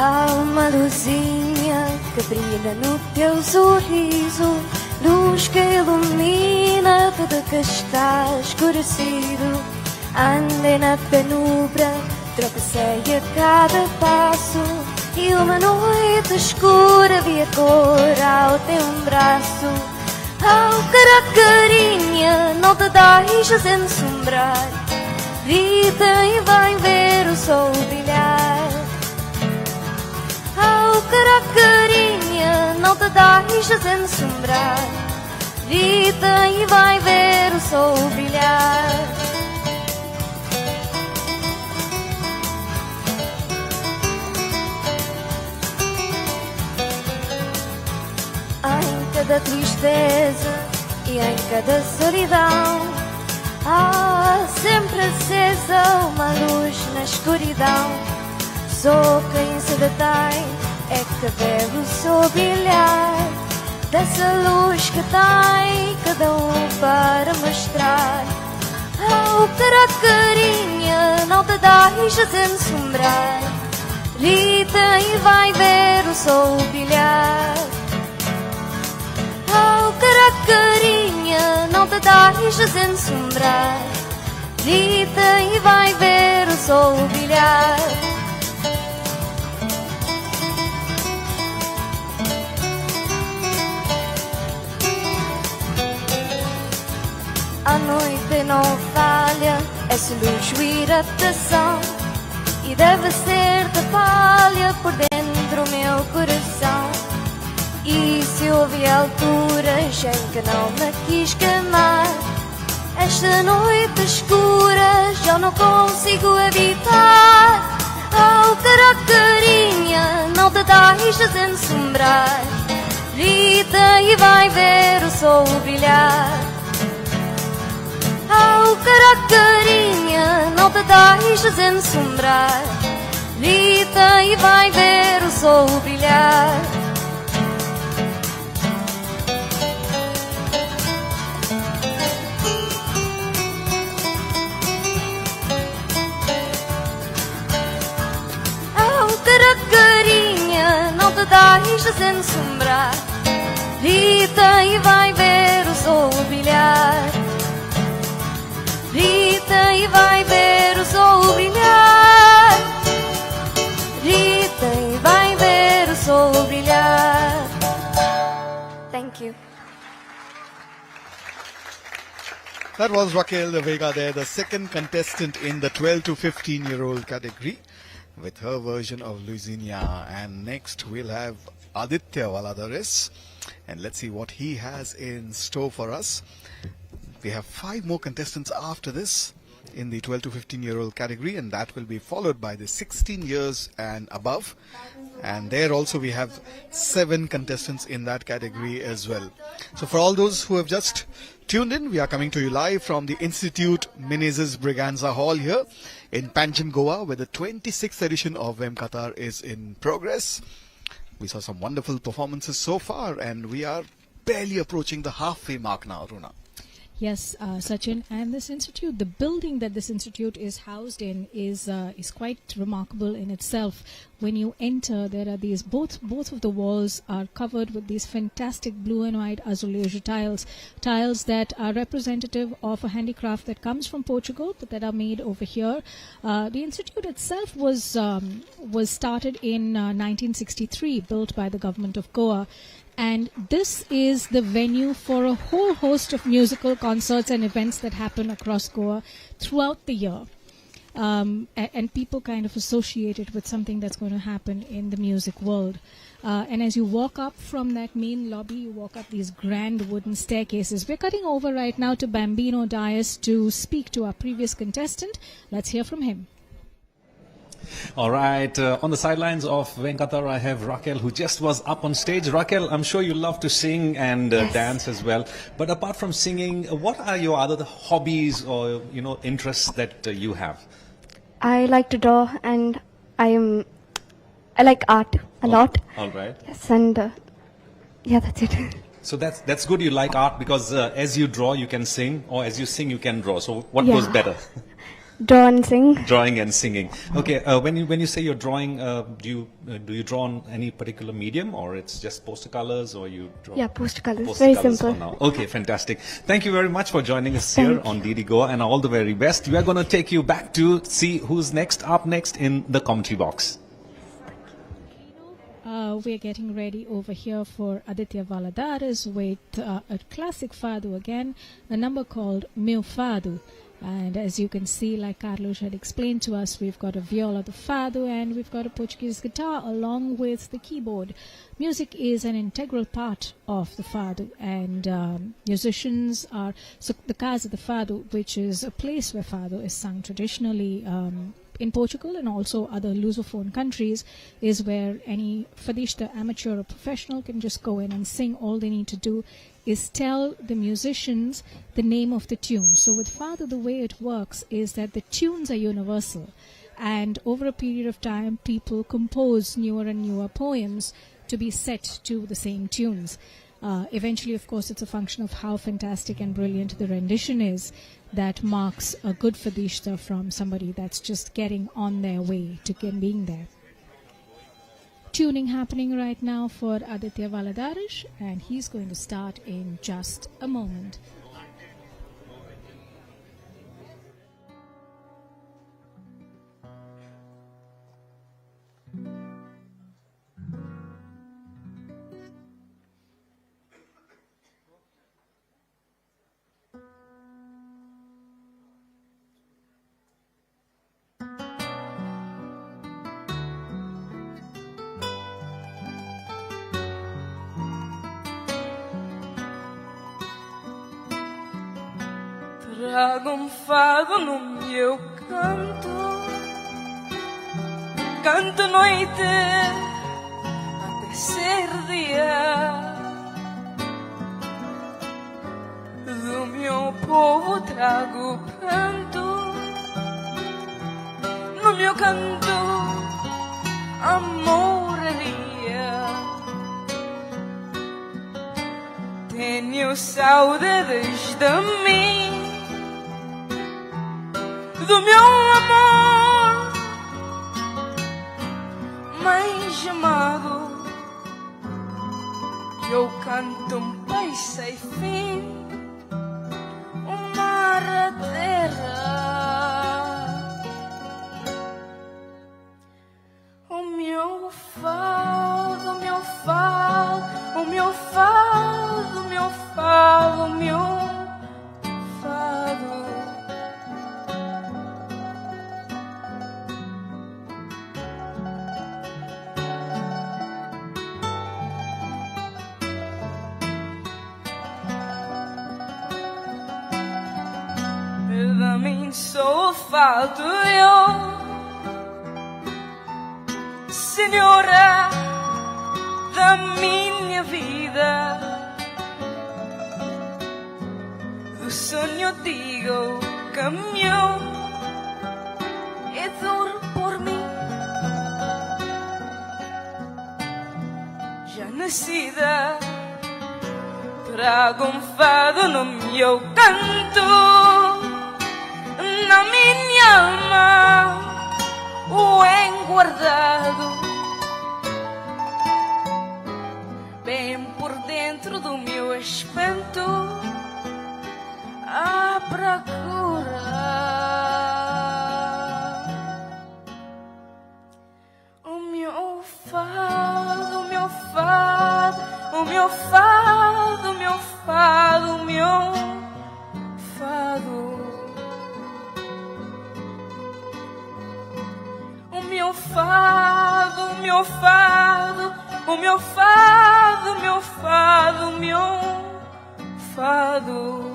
Há uma luzinha que brilha no teu sorriso, luz que ilumina tudo que está escurecido. Andei na penumbra, tropecei a cada passo, e uma noite escura vi a cor ao teu braço. Oh, carinha, não te deixes ensombrar, grita e vai ver o sol brilhar. Oh, carinha, não te deixes ensombrar, grita e vai ver o sol brilhar. Em cada tristeza e em cada solidão, há sempre acesa uma luz na escuridão. Só quem se detém é que vê o sol brilhar, dessa luz que tem cada para mostrar. Oh, carinha, não te deixes ensombrar, grita e vai ver o sol brilhar. Oh, carinha, não te deixes ensombrar, grita e vai ver o sol brilhar. A noite não falha, essa luz o irritação, e deve ser de palha por dentro o meu coração. E se houve alturas em que não me quis queimar, esta noite escura já não consigo habitar. Oh, carinha, não te deixes ensombrar, grita e vai ver o sol brilhar. Oh, carinha, não te deixes ensombrar, grita e vai ver o sol brilhar. Oh, carinha, não te deixes ensombrar, grita e vai ver o sol brilhar. Grita e vai ver o sol brilhar, grita e vai ver o sol brilhar. Thank you. That was Raquel De Vega there, the second contestant in the 12 to 15-year-old category, with her version of Louisiana. And next we'll have Aditya Valadares, and let's see what he has in store for us. We have 5 more contestants after this in the 12 to 15-year-old category, and that will be followed by the 16 years and above. And there also we have 7 contestants in that category as well. So for all those who have just tuned in, we are coming to you live from the Institute Menezes Braganza Hall here in Panjim, Goa, where the 26th edition of Vem Cantar is in progress. We saw some wonderful performances so far, and we are barely approaching the halfway mark now, Runa. Yes, Sachin, and this institute, the building that this institute is housed in is quite remarkable in itself. When you enter, there are these both of the walls are covered with these fantastic blue and white azulejo tiles that are representative of a handicraft that comes from Portugal, but that are made over here. The institute itself was started in 1963, built by the government of Goa. And this is the venue for a whole host of musical concerts and events that happen across Goa throughout the year. And people kind of associate it with something that's going to happen in the music world. And as you walk up from that main lobby, you walk up these grand wooden staircases. We're cutting over right now to Bambino Dias to speak to our previous contestant. Let's hear from him. All right, on the sidelines of Vem Cantar, I have Raquel, who just was up on stage. Raquel, I'm sure you love to sing and dance as well. But apart from singing, what are your other hobbies or interests that you have? I like to draw, and I like art a lot. All right. Yes, and that's it. So that's good. You like art because as you draw, you can sing, or as you sing, you can draw. So what Yeah. goes better? Draw and sing. Drawing and singing. Okay. When you say you're drawing, do you draw on any particular medium, or it's just poster colors, or you draw? Yeah, poster colors. Poster Very colours simple. for now. Okay, fantastic. Thank you very much for joining us here on DD Goa, and all the very best. We are going to take you back to see who's up next in the commentary box. We're getting ready over here for Aditya Valadares with a classic fado again, a number called Meu Fado. And as you can see, like Carlos had explained to us, we've got a viola de fado and we've got a Portuguese guitar along with the keyboard. Music is an integral part of the fado, and musicians are... So the Casa de Fado, which is a place where fado is sung traditionally in Portugal and also other Lusophone countries, is where any fadista, amateur or professional, can just go in and sing. All they need to do is tell the musicians the name of the tune. So with fado, the way it works is that the tunes are universal, and over a period of time people compose newer and newer poems to be set to the same tunes. Eventually, of course, it's a function of how fantastic and brilliant the rendition is that marks a good fadista from somebody that's just getting on their way to being there. Tuning happening right now for Aditya Valadares, and he's going to start in just a moment. Trago fado no meu canto noite até ser dia. Do meu povo trago canto, no meu canto amor alegria. Tenho saudades de mim, do meu amor mais amado. Eu canto paz sem fim, o mar, a terra. O meu fado, o meu fado, o meu fado, o meu fado, o meu fado. Da mim sou fado eu, senhora da minha vida. Do sonho digo caminhou e dor por mim, já nascida trago fado no meu canto, na minha alma, o enguardado, bem por dentro do meu espanto, à procura. O meu fado, o meu fado, o meu fado, o meu fado, o meu fado. O meu fado, o meu fado, o meu fado, o meu fado, o meu fado.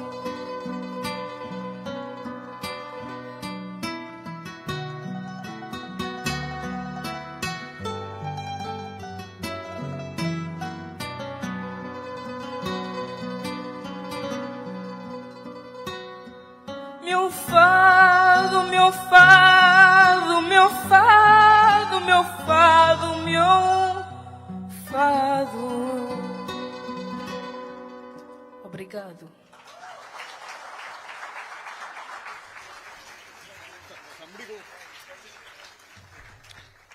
Meu fado, meu fado, meu fado, meu fado, meu fado. Obrigado.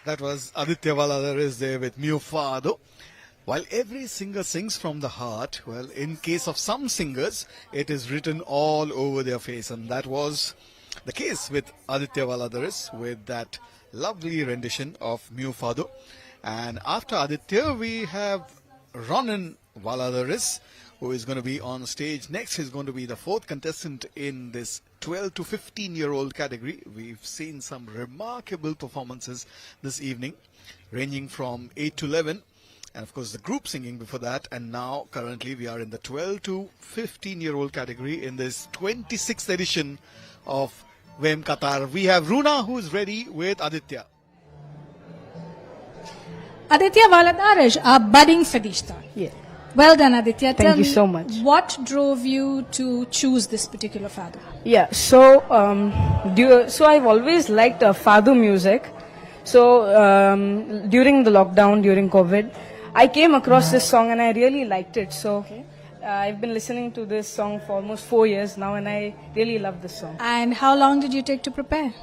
That was Aditya Valadar is there with Meu Fado. While every singer sings from the heart, well, in case of some singers, it is written all over their face. And that was the case with Aditya Valadaris with that lovely rendition of Meu Fado. And after Aditya, we have Ronan Valadaris, who is going to be on stage. Next is going to be the fourth contestant in this 12 to 15-year-old category. We've seen some remarkable performances this evening, ranging from 8 to 11. And of course the group singing before that, and now currently we are in the 12 to 15-year-old category in this 26th edition of Vem Cantar. We have Runa who is ready with Aditya. Aditya Valadares, a budding fadista. Yeah. Well done, Aditya. Thank you so much. What drove you to choose this particular fado? Yeah, so so I've always liked fado music. So during the lockdown, during COVID, I came across this song and I really liked it. So I've been listening to this song for almost 4 years now, and I really love this song. And how long did you take to prepare?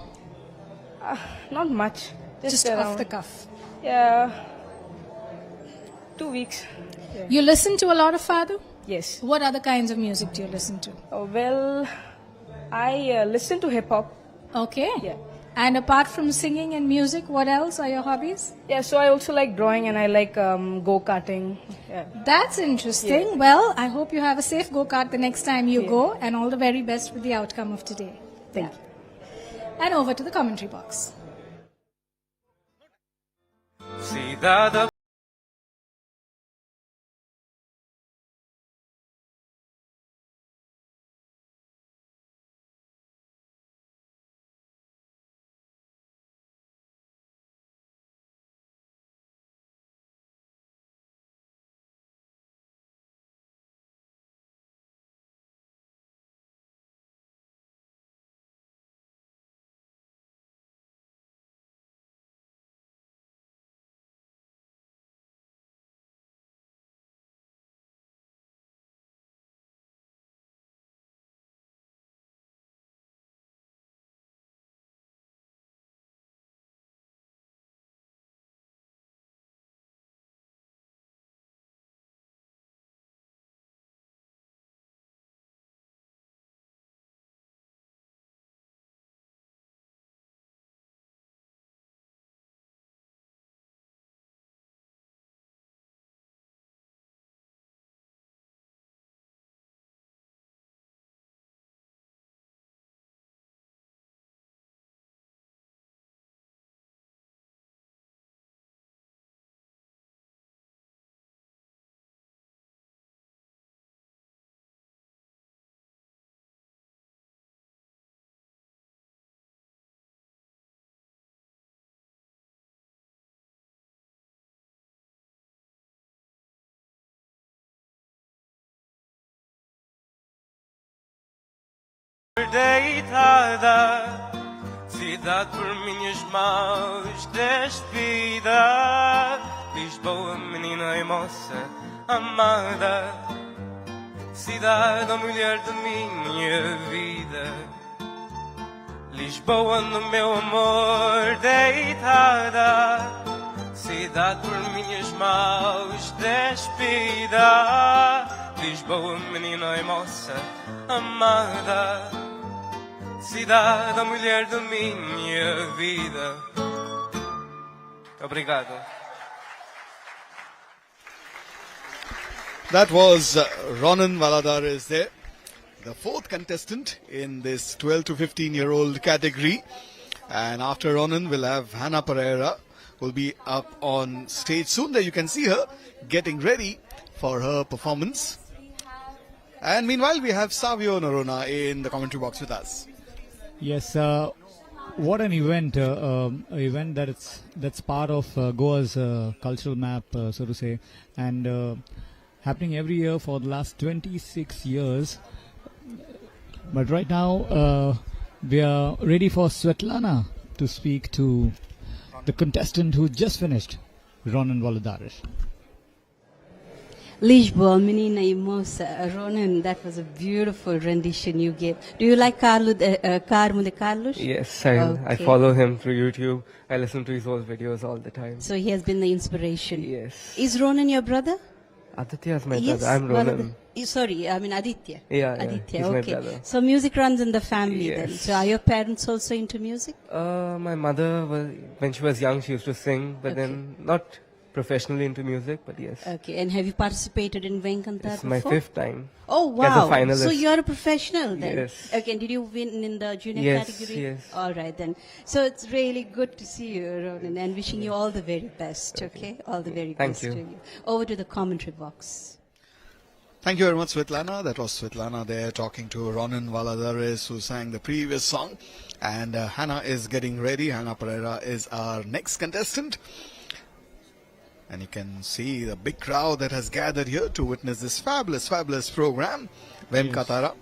Not much. Just off the cuff? Yeah, 2 weeks. Yeah. You listen to a lot of fado? Yes. What other kinds of music do you listen to? Oh, well, I listen to hip hop. Okay. Yeah. And apart from singing and music, what else are your hobbies? Yeah, so I also like drawing and I like go-karting. Yeah. That's interesting. Yeah. Well, I hope you have a safe go-kart the next time you go, and all the very best with the outcome of today. Thank you. And over to the commentary box. Cidade deitada, cidade por minhas mãos despida, Lisboa, menina e moça amada, cidade, a mulher de minha vida. Lisboa no meu amor deitada, cidade por minhas mãos despida. Lisboa, menina e moça amada, cidade, a mulher de minha vida. Obrigado. That was Ronan Valadar is there, the fourth contestant in this 12 to 15-year-old category. And after Ronan, we'll have Hannah Pereira, who will be up on stage soon. There you can see her getting ready for her performance. And meanwhile, we have Savio Norona in the commentary box with us. Yes, what an event! Event that's part of Goa's cultural map, so to say, and happening every year for the last 26 years. But right now, we are ready for Svetlana to speak to the contestant who just finished, Ronan Valadar. Lisboa, menina e moça, Ronan, that was a beautiful rendition you gave. Do you like Carmo de Carlos? Yes, I follow him through YouTube. I listen to his old videos all the time. So he has been the inspiration. Yes. Is Ronan your brother? Aditya is my Yes, brother. I'm Ronan. Sorry, I mean Aditya. Yeah, Aditya, he's okay. my brother. So music runs in the family then. Yes. So are your parents also into music? My mother, when she was young, she used to sing, but then not professionally into music, but yes. Okay, and have you participated in Vem Cantar It's before? my 5th time. Oh, wow. As a finalist. So you're a professional then? Yes. Okay, and did you win in the junior Yes, category? yes. All right then. So it's really good to see you, Ronan, and wishing you all the very best, okay? All the very Thank best you. to you. Over to the commentary box. Thank you very much, Svetlana. That was Svetlana there talking to Ronan Valadares, who sang the previous song. And Hannah is getting ready. Hannah Pereira is our next contestant. And you can see the big crowd that has gathered here to witness this fabulous, fabulous program, Vem Cantar.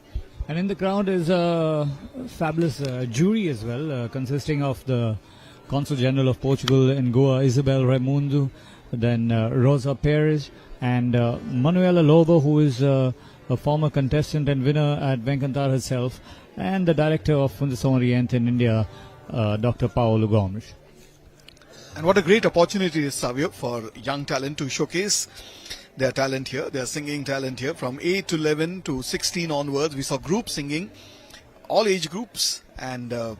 And in the crowd is a fabulous jury as well, consisting of the Consul General of Portugal in Goa, Isabel Raimundo, then Rosa Perez, and Manuela Lobo, who is a former contestant and winner at Vem Cantar herself, and the director of Fundação Oriente in India, Dr. Paulo Gomes. And what a great opportunity is, Savio, for young talent to showcase their talent here, their singing talent here from 8 to 11 to 16 onwards. We saw group singing, all age groups, and a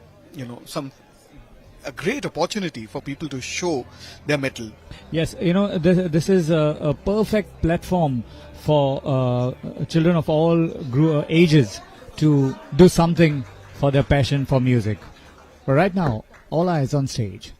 great opportunity for people to show their mettle. Yes, this is a perfect platform for children of all ages to do something for their passion for music. But right now, all eyes on stage.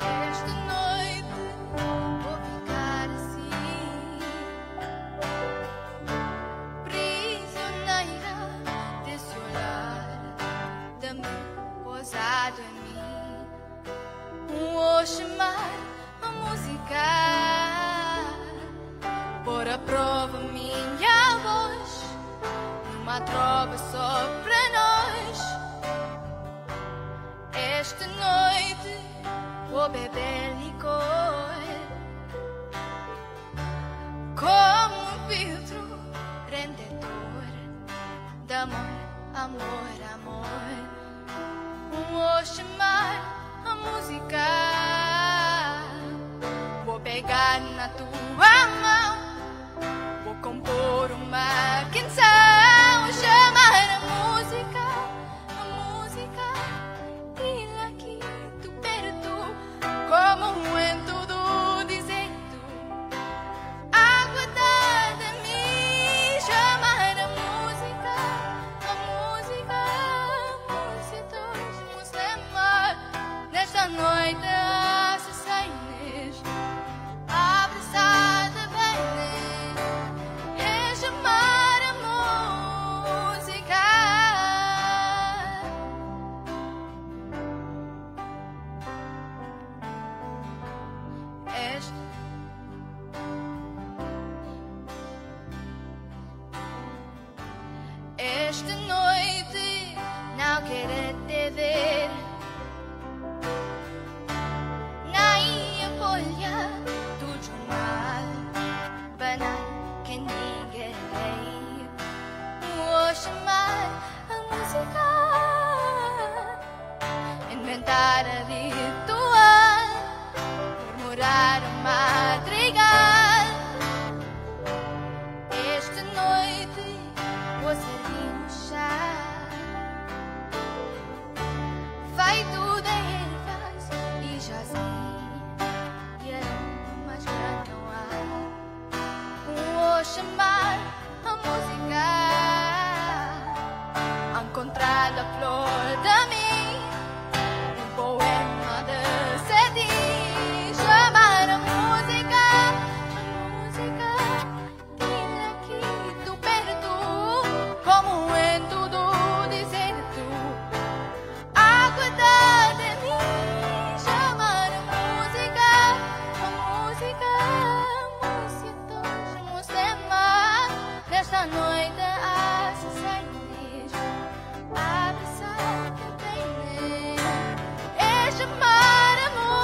Esta noite vou ficar assim, prisioneira desse olhar da me pousado em mim. Vou chamar a música, pôr à prova minha voz, numa trova só para nós. Esta noite vou beber licor, como um filtro rendedor de amor, amor, amor. Vou chamar a música, vou pegar na tua mão, vou compor uma canção, chamar a música, ir aqui tu perto, como um vento do deserto, aguardar de mim, chamar a música, nesta noite assassinas, abraçar querer te ver. Naia bolha tudo mal, banal que ninguém vou chamar a música, inventar a ritual, murmurar o madrigal. Esta noite vou servir um chá feito de ervas e jasmim e aromas para não há. Vou chamar a música, a encontrar a flor de mim, um poema de sede. Chamar a música, vir aqui do perto, como em tudo dizer tu, aguardar de mim. Chamar a música, música, nesta noite a se sentir, a pensar que tem é chamar a música.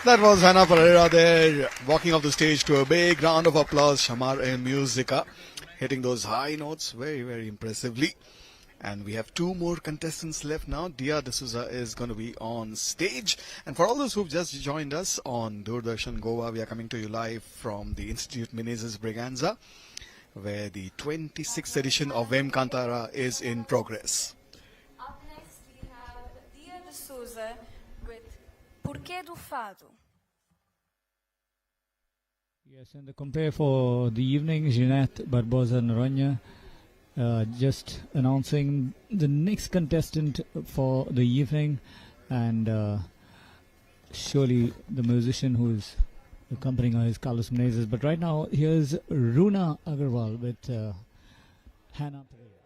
That was Hannah Pereira there, walking off the stage to a big round of applause. Shamar and Musica, hitting those high notes very, very impressively. And we have two more contestants left now. Dia D'Souza is going to be on stage. And for all those who've just joined us on Doordarshan Goa, we are coming to you live from the Institute Menezes Braganza, where the 26th edition of Vem Cantar is in progress. Up next we have Dia D'Souza with Porquê do Fado. Yes, and the compare for the evening, Jeanette Barbosa Noronha, just announcing the next contestant for the evening, and surely the musician who is accompanying her is Carlos Menezes. But right now, here's Runa Agarwal with Hannah Pereira.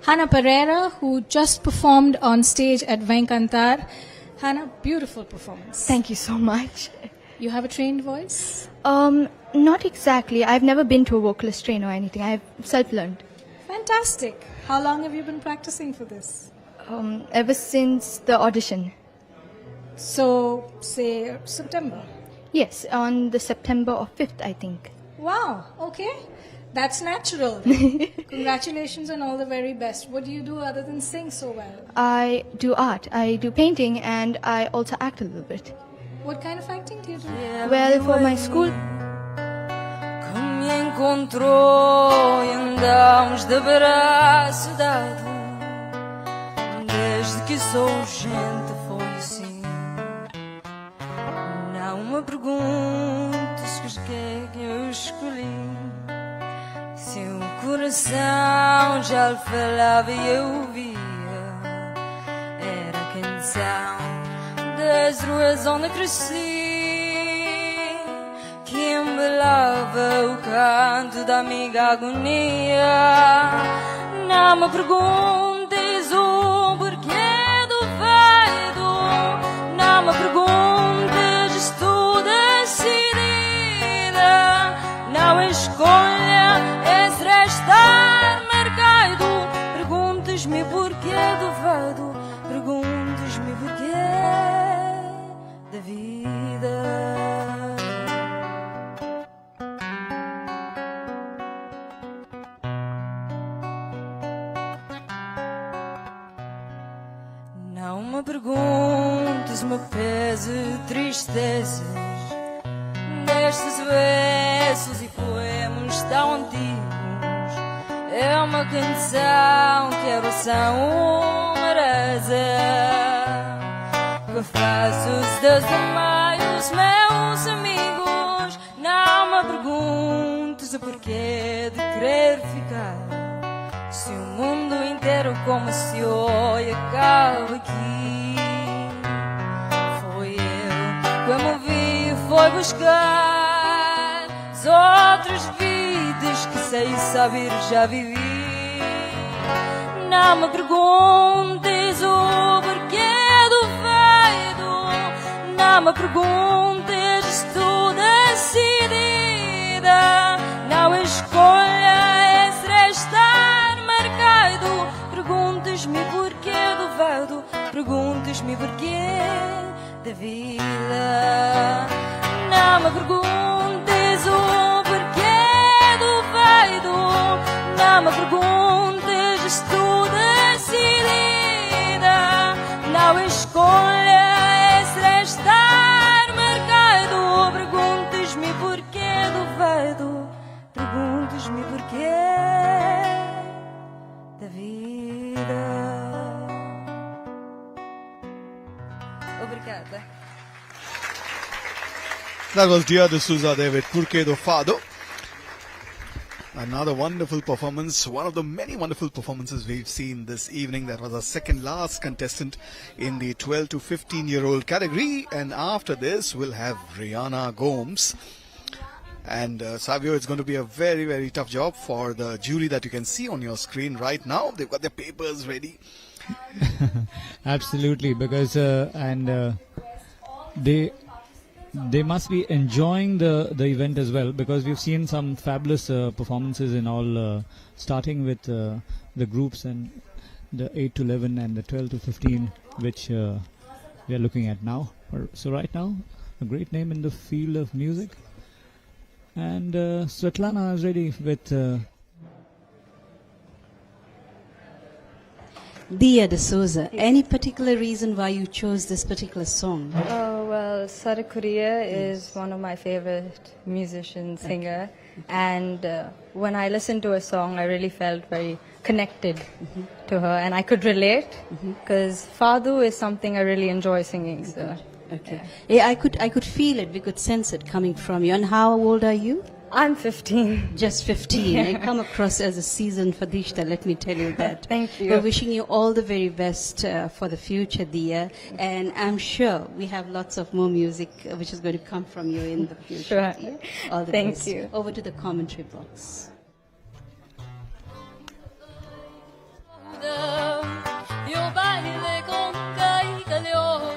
Hannah Pereira, who just performed on stage at Vem Cantar. Hannah, beautiful performance. Thank you so much. You have a trained voice? Not exactly. I've never been to a vocalist trainer or anything. I've self-learned. Fantastic. How long have you been practicing for this? Ever since the audition. So, say September? Yes, on the September 5th, I think. Wow, okay. That's natural. Congratulations and all the very best. What do you do other than sing so well? I do art. I do painting and I also act a little bit. What kind of acting do you do? Well, for my school... Que me encontrou e andamos de braço dado. Desde que sou gente foi assim. Não me perguntes que é que eu escolhi. Se o coração já lhe falava e eu via, era a canção das ruas onde cresci, que embelava o canto da amiga agonia. Não me perguntes o porquê do fado, não me perguntes, estou decidida. Não escolha esse restar marcado. Perguntes-me porquê do fado, perguntes-me porquê da vida. Não me perguntes, me pese tristezas destes versos e poemas tão antigos. É uma canção que a oração merece, que faço desde os meus amigos. Não me perguntes o porquê de querer ficar, se o mundo inteiro como se oi acaba aqui. Foi eu que a movi, foi buscar as outras vidas que sei saber já vivi. Não me perguntes o porquê do Não me perguntes se estou decidida. Não escolha esse estar marcado. Perguntes-me porquê do vado. Perguntes-me porquê da vida. Não me perguntes o porquê do vado. Não me perguntes se estou decidida. Não escolha esse estar marcado. Perguntes-me porquê do vado. Perguntes-me porquê da vida. Obrigada. That was Dia de Souza there with Porque do Fado. Another wonderful performance, one of the many wonderful performances we've seen this evening. That was our second last contestant in the 12 to 15-year-old category. And after this, we'll have Rihanna Gomes. And Savio, it's going to be a very, very tough job for the jury that you can see on your screen right now. They've got their papers ready. Absolutely, because they must be enjoying the event as well, because we've seen some fabulous performances in all, starting with the groups and the 8 to 11 and the 12 to 15, which we are looking at now. So right now, a great name in the field of music. And Svetlana is ready with Dia de Souza. Any particular reason why you chose this particular song? Oh, well, Sara Korea is one of my favorite musicians, singer. And when I listened to her song, I really felt very connected to her. And I could relate, because Fado is something I really enjoy singing. So. Okay. Yeah, I could feel it. We could sense it coming from you. And how old are you? I'm 15. Just 15. You come across as a seasoned Fadishta, let me tell you that. Thank you. We're wishing you all the very best for the future, Dia. And I'm sure we have lots of more music which is going to come from you in the future. Sure. Dia. All the Thank best. you. Over to the commentary box. Io baile con quei caglioni.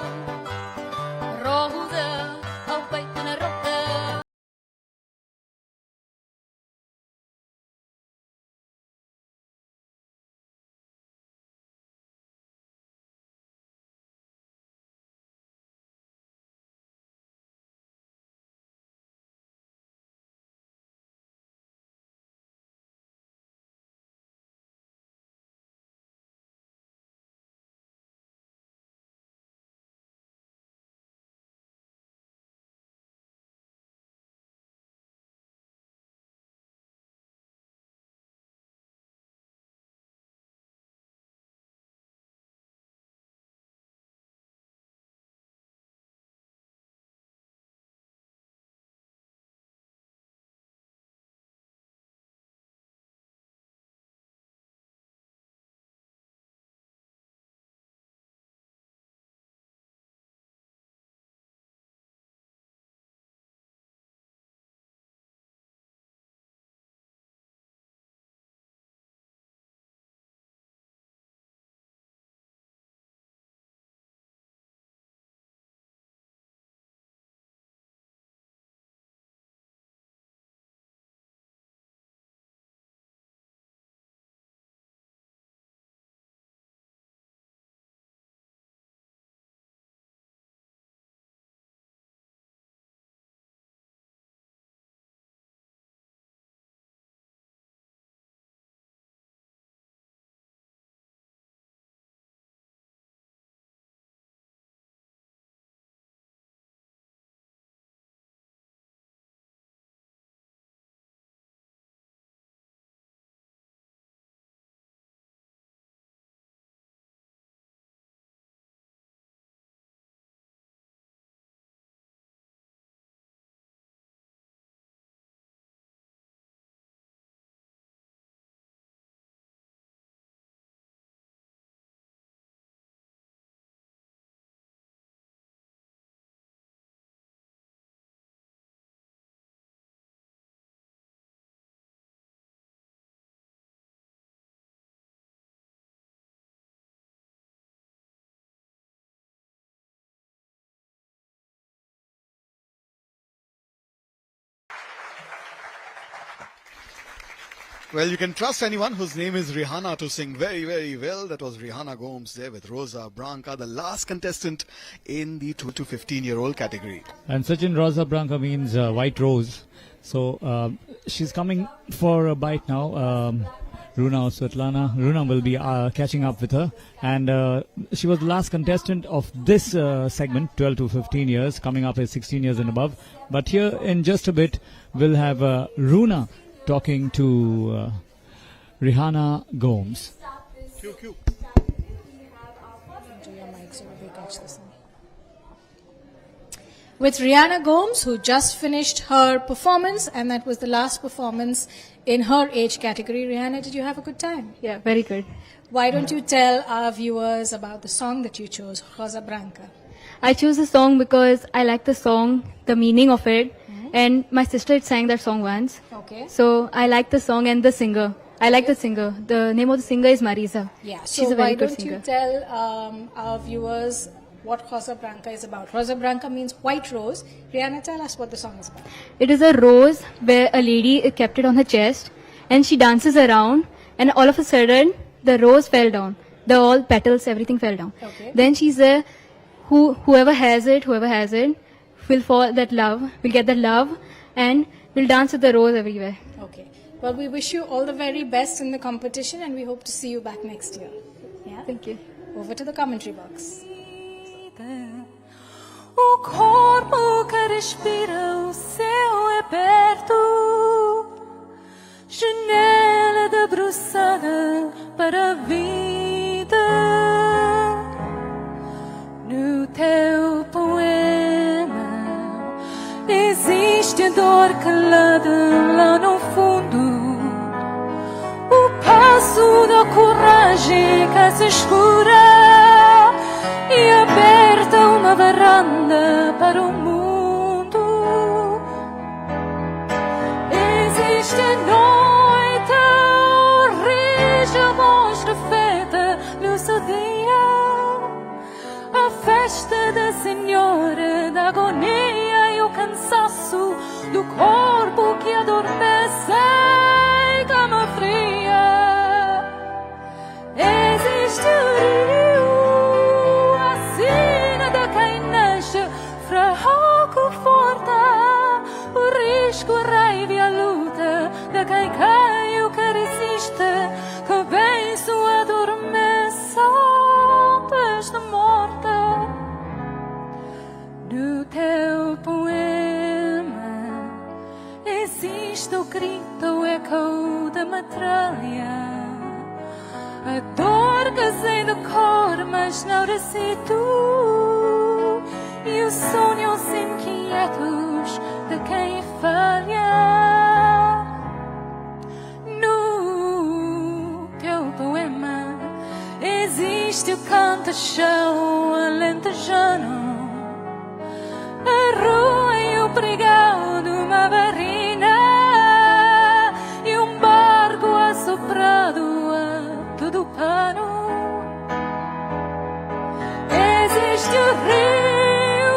Well, you can trust anyone whose name is Rihanna to sing very, very well. That was Rihanna Gomes there with Rosa Branca, the last contestant in the 2 to 15-year-old category. And Sachin, Rosa Branca means white rose. So she's coming for a bite now. Runa or Svetlana. Runa will be catching up with her. And she was the last contestant of this segment, 12 to 15 years, coming up as 16 years and above. But here in just a bit, we'll have Runa talking to Rihanna Gomes. With Rihanna Gomes, who just finished her performance, and that was the last performance in her age category. Rihanna, did you have a good time? Yeah, very good. Why don't you tell our viewers about the song that you chose, Rosa Branca? I chose the song because I like the song, the meaning of it, and my sister had sang that song once. Okay. So I like the song and the singer. I like the singer. The name of the singer is Marisa. Yeah, She's so a very why good don't singer. you tell our viewers what Rosa Branca is about? Rosa Branca means white rose. Rihanna, tell us what the song is about. It is a rose where a lady kept it on her chest and she dances around and all of a sudden the rose fell down. The all petals, everything fell down. Okay. Then she's a whoever has it will fall that love, will get that love and will dance with the rose everywhere. Okay. Well, we wish you all the very best in the competition and we hope to see you back next year. Yeah. Thank you. Over to the commentary box. O corpo que respira o céu é perto, janela debruçada para a vida. No teu poema existe a dor calada lá no fundo, o passo da coragem que se escura e aberta uma varanda para o mundo. Existe a noite, rige a voz refeta no seu dia, a festa da Senhora da agonia e o cansaço do corpo que adormece em cama fria. Existe o rio, fraco forte, o risco, a raiva e a luta de quem cai o que resiste, que vence ou adormece antes da morte. No teu poema existe o grito, o eco da metralha, a dor que sai do cor, mas não recito, e os sonhos inquietos de quem falha. No teu poema existe o canto-chão alentejano, a rua e o pregão de uma barrina e um barco assoprado a todo pano. Existe o rio,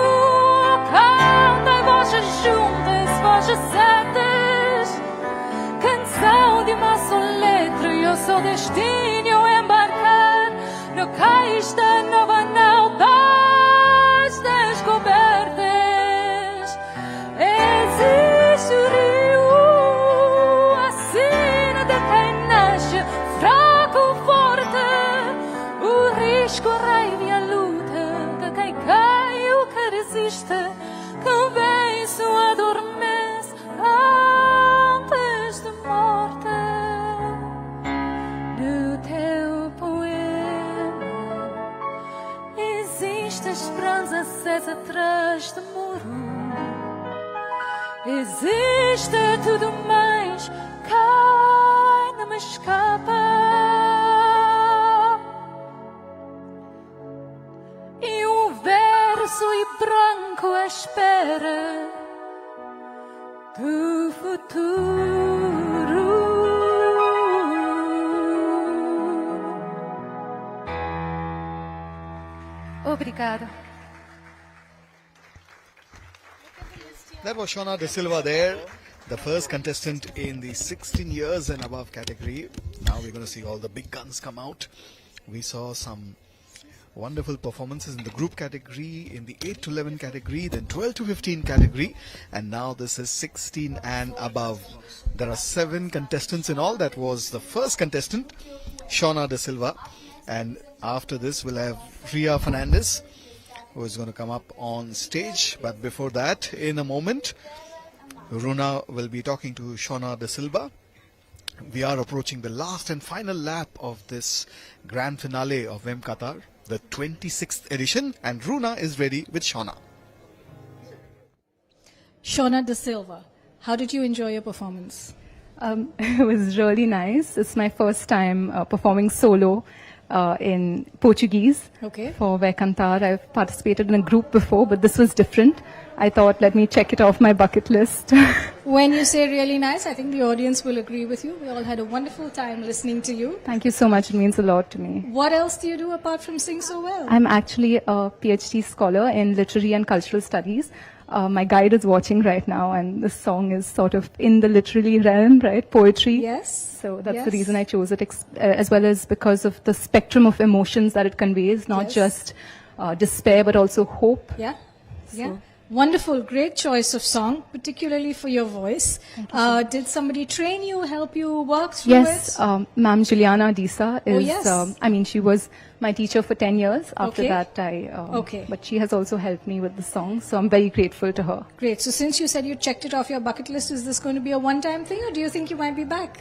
canta vozes juntas, vozes certas, canção de uma só letra e o seu destino embarcar no cais da nova nau das descobertas. Existe o rio, a sina de quem nasce, fraco ou forte, o risco, a raiva e a luta de quem cai o que resiste, que vence ou adormece antes da morte. No teu poema existe a esperança acesa atrás do muro, existe tudo mais, cai, não me escapa. E um verso e branco à espera do futuro. Obrigada. That was Shona De Silva there the first contestant in the 16 years and above category. Now we're going to see all the big guns come out. We saw some wonderful performances in the group category, in the 8 to 11 category, then 12 to 15 category, and now this is 16 and above. There are 7 contestants in all. That was the first contestant, Shauna De Silva, and after this we'll have Ria Fernandez, who is going to come up on stage. But before that, in a moment, Runa will be talking to Shauna De Silva. We are approaching the last and final lap of this grand finale of Vem Cantar, the 26th edition, and Runa is ready with Shauna. Shauna De Silva, how did you enjoy your performance? It was really nice. It's my first time performing solo in Portuguese for Vem Cantar. I've participated in a group before, but this was different. I thought, let me check it off my bucket list. When you say really nice, I think the audience will agree with you. We all had a wonderful time listening to you. Thank you so much. It means a lot to me. What else do you do apart from sing so well? I'm actually a PhD scholar in literary and cultural studies. My guide is watching right now, and this song is sort of in the literary realm, right? Poetry. Yes. So that's the reason I chose it, as well as because of the spectrum of emotions that it conveys, not just despair, but also hope. Yeah. Yeah. Wonderful, great choice of song, particularly for your voice. Did somebody train you, help you work through it? Yes, Ma'am Juliana Disa is, she was my teacher for 10 years. After that, but she has also helped me with the song, so I'm very grateful to her. Great. So since you said you checked it off your bucket list, is this going to be a one-time thing, or do you think you might be back?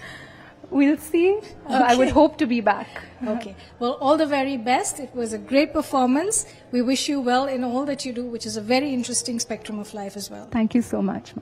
We'll see. I would hope to be back. Okay. Well, all the very best. It was a great performance. We wish you well in all that you do, which is a very interesting spectrum of life as well. Thank you so much.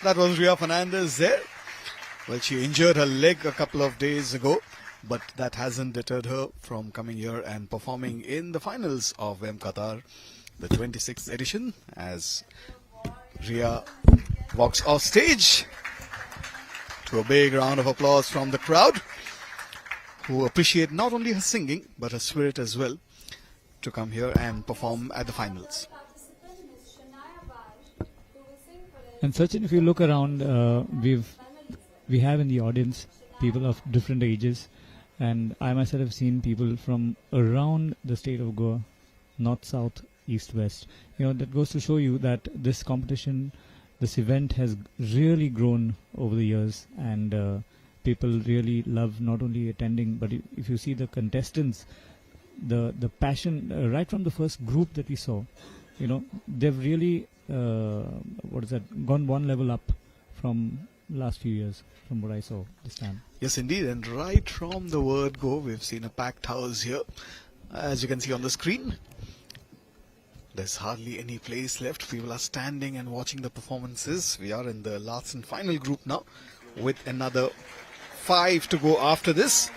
That was Ria Fernandez there. Well, she injured her leg a couple of days ago, but that hasn't deterred her from coming here and performing in the finals of Vem Cantar, the 26th edition, as Ria walks off stage to a big round of applause from the crowd, who appreciate not only her singing but her spirit as well to come here and perform at the finals. And Sachin, if you look around, we have in the audience people of different ages, and I myself have seen people from around the state of Goa, north, south, east, west. That goes to show you that this competition this event has really grown over the years, and people really love not only attending, but if you see the contestants, the passion right from the first group that we saw, they've really gone one level up from last few years, from what I saw this time. Yes, indeed. And right from the word go, we've seen a packed house here. As you can see on the screen, there's hardly any place left. People are standing and watching the performances. We are in the last and final group now, with another 5 to go after this,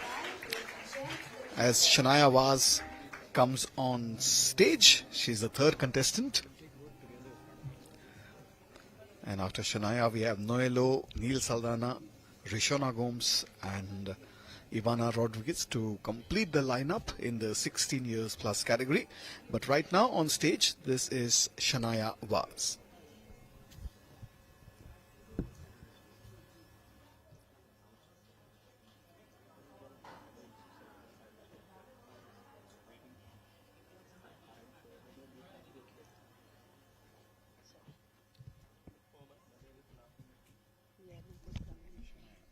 as Shania Vaz comes on stage. She's the third contestant. And after Shania, we have Noelo, Neil Saldana, Rishona Gomes and Ivana Rodriguez to complete the lineup in the 16 years plus category. But right now on stage, this is Shania Vaz.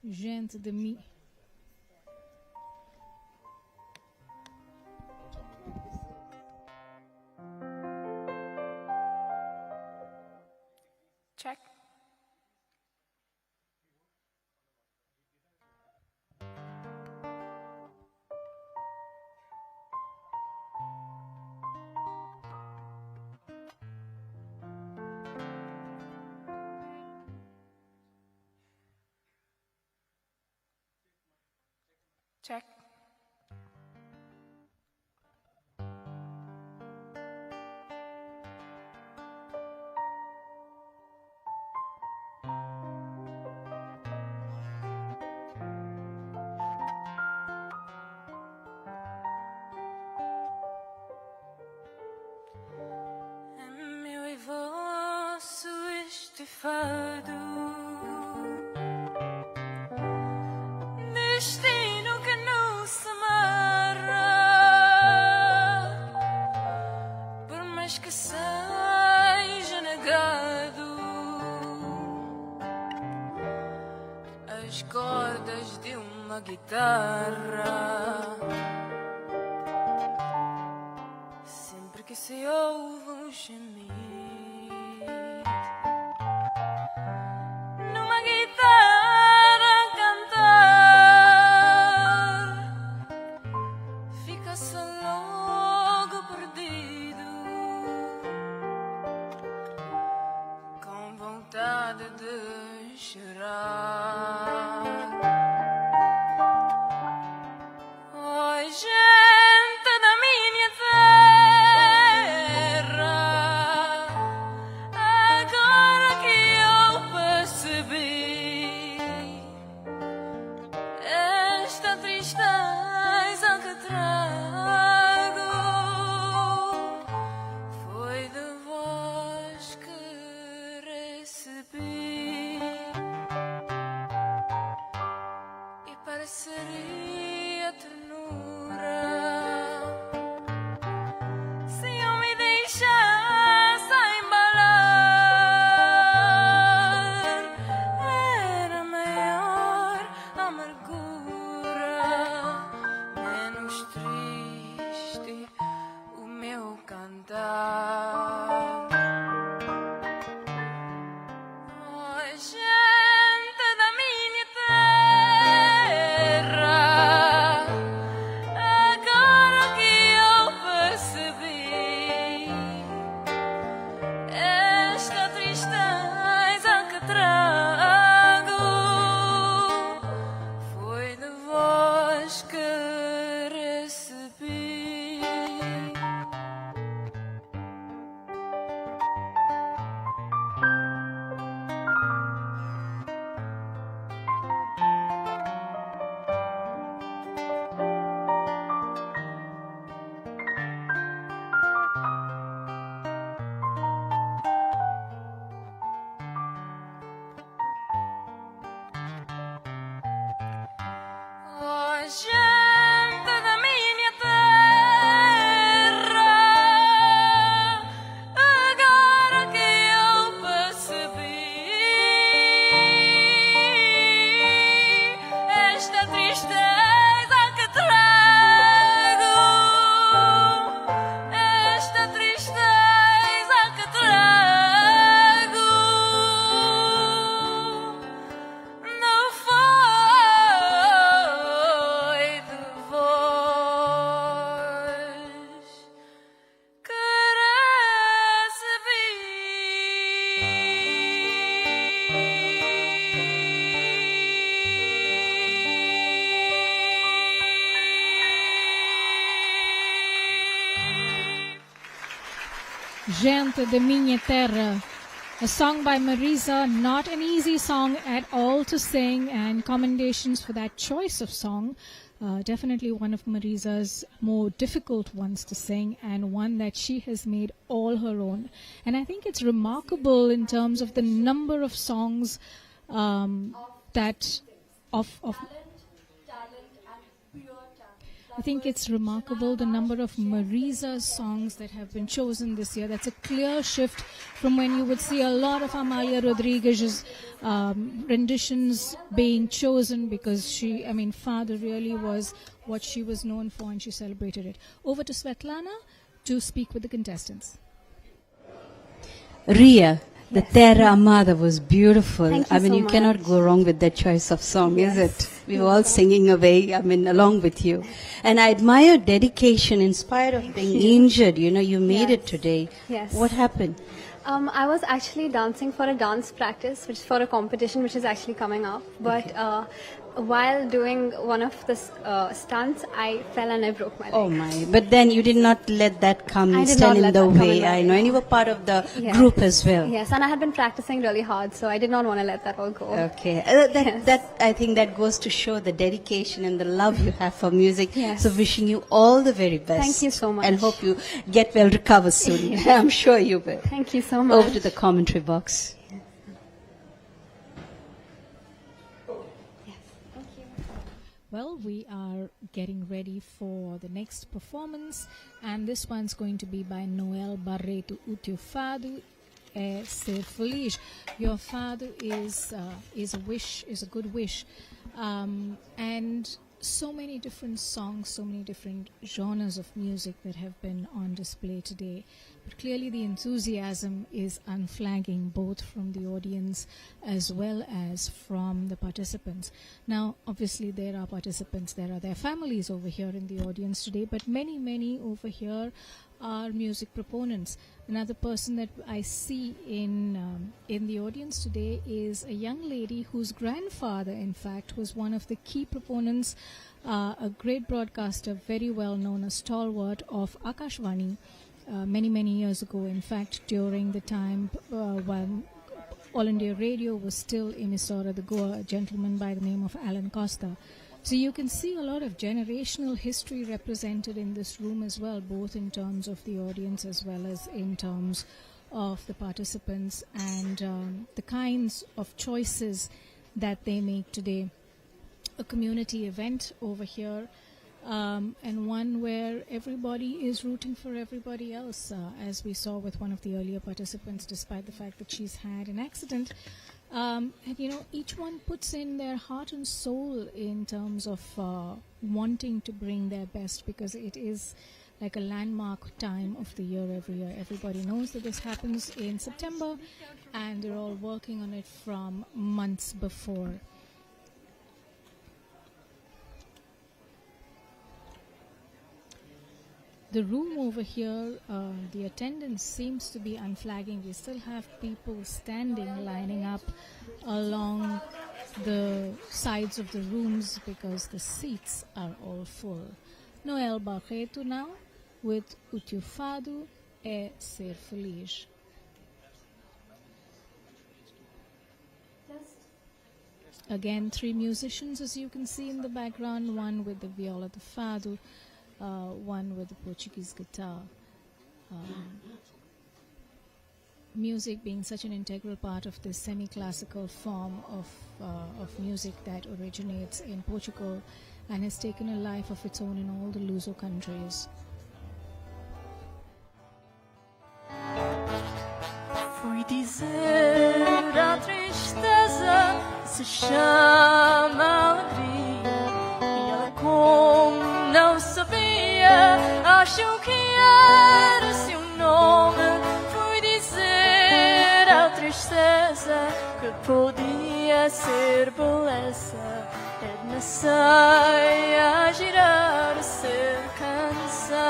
Gente de mim. Check. Check. É meu e vosso este fado, destino que não se amarra, por mais que seja negado, as cordas de uma guitarra. Sempre que se ouve um gemido numa guitarra a cantar, fica-se logo perdido, com vontade de chorar. Oh, gente da minha terra, agora que eu percebi esta tristeza que trago, foi de vós que recebi, e pareceria ternura se eu me deixasse embalar. Era maior amargura, menos triste o meu cantar. Oh, gente da minha terra, agora que eu percebi esta tristeza que trago, foi de vós que recebi. Gente de Minha Terra, a song by Marisa, not an easy song at all to sing, and commendations for that choice of song. Definitely one of Marisa's more difficult ones to sing, and one that she has made all her own. And I think it's remarkable in terms of the number of songs I think it's remarkable the number of Marisa's songs that have been chosen this year. That's a clear shift from when you would see a lot of Amalia Rodriguez's renditions being chosen, because Father really was what she was known for, and she celebrated it. Over to Svetlana to speak with the contestants. Ria, the Terra Amada was beautiful. Thank you so you much. cannot go wrong with that choice of song, is it? We were all singing away, along with you. And I admire dedication in spite of being injured. You made it today. Yes. What happened? I was actually dancing for a dance practice, which is for a competition which is actually coming up. But while doing one of the stunts, I fell and I broke my leg. Oh my! But then you did not let that I did stand not in let the that come way. in the I way. know, and you were part of the Yes. group as well. Yes, and I had been practicing really hard, so I did not want to let that all go. Okay, I think that goes to show the dedication and the love you have for music. Yes. So wishing you all the very best. Thank you so much. And hope you get well, recover soon. Yes. I'm sure you will. Thank you so much. Over to the commentary box. Well, we are getting ready for the next performance, and this one's going to be by Noel Barreto. O teu fado é ser feliz. Your fado is a wish, is a good wish, and so many different songs, so many different genres of music that have been on display today. But clearly the enthusiasm is unflagging, both from the audience as well as from the participants. Now, obviously there are participants, there are their families over here in the audience today, but many over here are music proponents. Another person that I see in the audience today is a young lady whose grandfather, in fact, was one of the key proponents, a great broadcaster, very well known, a stalwart of Akashvani many years ago. In fact, during the time when All India Radio was still in Isora, the Goa, a gentleman by the name of Alan Costa. So you can see a lot of generational history represented in this room as well, both in terms of the audience as well as in terms of the participants and the kinds of choices that they make today. A community event over here, and one where everybody is rooting for everybody else, as we saw with one of the earlier participants, despite the fact that she's had an accident. And each one puts in their heart and soul in terms of wanting to bring their best, because it is like a landmark time of the year every year. Everybody knows that this happens in September, and they're all working on it from months before. The room over here, the attendance seems to be unflagging. We still have people standing, lining up along the sides of the rooms because the seats are all full. Noel Barreto now with O teu fado é ser feliz. Again, three musicians, as you can see in the background, one with the viola de fado, one with the Portuguese guitar. Music being such an integral part of this semi-classical form of music that originates in Portugal and has taken a life of its own in all the Luso countries. Fui dizer a tristeza se chama alegria, e ela, como não sabia, achou que era seu nome. Fui dizer a tristeza que podia ser beleza, Edna saia a girar a ser canção.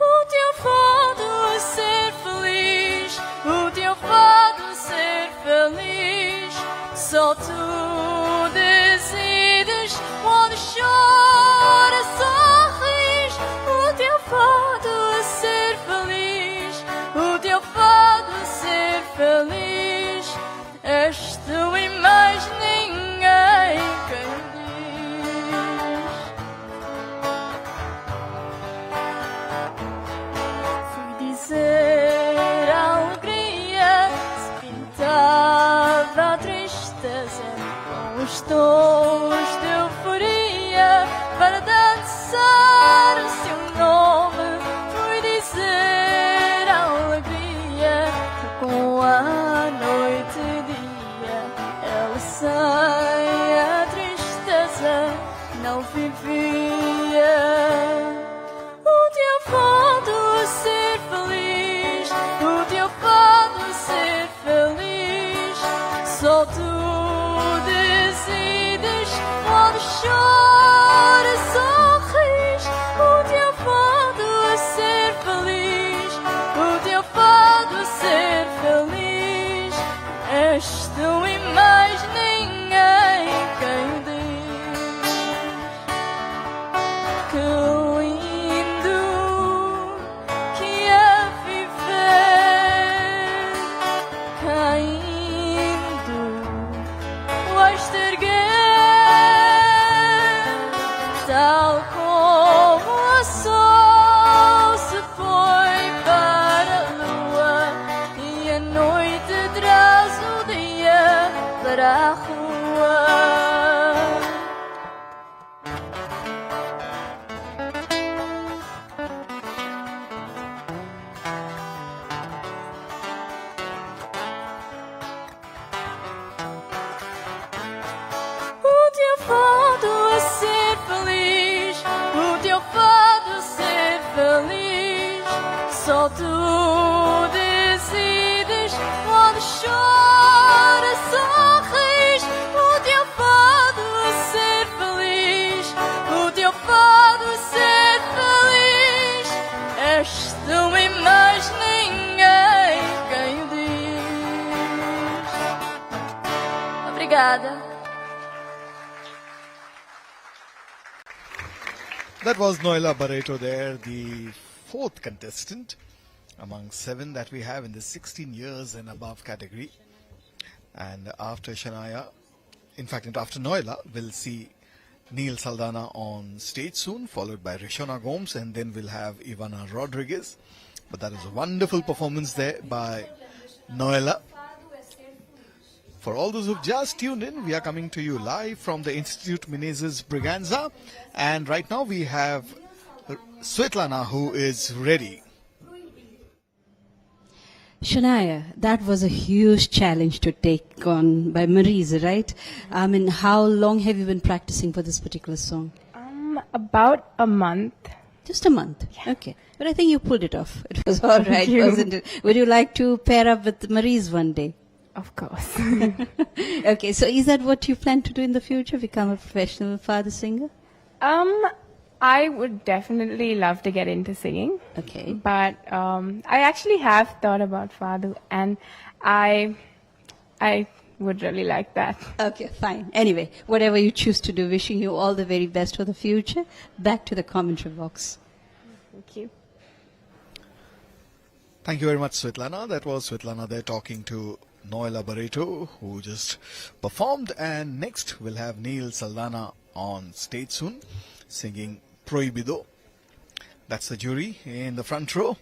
O teu fado é ser feliz, o teu fado é ser feliz. Só tu decides quando choras, sorris. O teu fado é ser feliz. Só tu decides quando choras, sorris. O teu fado é ser feliz. O teu fado é ser feliz. És tu e mais ninguém quem o diz. Obrigada. That was Noela Barreto there, the fourth contestant among 7 that we have in the 16 years and above category. And after Shania, in fact, after Noela, we'll see Neil Saldana on stage soon, followed by Rishona Gomes, and then we'll have Ivana Rodriguez. But that is a wonderful performance there by Noela. For all those who've just tuned in, we are coming to you live from the Institute Menezes Braganza. And right now we have Svetlana who is ready. Shania, that was a huge challenge to take on by Marise, right? I mean, how long have you been practicing for this particular song? About a month. Just a month? Yeah. Okay. But I think you pulled it off. It was all right, Thank you. wasn't it? Would you like to pair up with Marise one day? Of course. Okay, so is that what you plan to do in the future? Become a professional father singer? I would definitely love to get into singing. Okay. But I actually have thought about Fado, and I would really like that. Okay, fine. Anyway, whatever you choose to do, wishing you all the very best for the future. Back to the commentary box. Thank you. Thank you very much, Svetlana. That was Svetlana there talking to Noela Barreto, who just performed. And next we'll have Neil Saldana on stage soon, singing Prohibido. That's the jury in the front row,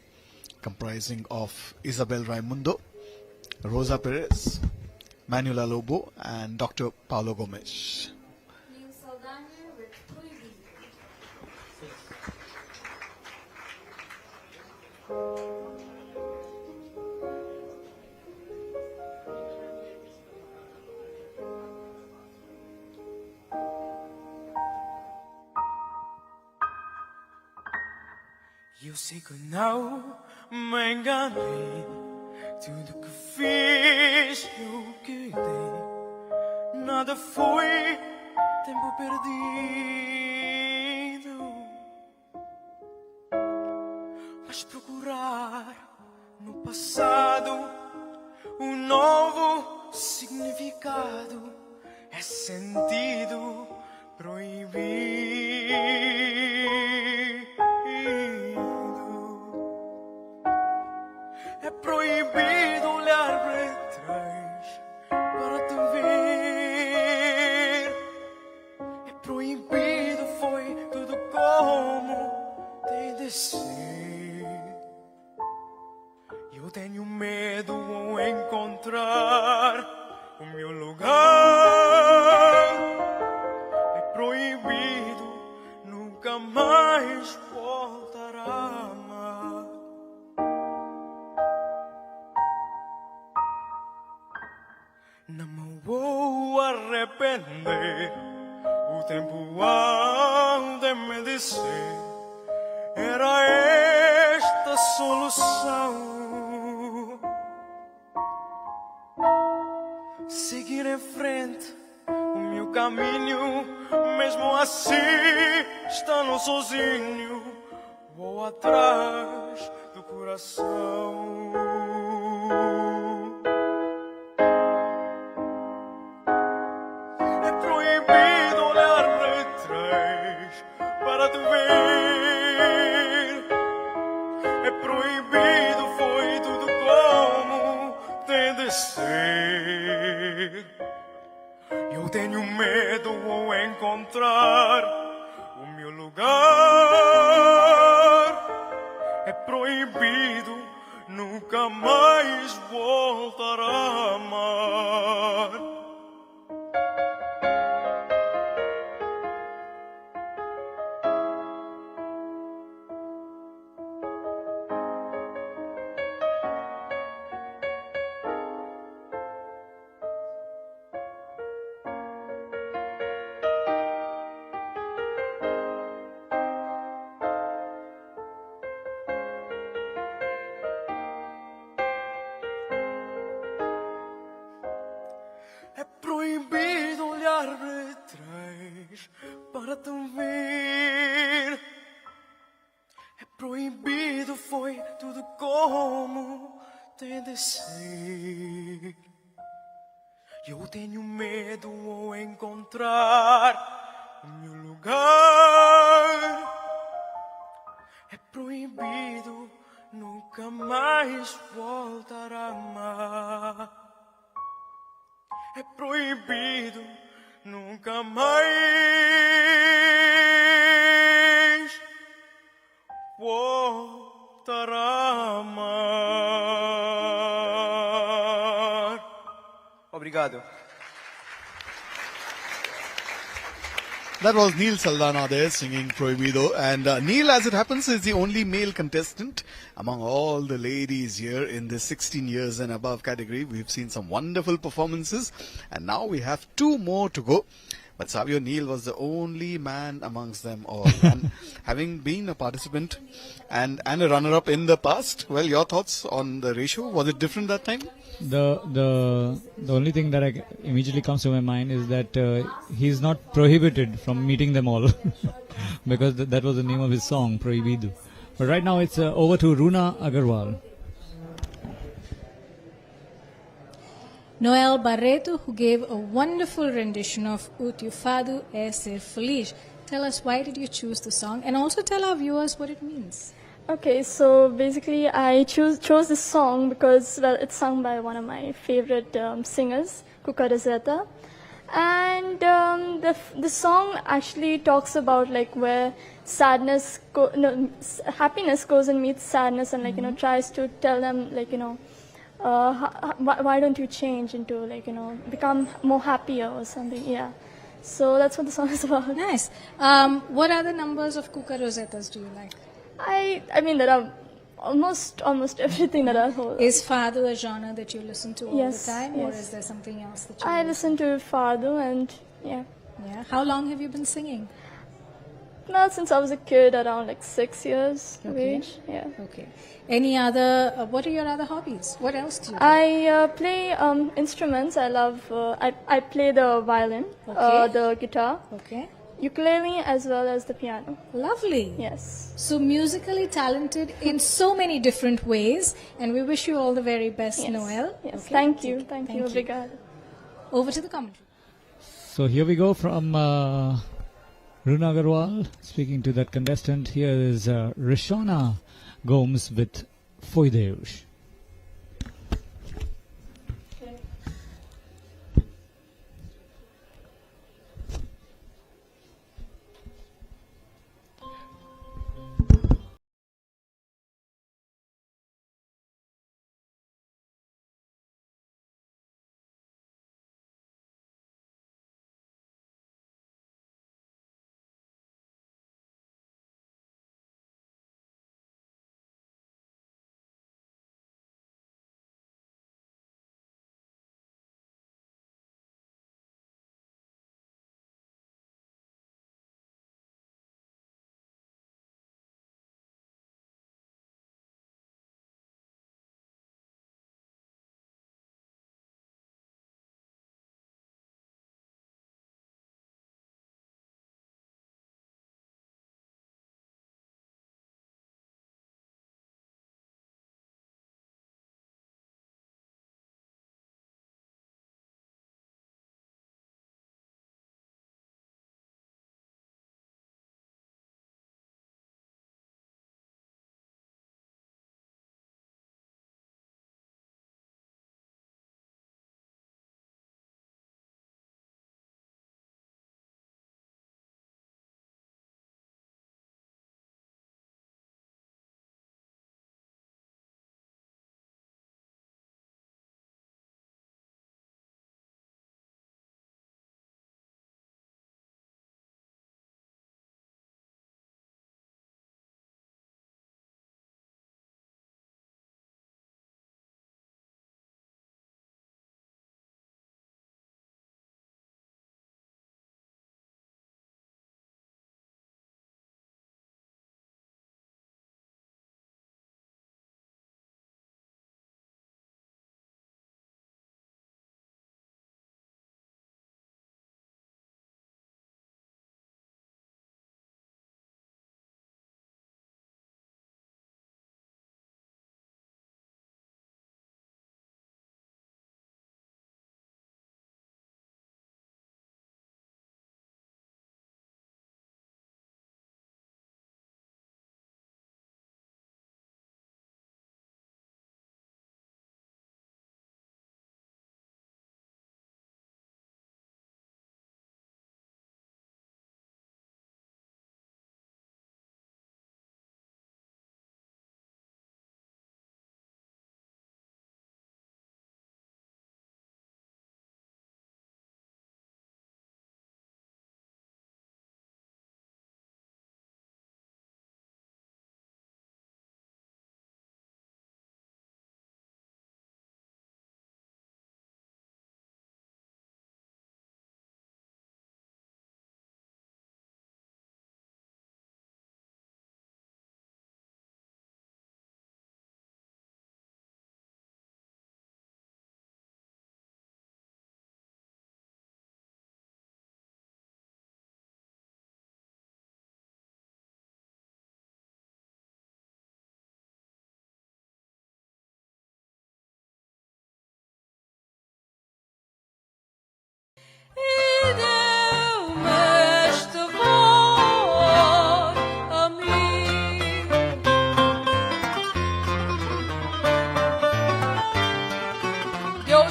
comprising of Isabel Raimundo, Rosa Perez, Manuela Lobo, and Dr. Paulo Gomes. Neil Saldana with Prohibido. Eu sei que não me enganei. Tudo que fiz eu que dei. Nada foi tempo perdido. Mas procurar no passado um novo significado é sentido proibido. É proibido olhar para trás para te ver. É proibido, foi tudo como tem de ser. Eu tenho medo ao encontrar o meu lugar. É proibido nunca mais voltar a amar. Não me vou arrepender. O tempo há de me dizer: era esta a solução. Seguir em frente o meu caminho, mesmo assim estando sozinho. Vou atrás do coração. É proibido olhar para trás para te ver. É proibido, foi tudo como tem de ser. Eu tenho medo ao encontrar o meu lugar. É proibido nunca mais voltar a amar. foi tudo como tem de ser. Eu tenho medo ao encontrar o meu lugar. É proibido nunca mais voltar a amar. É proibido nunca mais voltar a amar. Obrigado. That was Neil Saldana there singing Prohibido. And Neil, as it happens, is the only male contestant among all the ladies here in the 16 years and above category. We've seen some wonderful performances, and now we have two more to go. But Savio, Neil was the only man amongst them all. And having been a participant and a runner-up in the past, well, your thoughts on the ratio? Was it different that time? The only thing that immediately comes to my mind is that he's not prohibited from meeting them all, because that was the name of his song, Prohibido. But right now it's over to Runa Agarwal. Noel Barreto, who gave a wonderful rendition of O Teu Fado é Ser Feliz. Tell us, why did you choose the song, and also tell our viewers what it means. Okay, so basically I chose this song because, well, it's sung by one of my favorite singers, Cuca Rosetta. And the song actually talks about like where happiness goes and meets sadness, and like, tries to tell them like, why don't you change into like, become more happier or something, yeah. So that's what the song is about. Nice. What other numbers of Cuca Rosettas do you like? I mean, there are almost everything that I hold. Is Fado a genre that you listen to all Yes, the time, or yes. is there something else that you I listen to Fado, and yeah. Yeah. How long have you been singing? Well, since I was a kid, around like 6 years of Okay. age. Yeah. Okay. Any other? What are your other hobbies? What else do you do? I play instruments. I love. I play the violin, Okay. the guitar, Okay. ukulele, as well as the piano. Lovely. Yes. So musically talented in so many different ways, and we wish you all the very best, Yes. Noel. Yes. Okay? Thank you. Thank you. Obrigada. Over to the commentary. So here we go from Runa Agarwal speaking to that contestant. Here is Rishona Gomes with Foi Deus.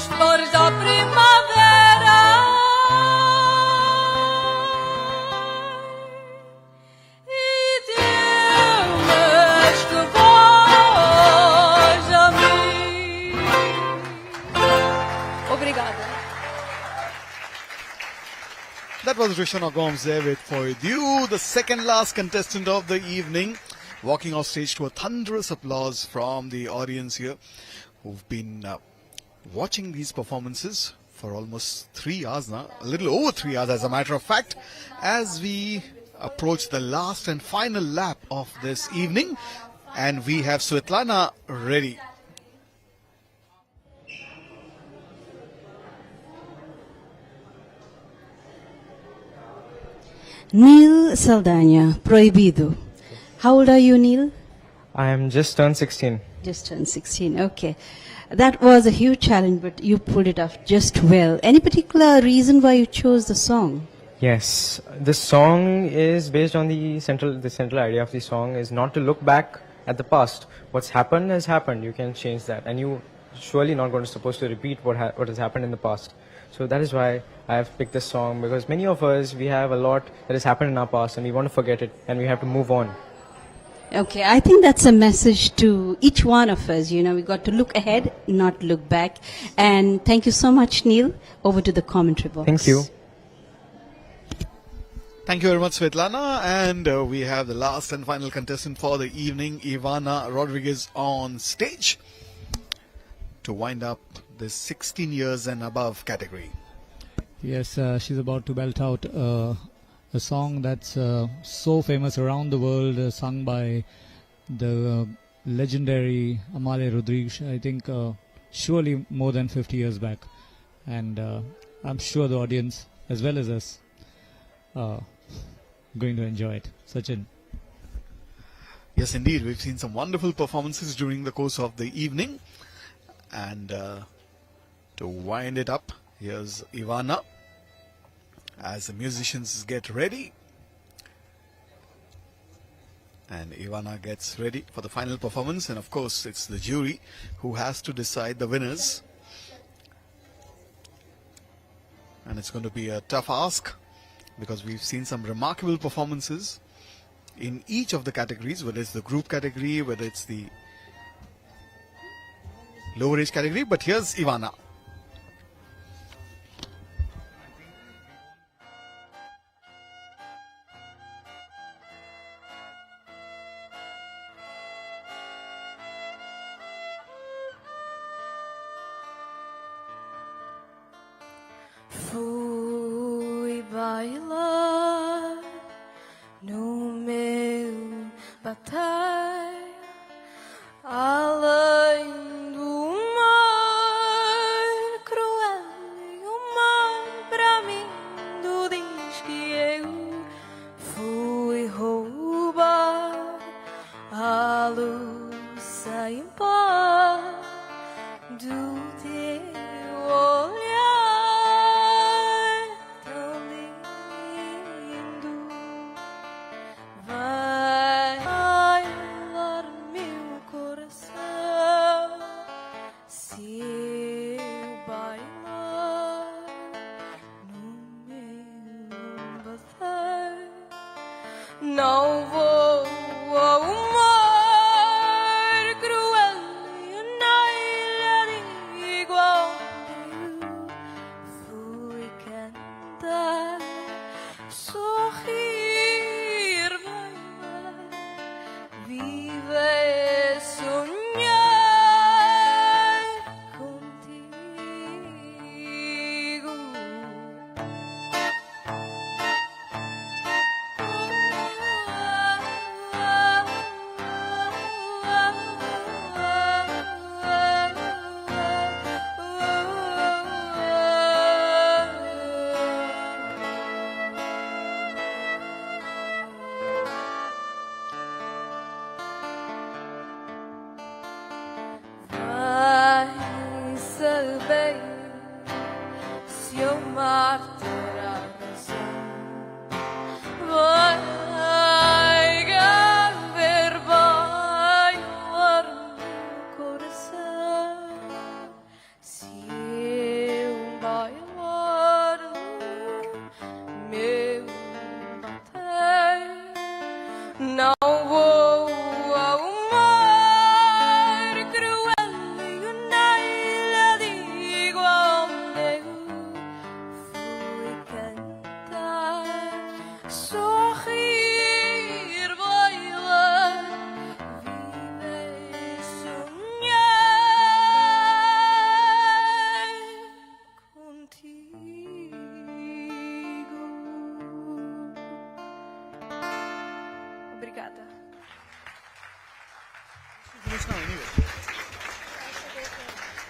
as flores da primavera. E deu-me esta voz a mim. Obrigada. That was Rishana Gomes there with For You, the second last contestant of the evening, walking off stage to a thunderous applause from the audience here, who've been watching these performances for almost 3 hours now, a little over 3 hours as a matter of fact, as we approach the last and final lap of this evening, and we have Svetlana ready. Neil Saldana, Proibido. How old are you, Neil? I am just turned 16. Just turned 16, okay. That was a huge challenge, but you pulled it off just well. Any particular reason why you chose the song? Yes, this song is based on the central idea of the song is not to look back at the past. What's happened has happened. You can change that, and you surely not going to supposed to repeat what has happened in the past. So that is why I have picked this song, because many of us, we have a lot that has happened in our past and we want to forget it and we have to move on. Okay, I think that's a message to each one of us. You know, we got to look ahead, not look back. And thank you so much, Neil. Over to the commentary box. Thank you. Thank you very much, Svetlana. And we have the last and final contestant for the evening, Ivana Rodriguez, on stage to wind up this 16 years and above category. Yes, she's about to belt out a song that's so famous around the world, sung by the legendary Amalia Rodriguez, I think surely more than 50 years back. And I'm sure the audience, as well as us, going to enjoy it. Sachin. Yes, indeed. We've seen some wonderful performances during the course of the evening. And to wind it up, here's Ivana as the musicians get ready. And Ivana gets ready for the final performance. And of course, it's the jury who has to decide the winners. And it's going to be a tough ask, because we've seen some remarkable performances in each of the categories, whether it's the group category, whether it's the lower age category. But here's Ivana. Fui bailar no meu batalha, além do mar cruel, e o mar para mim do diz que eu fui roubar a luz sem par do teu olhar. Não vou ao mar cruel e na ilha igual. Fui cantar, sorrir, bailar, viver, sonhar contigo.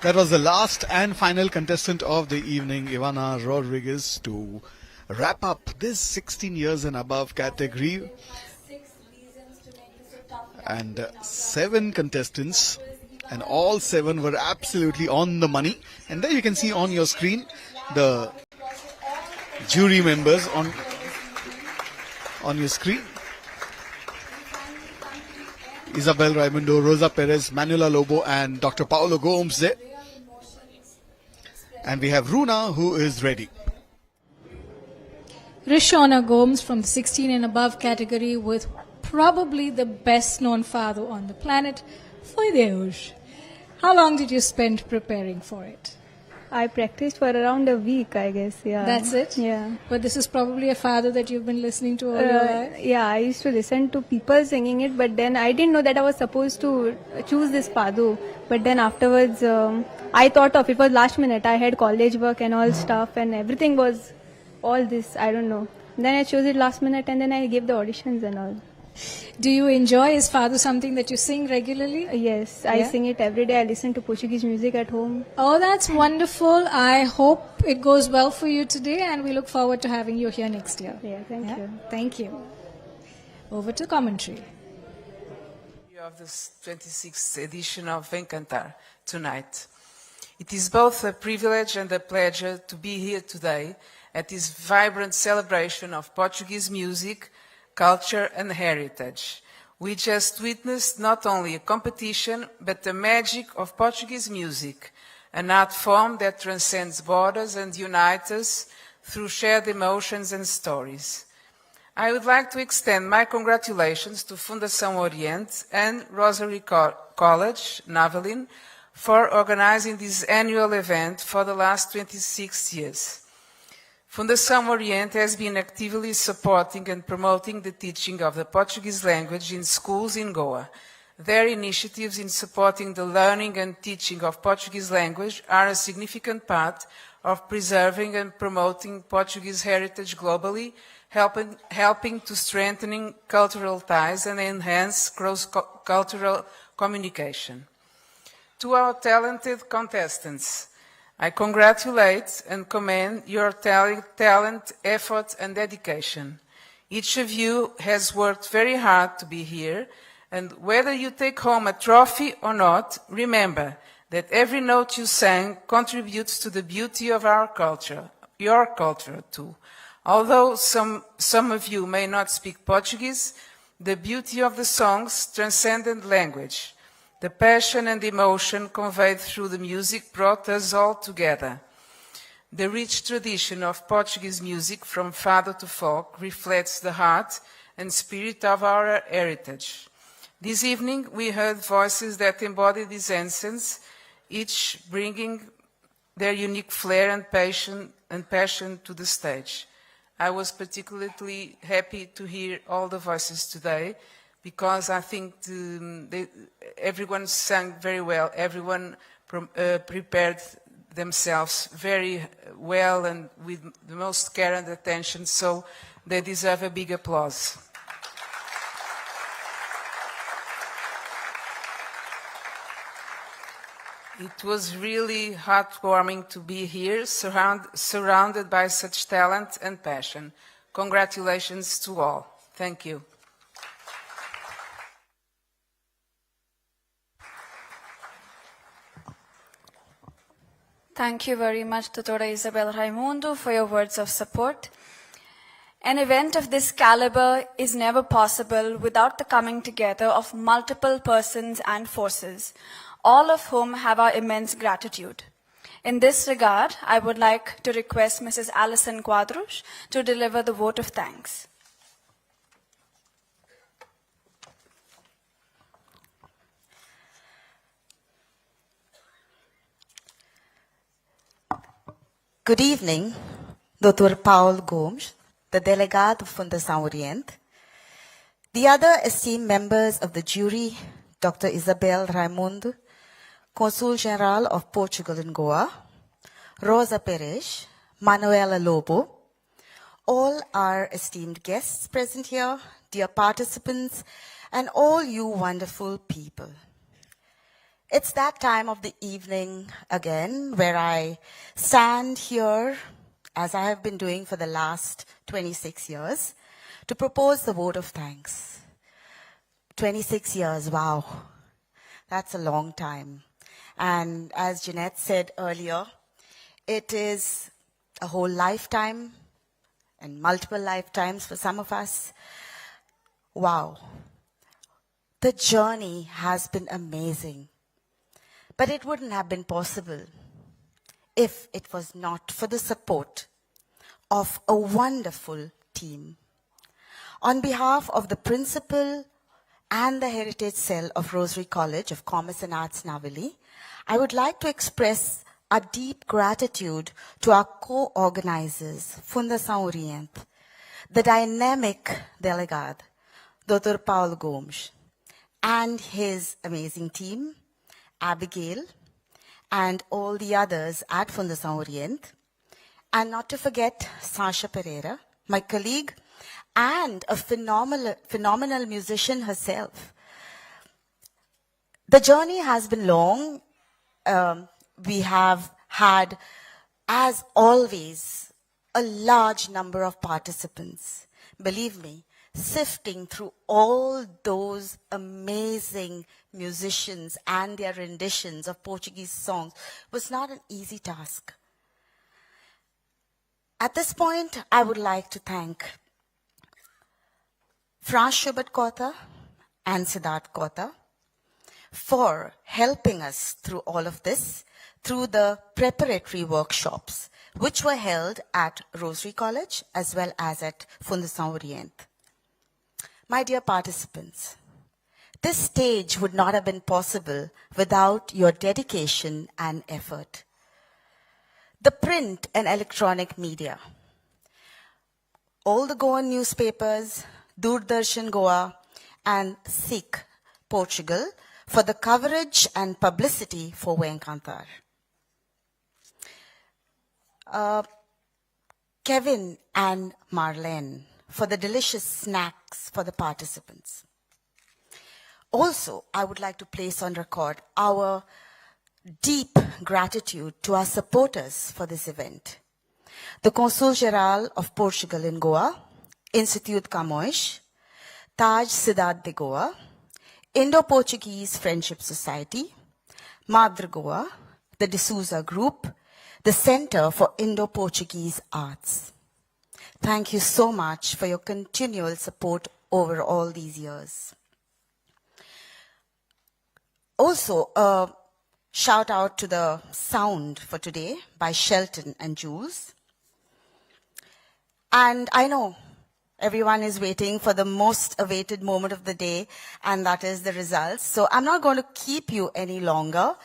That was the last and final contestant of the evening, Ivana Rodriguez, to wrap up this 16 years and above category. And 7 contestants, and all 7 were absolutely on the money. And there you can see on your screen the jury members on your screen. Isabel Raimundo, Rosa Perez, Manuela Lobo and Dr. Paulo Gomes there. And we have Runa, who is ready. Rishona Gomes from the 16 and above category with probably the best known fado on the planet, Foi Deus. How long did you spend preparing for it? I practiced for around a week, I guess. Yeah. That's it? Yeah. But this is probably a fado that you've been listening to all your life? Yeah, I used to listen to people singing it, but then I didn't know that I was supposed to choose this fado. But then afterwards, I thought of it was last minute. I had college work and all stuff, and everything was all this. I don't know. Then I chose it last minute, and then I gave the auditions and all. Do you enjoy, is fado something that you sing regularly? Yes, I sing it every day. I listen to Portuguese music at home. Oh, that's wonderful. I hope it goes well for you today, and we look forward to having you here next year. Yeah, thank you. Thank you. Over to commentary. Of this 26th edition of Vem Cantar tonight. It is both a privilege and a pleasure to be here today at this vibrant celebration of Portuguese music, culture and heritage. We just witnessed not only a competition, but the magic of Portuguese music, an art form that transcends borders and unites us through shared emotions and stories. I would like to extend my congratulations to Fundação Oriente and Rosary College, Navelin, for organizing this annual event for the last 26 years. Fundação Oriente has been actively supporting and promoting the teaching of the Portuguese language in schools in Goa. Their initiatives in supporting the learning and teaching of Portuguese language are a significant part of preserving and promoting Portuguese heritage globally, helping to strengthening cultural ties and enhance cross-cultural communication. To our talented contestants, I congratulate and commend your talent, effort and dedication. Each of you has worked very hard to be here, and whether you take home a trophy or not, remember that every note you sang contributes to the beauty of our culture, your culture too. Although some of you may not speak Portuguese, the beauty of the songs transcended language. The passion and emotion conveyed through the music brought us all together. The rich tradition of Portuguese music from fado to folk reflects the heart and spirit of our heritage. This evening we heard voices that embody this essence, each bringing their unique flair and passion to the stage. I was particularly happy to hear all the voices today, because I think everyone sang very well, everyone prepared themselves very well and with the most care and attention, so they deserve a big applause. It was really heartwarming to be here, surrounded by such talent and passion. Congratulations to all. Thank you. Thank you very much, Tutora Isabel Raimundo, for your words of support. An event of this caliber is never possible without the coming together of multiple persons and forces, all of whom have our immense gratitude. In this regard, I would like to request Mrs. Alison Quadros to deliver the vote of thanks. Good evening, Dr. Paulo Gomes, the delegate of Fundação Oriente, the other esteemed members of the jury, Dr. Isabel Raimundo, Consul General of Portugal in Goa, Rosa Perez, Manuela Lobo, all our esteemed guests present here, dear participants, and all you wonderful people. It's that time of the evening again where I stand here, as I have been doing for the last 26 years, to propose the vote of thanks. 26 years, wow, that's a long time. And as Jeanette said earlier, it is a whole lifetime and multiple lifetimes for some of us. Wow, the journey has been amazing. But it wouldn't have been possible if it was not for the support of a wonderful team. On behalf of the principal and the Heritage Cell of Rosary College of Commerce and Arts, Navili, I would like to express a deep gratitude to our co-organizers, Fundação Oriente, the dynamic delegate, Dr. Paul Gomes, and his amazing team, Abigail, and all the others at Fundação Oriente, and not to forget Sasha Pereira, my colleague, and a phenomenal musician herself. The journey has been long. We have had, as always, a large number of participants. Believe me, sifting through all those amazing musicians and their renditions of Portuguese songs was not an easy task. At this point, I would like to thank Franz Schubert Kota and Siddharth Kota for helping us through all of this, through the preparatory workshops, which were held at Rosary College as well as at Fundação Oriente. My dear participants, this stage would not have been possible without your dedication and effort. The print and electronic media, all the Goan newspapers, Doordarshan Goa, and Sikh Portugal for the coverage and publicity for Vem Cantar. Kevin and Marlene for the delicious snacks for the participants. Also, I would like to place on record our deep gratitude to our supporters for this event. The Consul Geral of Portugal in Goa, Institute Camões, Taj Cidade de Goa, Indo-Portuguese Friendship Society, Madre Goa, the D'Souza Group, the Center for Indo-Portuguese Arts. Thank you so much for your continual support over all these years. Also, a shout out to the sound for today by Shelton and Jules. And I know everyone is waiting for the most awaited moment of the day, and that is the results. So I'm not going to keep you any longer.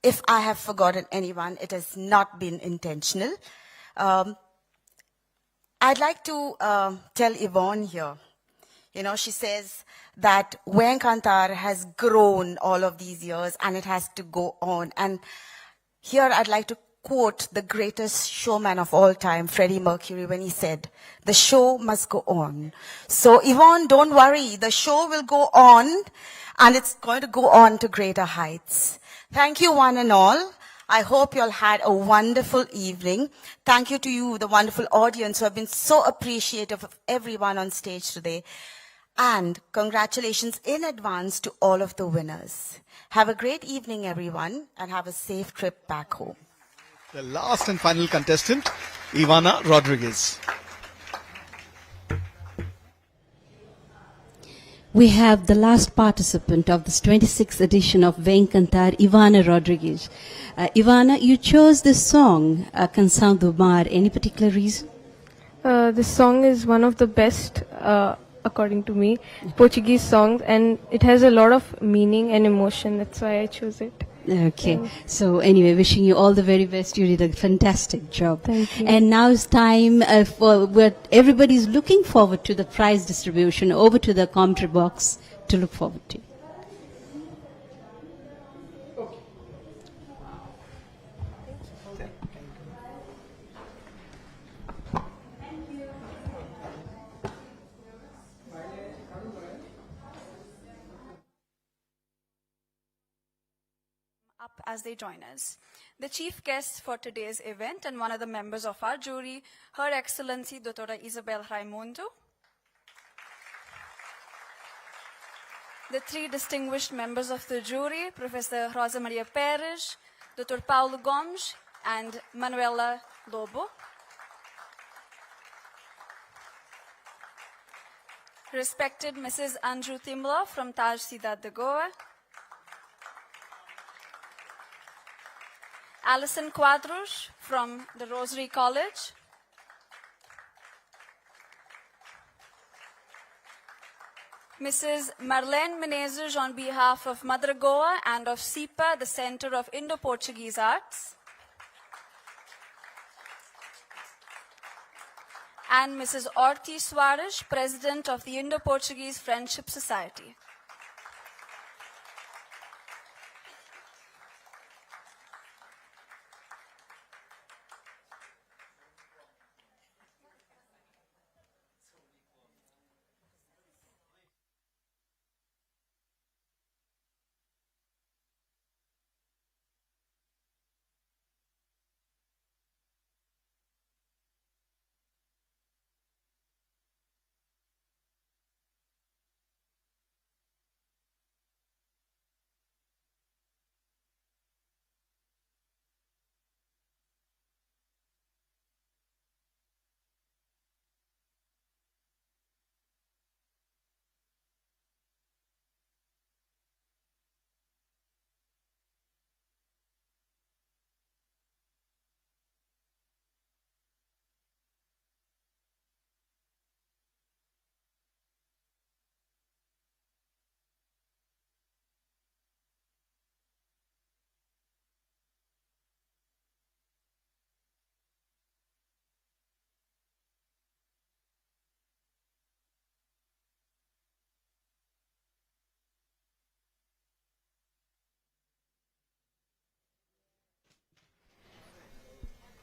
If I have forgotten anyone, it has not been intentional. I'd like to tell Yvonne here. You know, she says that Vem Cantar has grown all of these years and it has to go on. And here I'd like to quote the greatest showman of all time, Freddie Mercury, when he said, "The show must go on." So Yvonne, don't worry, the show will go on and it's going to go on to greater heights. Thank you one and all. I hope you all had a wonderful evening. Thank you to you, the wonderful audience who have been so appreciative of everyone on stage today. And congratulations in advance to all of the winners. Have a great evening, everyone, and have a safe trip back home. The last and final contestant, Ivana Rodriguez. We have the last participant of this 26th edition of Vem Cantar, Ivana Rodriguez. Ivana, you chose this song, Canção do Mar. Any particular reason? This song is one of the best, according to me, Portuguese songs, and it has a lot of meaning and emotion. That's why I chose it. Okay. So anyway, wishing you all the very best. You did a fantastic job. Thank you. And now it's time for what everybody's looking forward to, the prize distribution. Over to the commentary box to look forward to. up as they join us. The chief guest for today's event and one of the members of our jury, Her Excellency Dra. Isabel Raimundo. The three distinguished members of the jury, Professor Rosa Maria Perez, Dr. Paulo Gomes, and Manuela Lobo. Respected Mrs. Anju Timlo from Taj Cidade de Goa. Alison Quadros from the Rosary College. Mrs. Marlene Menezes on behalf of Mother Goa and of CIPA, the Center of Indo-Portuguese Arts. And Mrs. Ortiz Soares, President of the Indo-Portuguese Friendship Society.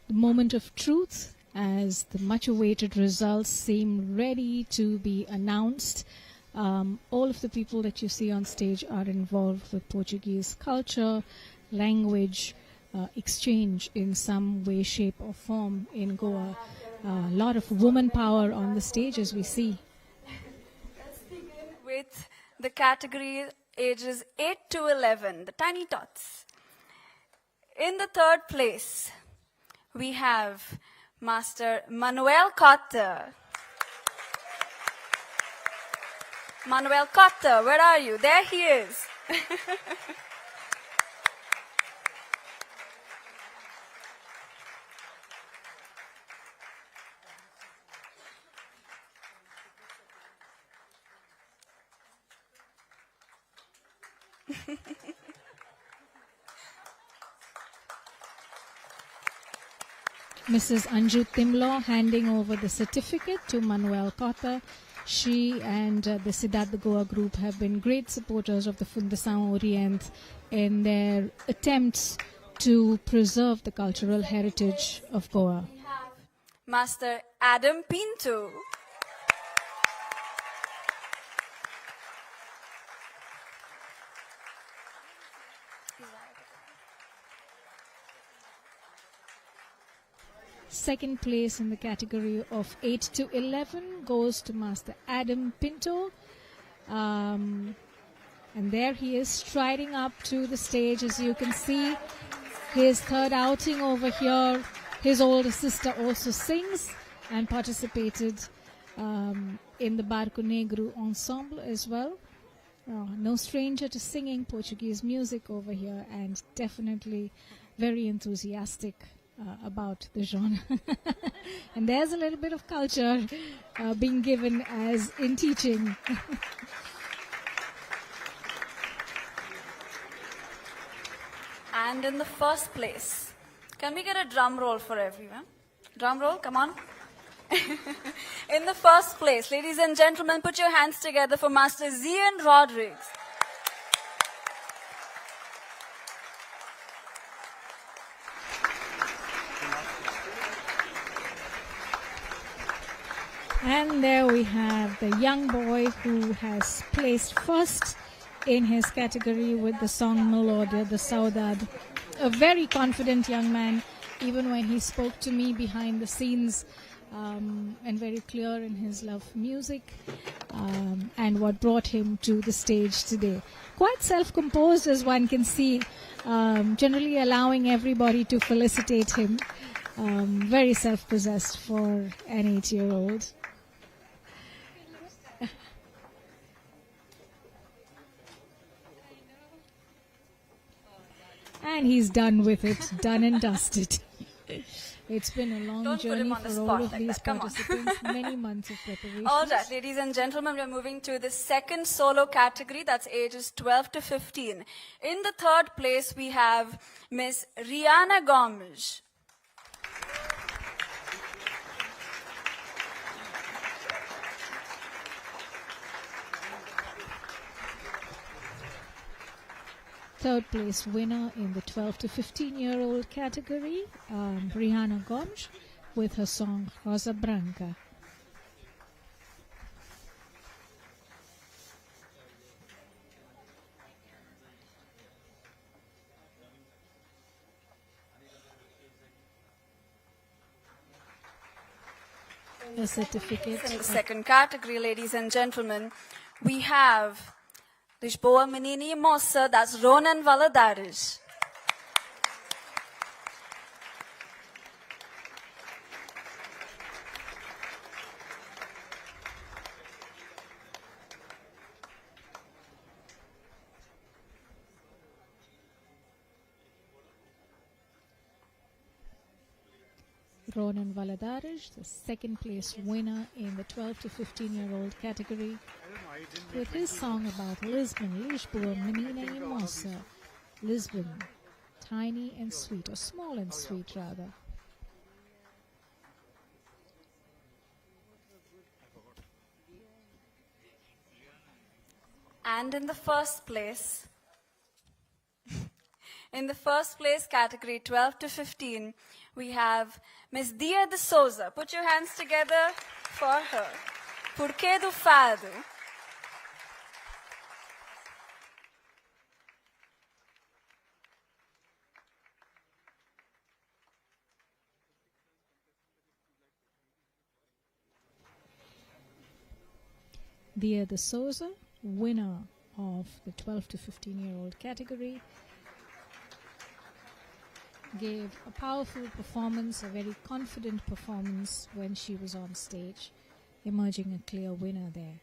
The moment of truth as the much awaited results seem ready to be announced. All of the people that you see on stage are involved with Portuguese culture, language, exchange in some way, shape or form in Goa. A lot of woman power on the stage as we see. Let's begin with the category ages 8 to 11, the tiny tots. In the third place, we have Master Manuel Cotta. Manuel Cotta, where are you? There he is. Mrs. Anju Timlo handing over the certificate to Manuel Cotta. She and the Cidade de Goa group have been great supporters of the Fundação Orient in their attempts to preserve the cultural heritage of Goa. Master Adam Pinto. Second place in the category of 8 to 11 goes to Master Adam Pinto. And there he is striding up to the stage. As you can see, his third outing over here. His older sister also sings and participated in the Barco Negro ensemble as well. No stranger to singing Portuguese music over here, and definitely very enthusiastic about the genre. And there's a little bit of culture being given as in teaching. And in the first place, can we get a drum roll for everyone? Drum roll, come on. In the first place, ladies and gentlemen, put your hands together for Master Zian Rodrigues. And there we have the young boy who has placed first in his category with the song Melodia, the Saudade. A very confident young man, even when he spoke to me behind the scenes, and very clear in his love for music, and what brought him to the stage today. Quite self-composed, as one can see, generally allowing everybody to felicitate him. Very self-possessed for an 8-year-old. And he's done with it, done and dusted. It's been a long Don't put journey him on the for spot all of like these that. Come on. participants, many months of preparation. All right, ladies and gentlemen, we are moving to the second solo category, that's ages 12 to 15. In the third place, we have Miss Rihanna Gomes. Third place winner in the 12 to 15-year-old category, Rihanna Gomes, with her song Rosa Branca. A certificate. In the second category, ladies and gentlemen, we have Lisboa Menina e Moça, that's Ronan Valadares. Ronan Valadares, the second place winner in the 12 to 15-year-old category, with his song about Lisbon, Lisboa Menina e Moça. Lisbon, tiny and sweet, or small and sweet rather. And in the first place, category 12 to 15, we have Miss Dia de Souza. Put your hands together for her. Porquê do Fado. Dia de Souza, winner of the 12 to 15-year-old category, gave a powerful performance, a very confident performance when she was on stage, emerging a clear winner there.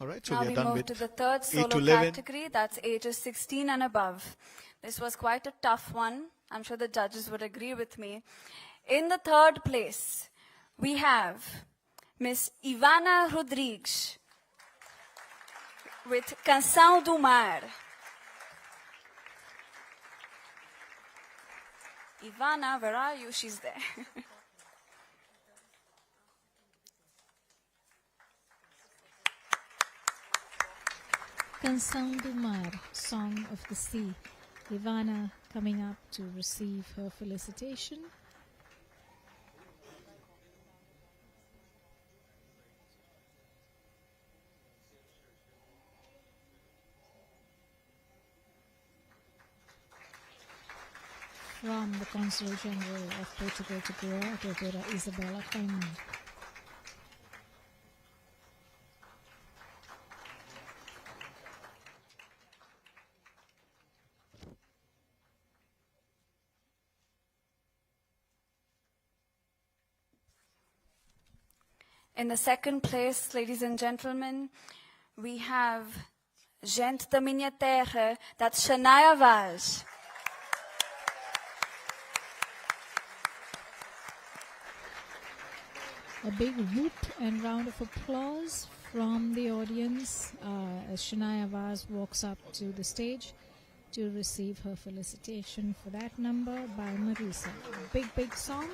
All right, so Now we are we done move with to the third 8 solo to 11. category, that's ages 16 and above. This was quite a tough one. I'm sure the judges would agree with me. In the third place, we have Miss Ivana Rodrigues with Canção do Mar. Ivana, where are you? She's there. Canção do Mar, Song of the Sea. Ivana coming up to receive her felicitation. From the Consul General of Portugal to Goa, Dr. Isabella Raimundo. In the second place, ladies and gentlemen, we have Gente da Minha Terra, that's Shania Vaz. A big whoop and round of applause from the audience as Shania Vaz walks up to the stage to receive her felicitation for that number by Marisa. A big, big song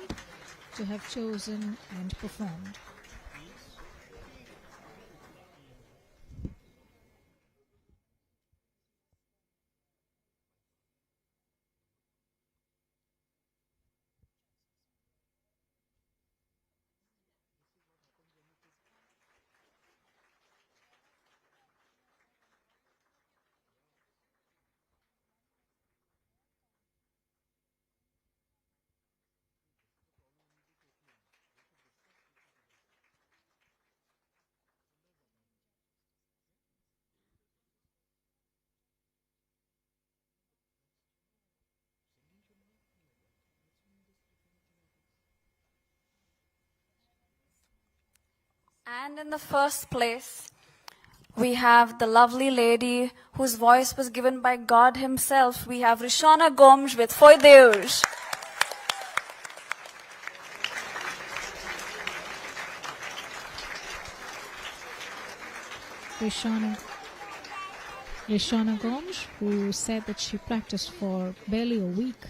to have chosen and performed. And in the first place, we have the lovely lady whose voice was given by God himself. We have Rishona Gomes with Foi Deus. Rishona Gomes, who said that she practiced for barely a week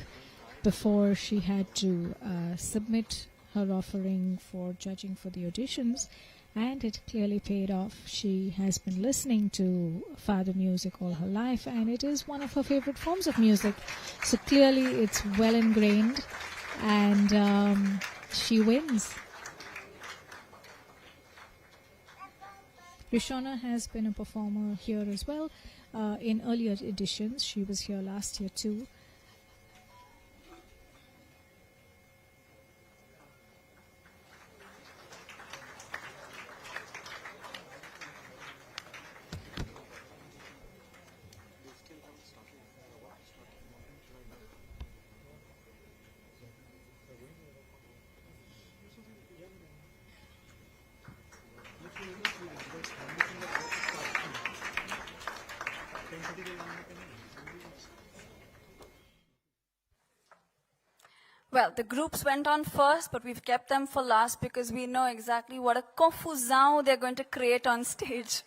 before she had to submit her offering for judging for the auditions, and it clearly paid off. She has been listening to fado music all her life, and it is one of her favorite forms of music. So clearly it's well ingrained, and she wins. Rishona has been a performer here as well in earlier editions. She was here last year too. Well, the groups went on first, but we've kept them for last because we know exactly what a confusão they're going to create on stage.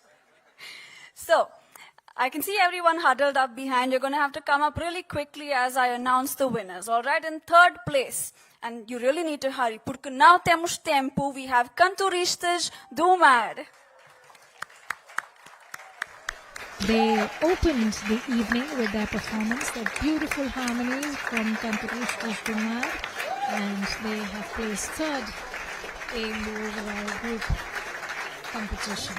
So, I can see everyone huddled up behind. You're going to have to come up really quickly as I announce the winners. All right, in third place, and you really need to hurry, porque não temos tempo, we have Cantoristas do Mar. They opened the evening with their performance, their beautiful harmonies from Cantoristas do Mar, and they have placed third in the overall group competition.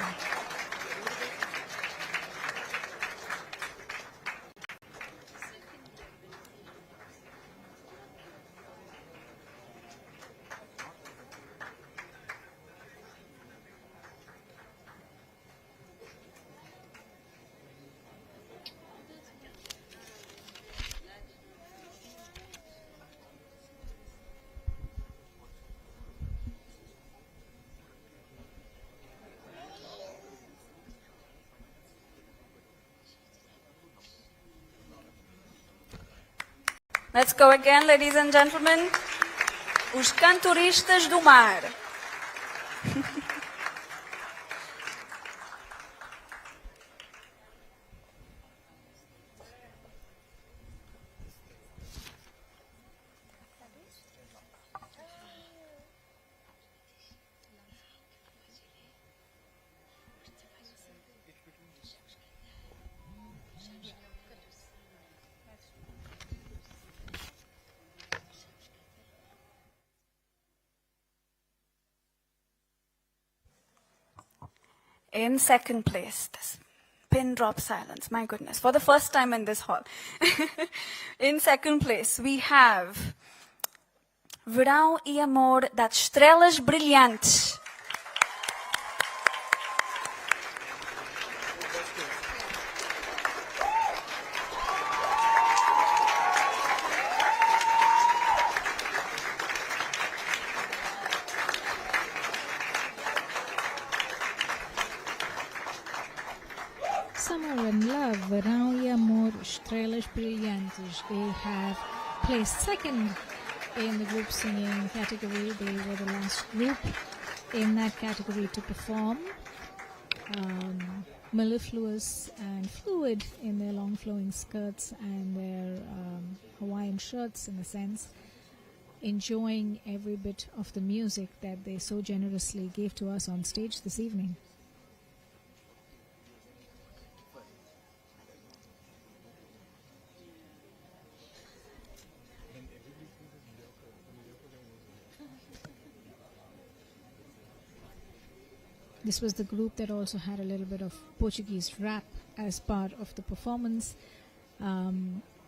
Let's go again, ladies and gentlemen. Os Cantoristas do Mar. In second place, this pin drop silence, my goodness, for the first time in this hall. In second place, we have Verão e Amor das Estrelas Brilhantes. Summer and Love, Verão e Amor, Estrelas Brilhantes. They have placed second in the group singing category. They were the last group in that category to perform. Mellifluous and fluid in their long flowing skirts and their Hawaiian shirts, in a sense, enjoying every bit of the music that they so generously gave to us on stage this evening. This was the group that also had a little bit of Portuguese rap as part of the performance,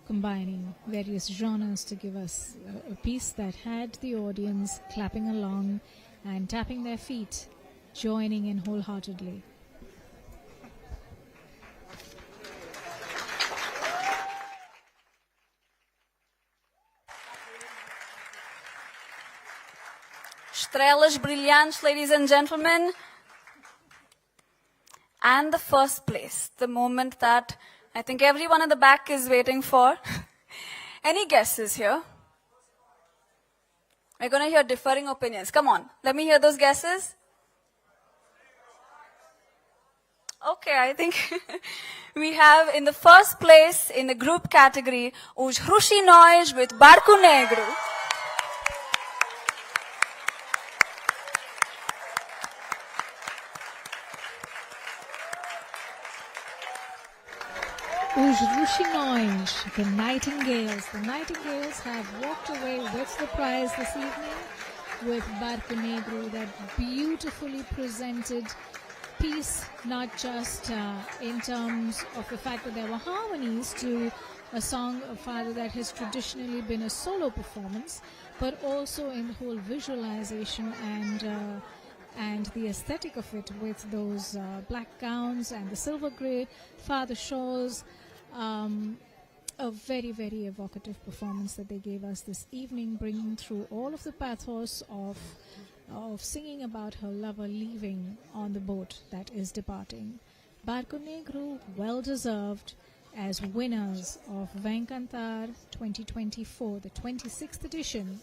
combining various genres to give us a piece that had the audience clapping along and tapping their feet, joining in wholeheartedly. Estrelas Brilhantes, ladies and gentlemen. And the first place, the moment that I think everyone in the back is waiting for. Any guesses here? We're going to hear differing opinions. Come on, let me hear those guesses. Okay, I think we have in the first place in the group category, Os Ruxinóis with Barco Negro. Os Ruxinóis, the Nightingales. The Nightingales have walked away with the prize this evening with Barco Negro, that beautifully presented piece, not just in terms of the fact that there were harmonies to a song of Father that has traditionally been a solo performance, but also in the whole visualization and the aesthetic of it, with those black gowns and the silver grey Father shawls. A very, very evocative performance that they gave us this evening, bringing through all of the pathos of singing about her lover leaving on the boat that is departing. Barco Negro, well deserved as winners of Vem Cantar 2024, the 26th edition.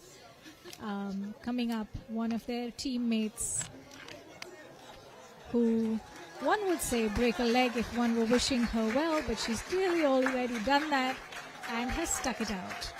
Coming up, one of their teammates, who one would say break a leg if one were wishing her well, but she's clearly already done that and has stuck it out.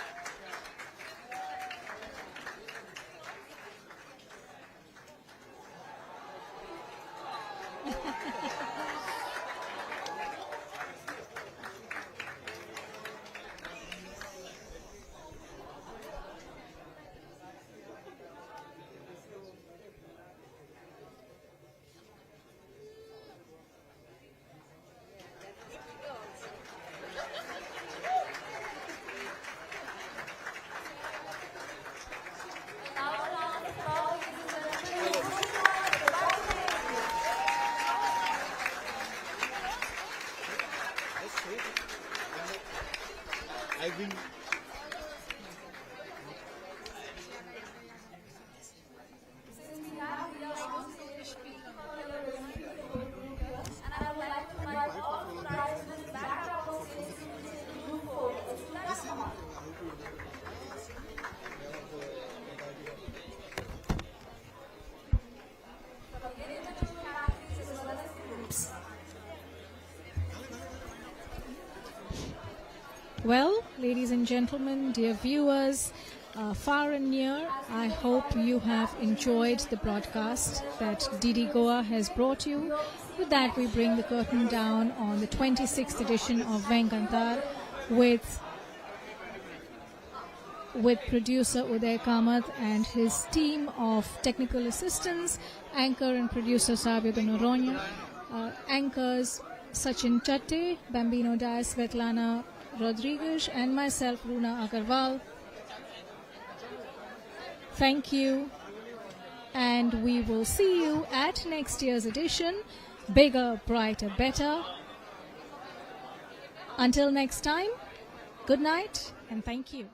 Well, ladies and gentlemen, dear viewers, far and near, I hope you have enjoyed the broadcast that DTH Goa has brought you. With that, we bring the curtain down on the 26th edition of Vem Cantar with producer Uday Kamath and his team of technical assistants, anchor and producer Sabio de Noronha, anchors Sachin Chatte, Bambino Dias, Svetlana Rodriguez, and myself, Runa Agarwal. Thank you, and we will see you at next year's edition. Bigger, brighter, better. Until next time, good night and thank you.